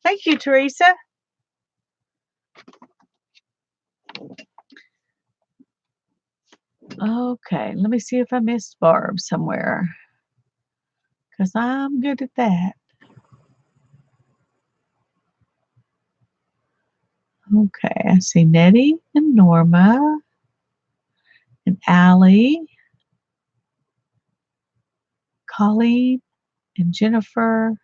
Speaker 1: Thank you, Teresa. Okay, let me see if I missed Barb somewhere, because I'm good at that. Okay, I see Nettie and Norma and Allie, Colleen and Jennifer.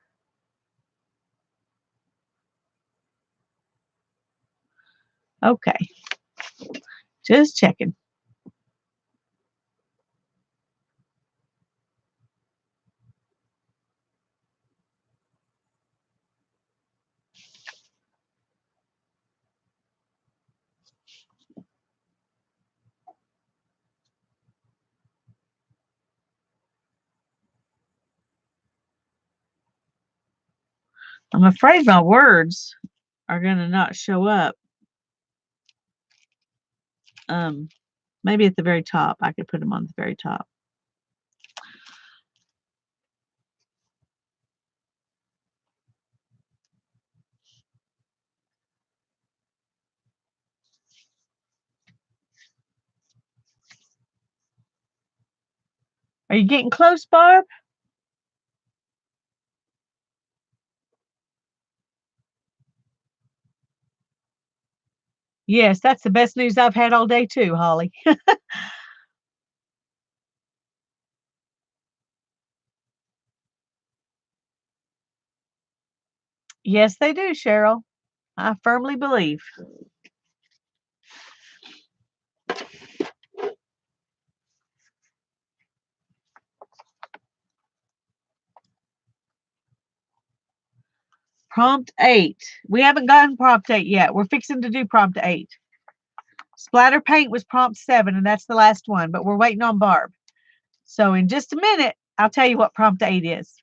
Speaker 1: Okay, just checking. I'm afraid my words are going to not show up. Maybe at the very top. I could put them on the very top. Are you getting close, Barb? Yes, that's the best news I've had all day too, Holly. Yes, they do, Cheryl. I firmly believe. Prompt 8. We haven't gotten prompt 8 yet. We're fixing to do prompt 8. Splatter paint was prompt 7, and that's the last one, but we're waiting on Barb. So in just a minute, I'll tell you what prompt 8 is.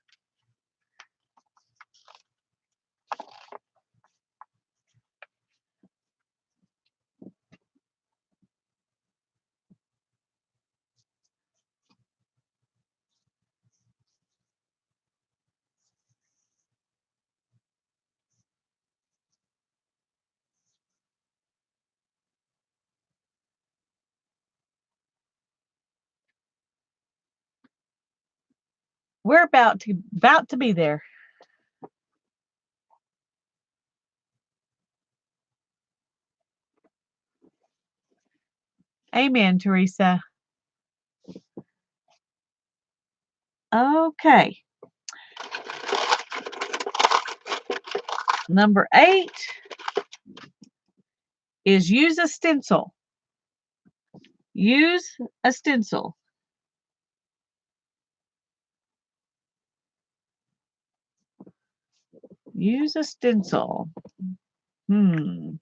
Speaker 1: We're about to be there. Amen, Teresa. Okay. Number 8 is use a stencil. Use a stencil. Use a stencil. Put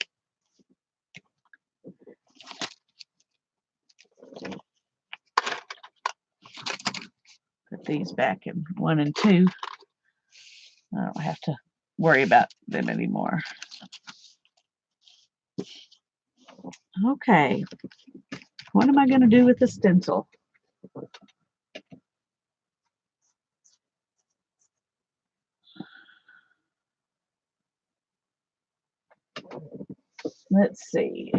Speaker 1: these back in 1 and 2. I don't have to worry about them anymore. Okay. What am I going to do with the stencil? Let's see.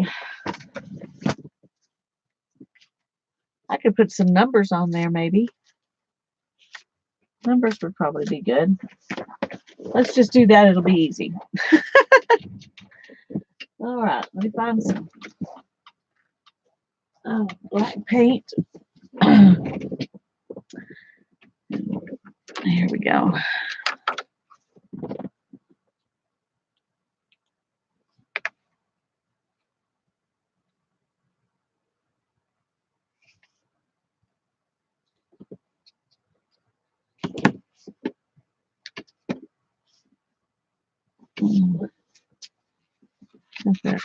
Speaker 1: I could put some numbers on there, maybe. Numbers would probably be good. Let's just do that. It'll be easy. All right. Let me find some black paint. Here we go. Okay.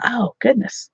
Speaker 1: Oh, goodness.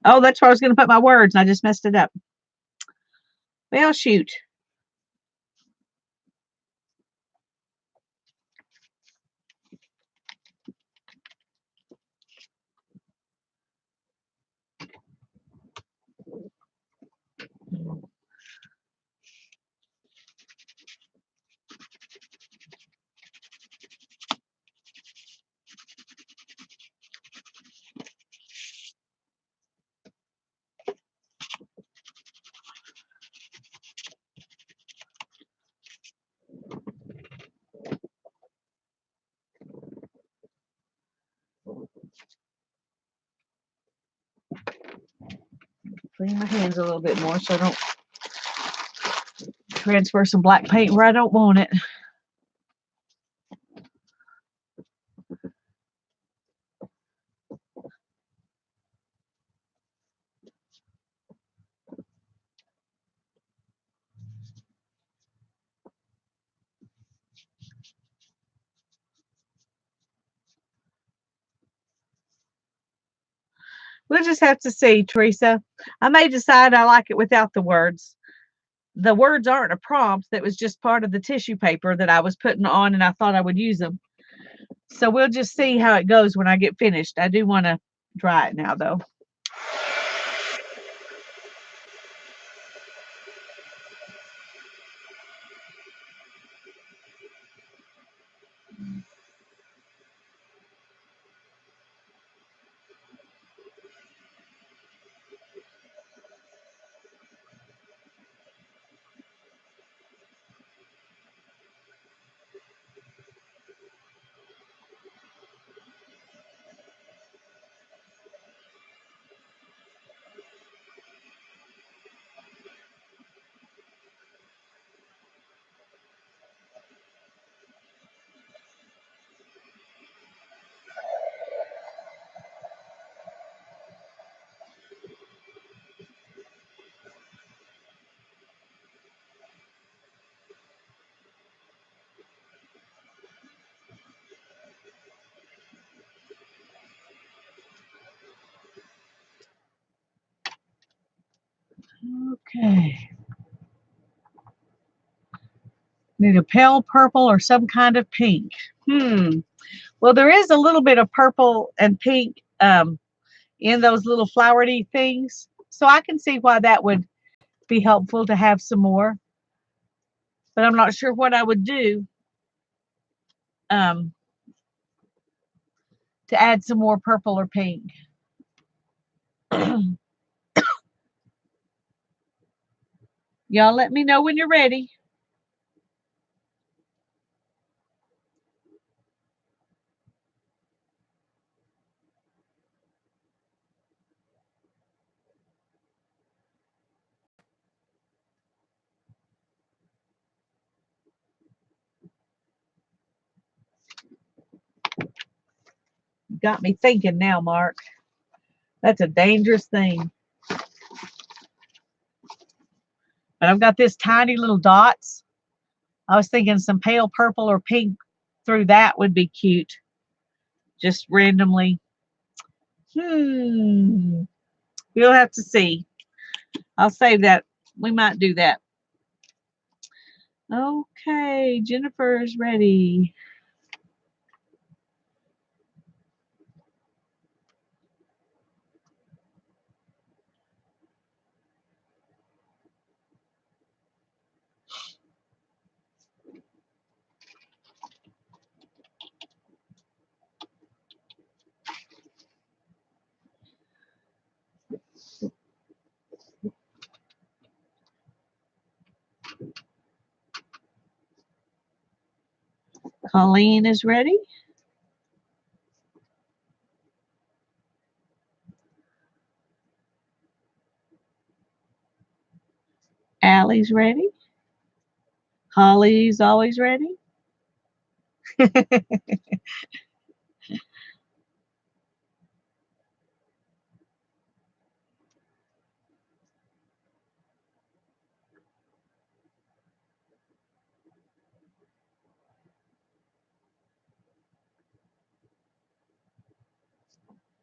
Speaker 1: Oh, that's where I was going to put my words. I just messed it up. Well, shoot. Clean my hands a little bit more so I don't transfer some black paint where I don't want it. We'll just have to see, Teresa. I may decide I like it without the words. The words aren't a prompt. That was just part of the tissue paper that I was putting on and I thought I would use them. So we'll just see how it goes when I get finished. I do want to dry it now, though. Okay. Need a pale purple or some kind of pink. Well, there is a little bit of purple and pink in those little flowery things. So I can see why that would be helpful to have some more. But I'm not sure what I would do um, to add some more purple or pink. Y'all let me know when you're ready. Got me thinking now, Mark. That's a dangerous thing. But I've got this tiny little dots. I was thinking some pale purple or pink through that would be cute. Just randomly. We'll have to see. I'll save that. We might do that. Okay, Jennifer's ready. Colleen is ready. Allie's ready. Holly's always ready.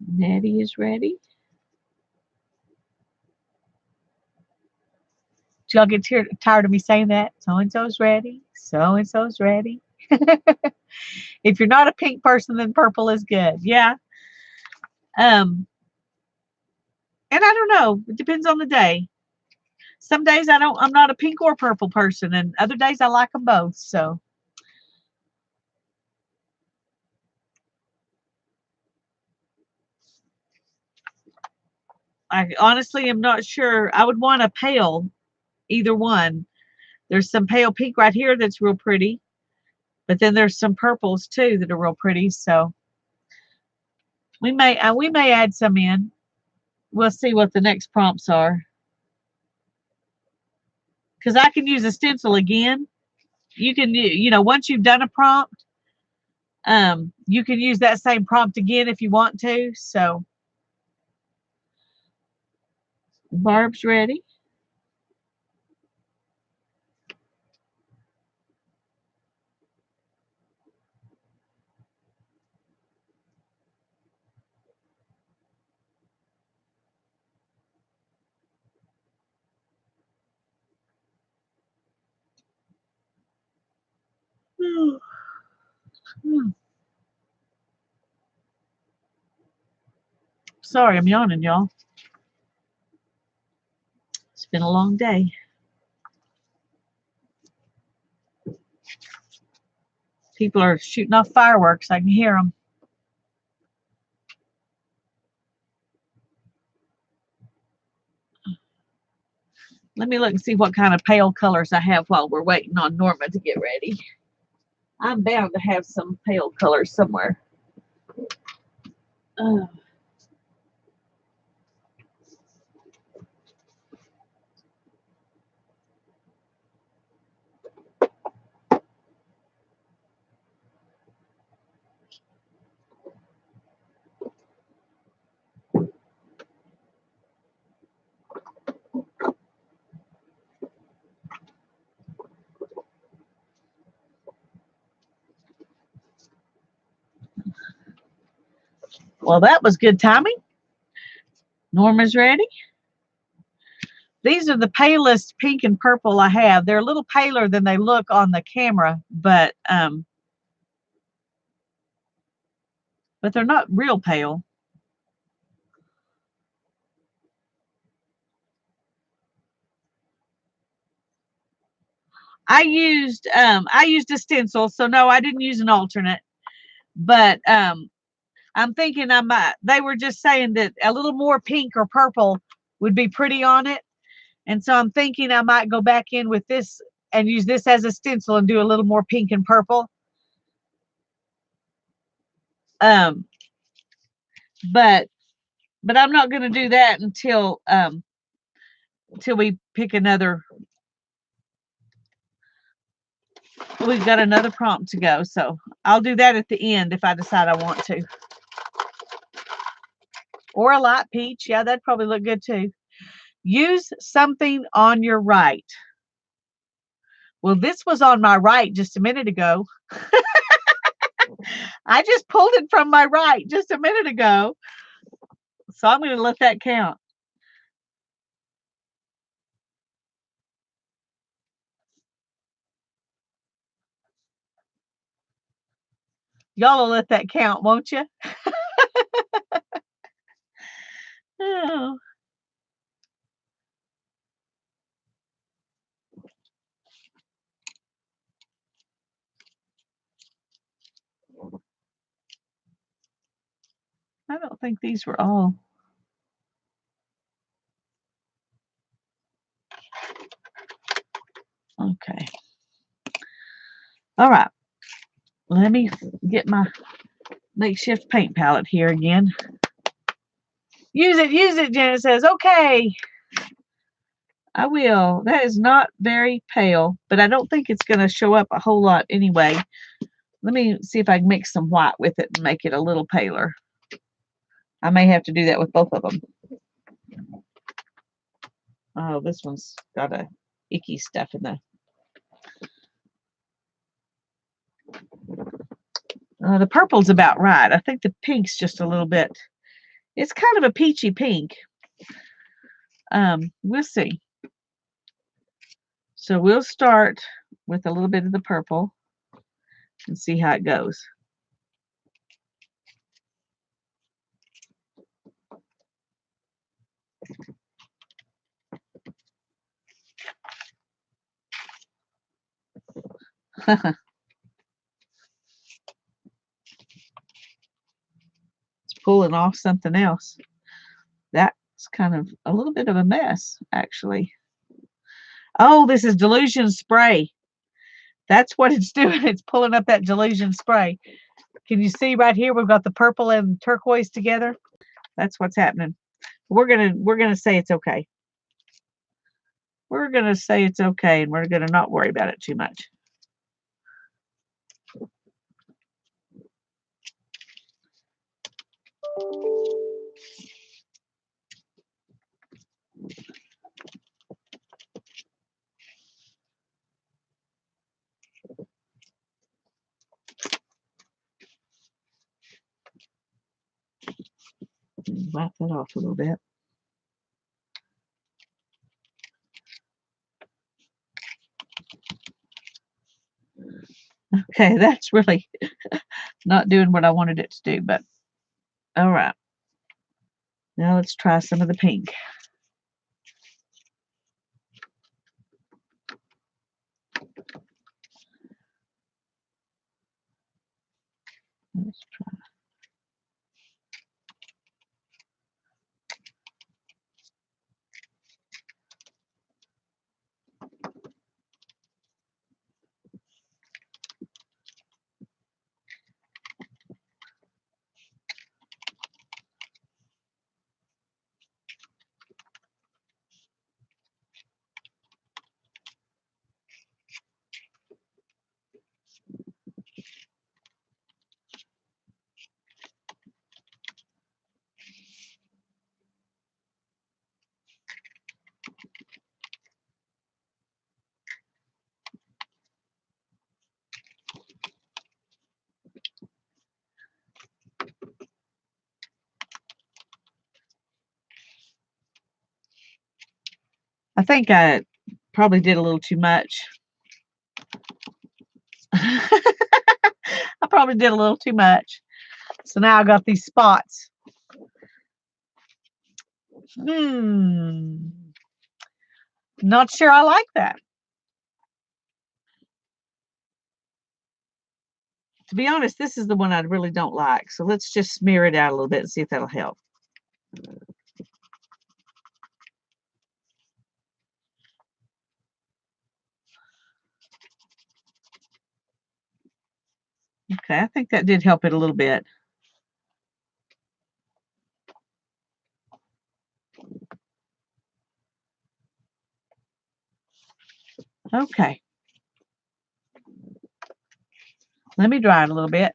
Speaker 1: Nettie is ready. Do y'all get tired of me saying that? So-and-so's ready. So-and-so's ready. If you're not a pink person, then purple is good. Yeah. And I don't know. It depends on the day. Some days I'm not a pink or purple person, and other days I like them both. So I honestly am not sure. I would want a pale, either one. There's some pale pink right here that's real pretty, but then there's some purples too that are real pretty. So we may add some in. We'll see what the next prompts are. Because I can use a stencil again. You can, once you've done a prompt, you can use that same prompt again if you want to. So Barb's ready. Sorry, I'm yawning, y'all. It's been a long day. People are shooting off fireworks. I can hear them. Let me look and see what kind of pale colors I have while we're waiting on Norma to get ready. I'm bound to have some pale colors somewhere. Well, that was good timing. Norma's ready. These are the palest pink and purple I have. They're a little paler than they look on the camera, but they're not real pale. I used a stencil, so no, I didn't use an alternate. But I'm thinking they were just saying that a little more pink or purple would be pretty on it. And so I'm thinking I might go back in with this and use this as a stencil and do a little more pink and purple. But I'm not going to do that until we pick another. We've got another prompt to go, so I'll do that at the end if I decide I want to. Or a light peach. Yeah, that'd probably look good too. Use something on your right. Well, this was on my right just a minute ago. I just pulled it from my right just a minute ago. So I'm going to let that count. Y'all will let that count, won't you? Oh. I don't think these were all. Okay. All right. Let me get my makeshift paint palette here again. Use it, Janet says. Okay. I will. That is not very pale, but I don't think it's going to show up a whole lot anyway. Let me see if I can mix some white with it and make it a little paler. I may have to do that with both of them. Oh, this one's got a icky stuff in the purple's about right. I think the pink's just a little bit. It's kind of a peachy pink. We'll see. So we'll start with a little bit of the purple and see how it goes. It's pulling off something else. That's kind of a little bit of a mess, actually. Oh, this is Delusion spray. That's what it's doing. It's pulling up that Delusion spray. Can you see right here? We've got the purple and turquoise together. That's what's happening. We're gonna say it's okay. We're gonna say it's okay, and we're gonna not worry about it too much. Wipe that off a little bit. Okay, that's really not doing what I wanted it to do, but all right. Now let's try some of the pink. Let's try. I think I probably did a little too much. I probably did a little too much. So now I got these spots. Not sure I like that. To be honest, this is the one I really don't like. So let's just smear it out a little bit and see if that'll help. Okay, I think that did help it a little bit. Okay. Let me dry it a little bit.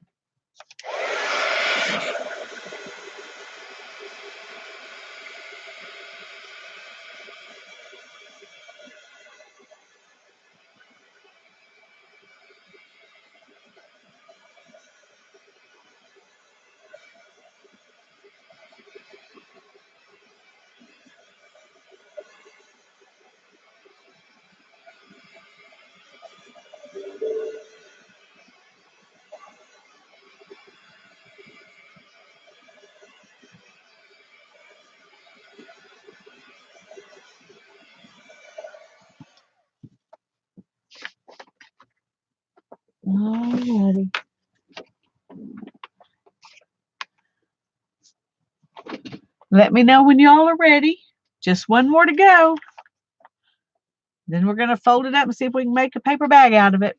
Speaker 1: Alrighty. Let me know when y'all are ready. Just one more to go. Then we're going to fold it up and see if we can make a paper bag out of it.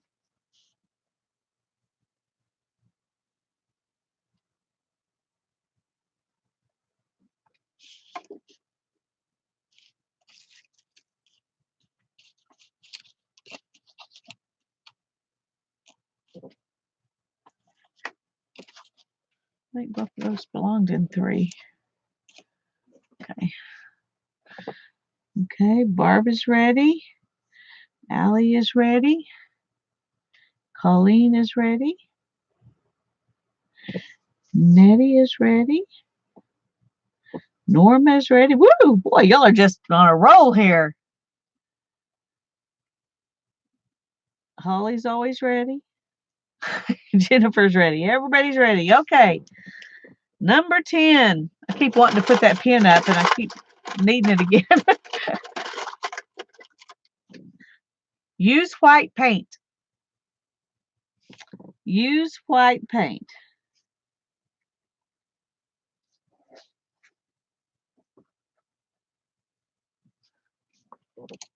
Speaker 1: I think both of those belonged in 3. Okay. Okay, Barb is ready. Allie is ready. Colleen is ready. Nettie is ready. Norma is ready. Woo! Boy, y'all are just on a roll here. Holly's always ready. Jennifer's ready. Everybody's ready. Okay. Number 10. I keep wanting to put that pin up and I keep needing it again. Use white paint. Use white paint.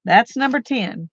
Speaker 1: That's number 10.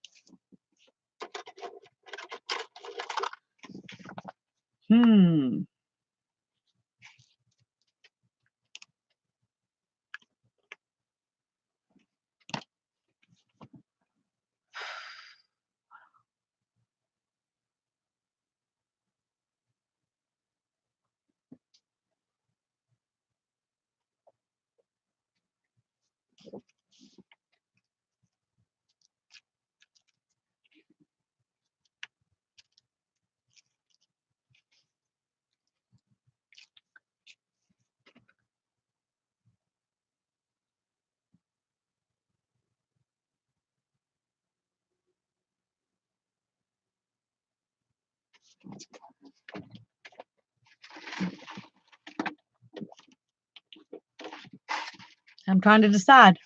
Speaker 1: I'm trying to decide.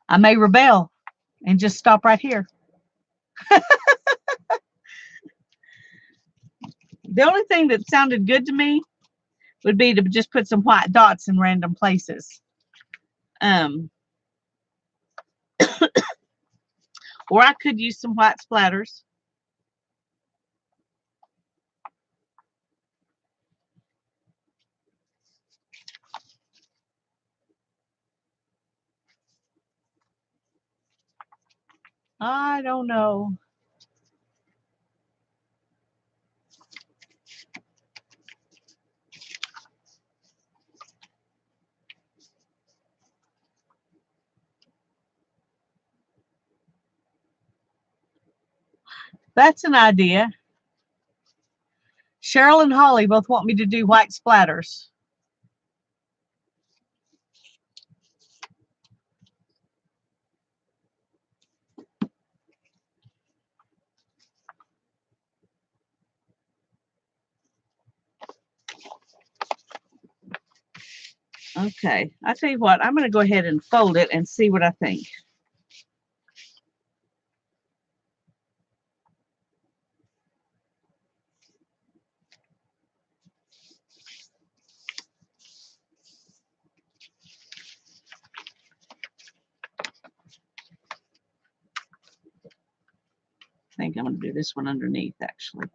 Speaker 1: I may rebel and just stop right here. The only thing that sounded good to me would be to just put some white dots in random places. Or I could use some white splatters. I don't know. That's an idea. Cheryl and Holly both want me to do white splatters. Okay, I tell you what, I'm going to go ahead and fold it and see what I think. I think I'm going to do this one underneath, actually.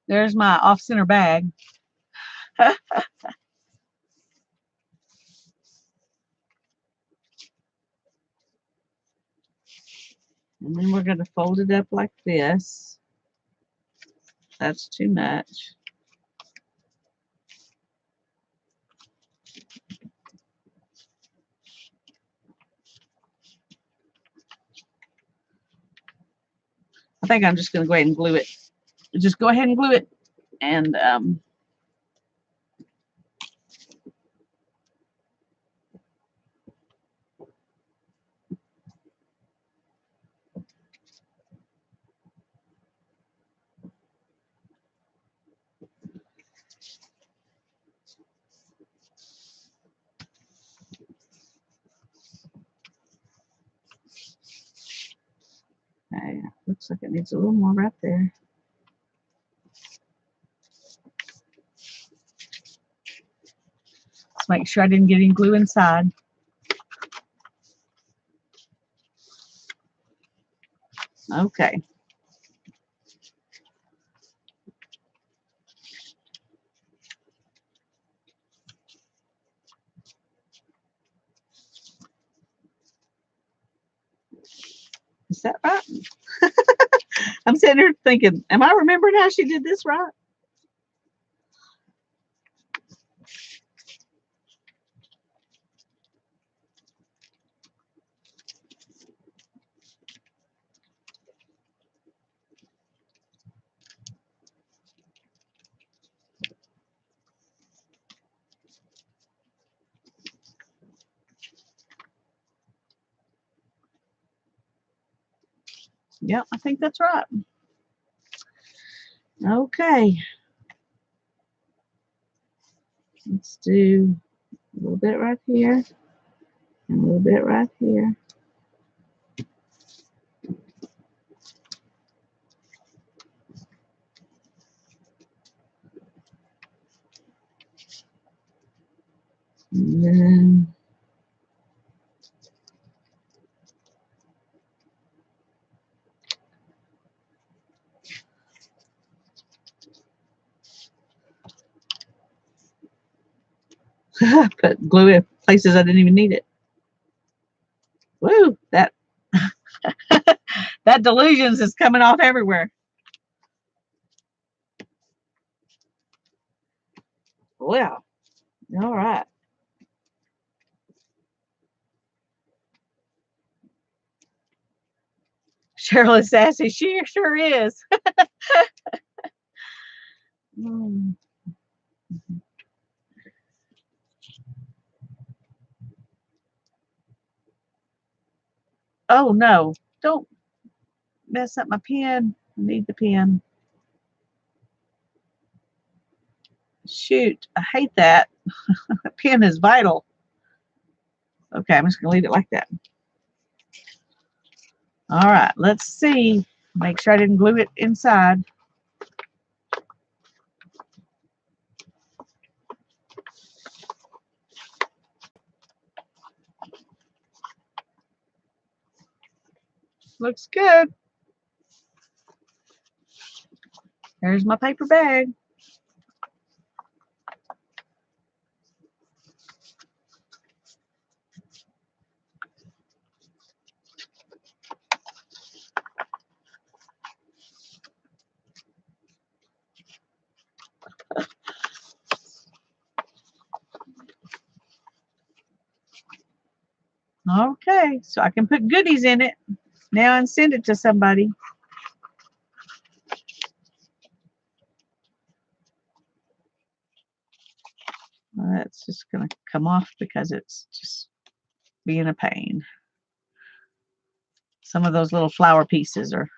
Speaker 1: There's my off-center bag. And then we're going to fold it up like this. That's too much. I think I'm just going to go ahead and glue it. Just go ahead and glue it. And Okay, looks like it needs a little more right there. Let's make sure I didn't get any glue inside. Okay. Is that right? I'm sitting here thinking, am I remembering how she did this right? Yep, I think that's right. Okay. Let's do a little bit right here and a little bit right here. And then put glue in places I didn't even need it. Woo, that that delusions is coming off everywhere. Well, all right. Cheryl is sassy. She sure is. Mm. Oh no, don't mess up my pen. I need the pen. Shoot, I hate that. The pen is vital. Okay, I'm just going to leave it like that. All right, let's see. Make sure I didn't glue it inside. Looks good. There's my paper bag. Okay, so I can put goodies in it now and send it to somebody. That's just going to come off because it's just being a pain. Some of those little flower pieces are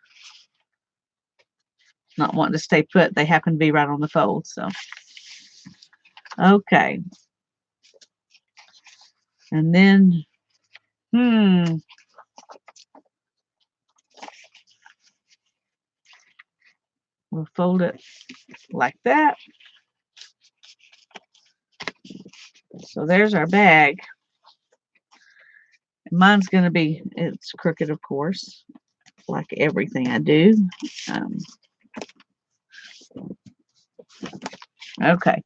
Speaker 1: not wanting to stay put. They happen to be right on the fold. So, okay. And then, we'll fold it like that. So there's our bag. Mine's going to be, it's crooked, of course, like everything I do. Okay.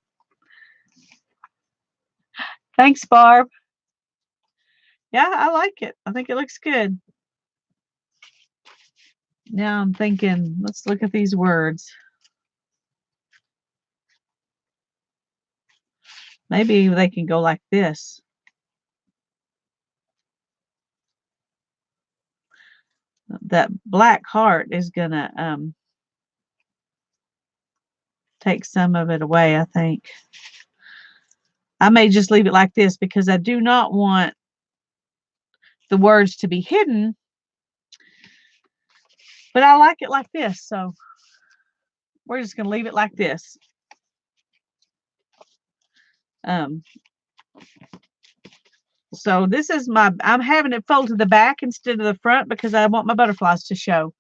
Speaker 1: Thanks, Barb. Yeah, I like it. I think it looks good. Now I'm thinking, let's look at these words. Maybe they can go like this. That black heart is going to take some of it away, I think. I may just leave it like this because I do not want the words to be hidden, but I like it like this. So we're just going to leave it like this. So this is I'm having it fold to the back instead of the front because I want my butterflies to show.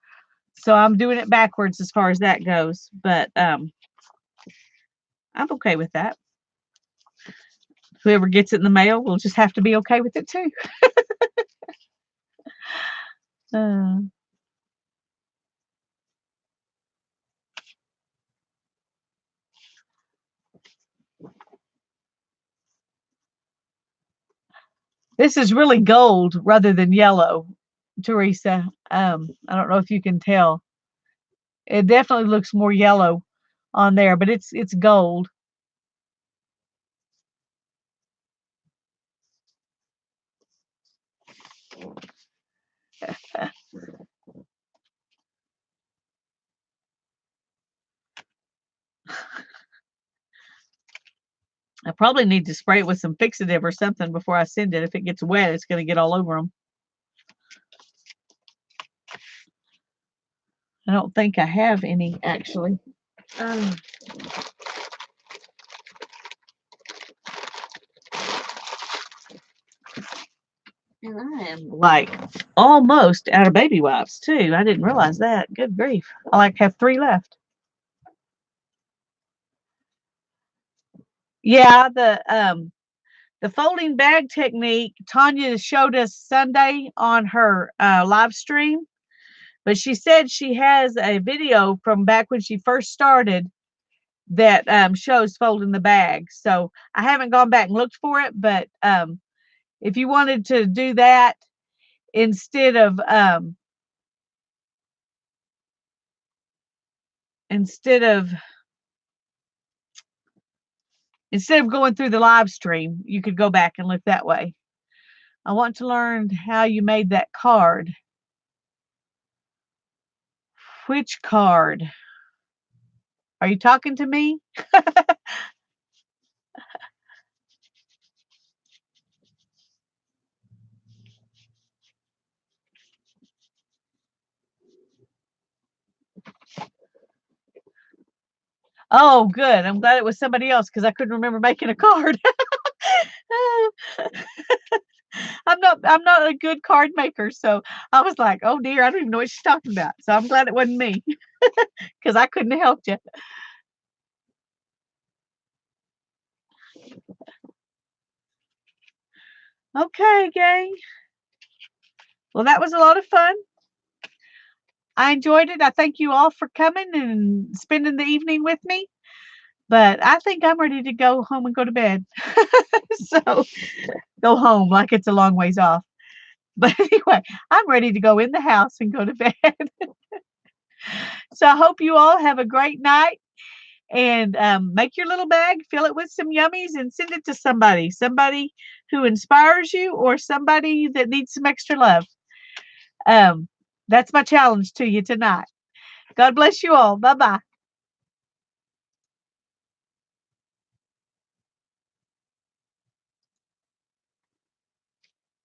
Speaker 1: So I'm doing it backwards as far as that goes, but I'm okay with that. Whoever gets it in the mail will just have to be okay with it too. Uh, this is really gold rather than yellow, Teresa. I don't know if you can tell. It definitely looks more yellow on there, but it's gold. I probably need to spray it with some fixative or something before I send it. If it gets wet, it's going to get all over them. I don't think I have any actually. Um, and I am like almost out of baby wipes too. I didn't realize that. Good grief! I like have 3 left. Yeah, the folding bag technique Tanya showed us Sunday on her live stream, but she said she has a video from back when she first started that shows folding the bag. So I haven't gone back and looked for it, but if you wanted to do that instead of instead of instead of going through the live stream, you could go back and look that way. I want to learn how you made that card. Which card? Are you talking to me? Oh, good. I'm glad it was somebody else because I couldn't remember making a card. I'm not a good card maker, so I was like, oh dear, I don't even know what she's talking about. So I'm glad it wasn't me because I couldn't have helped you. Okay, gang. Well, that was a lot of fun. I enjoyed it. I thank you all for coming and spending the evening with me. But I think I'm ready to go home and go to bed. So go home like it's a long ways off. But anyway, I'm ready to go in the house and go to bed. So I hope you all have a great night and make your little bag, fill it with some yummies, and send it to somebody who inspires you or somebody that needs some extra love. That's my challenge to you tonight. God bless you all. Bye bye.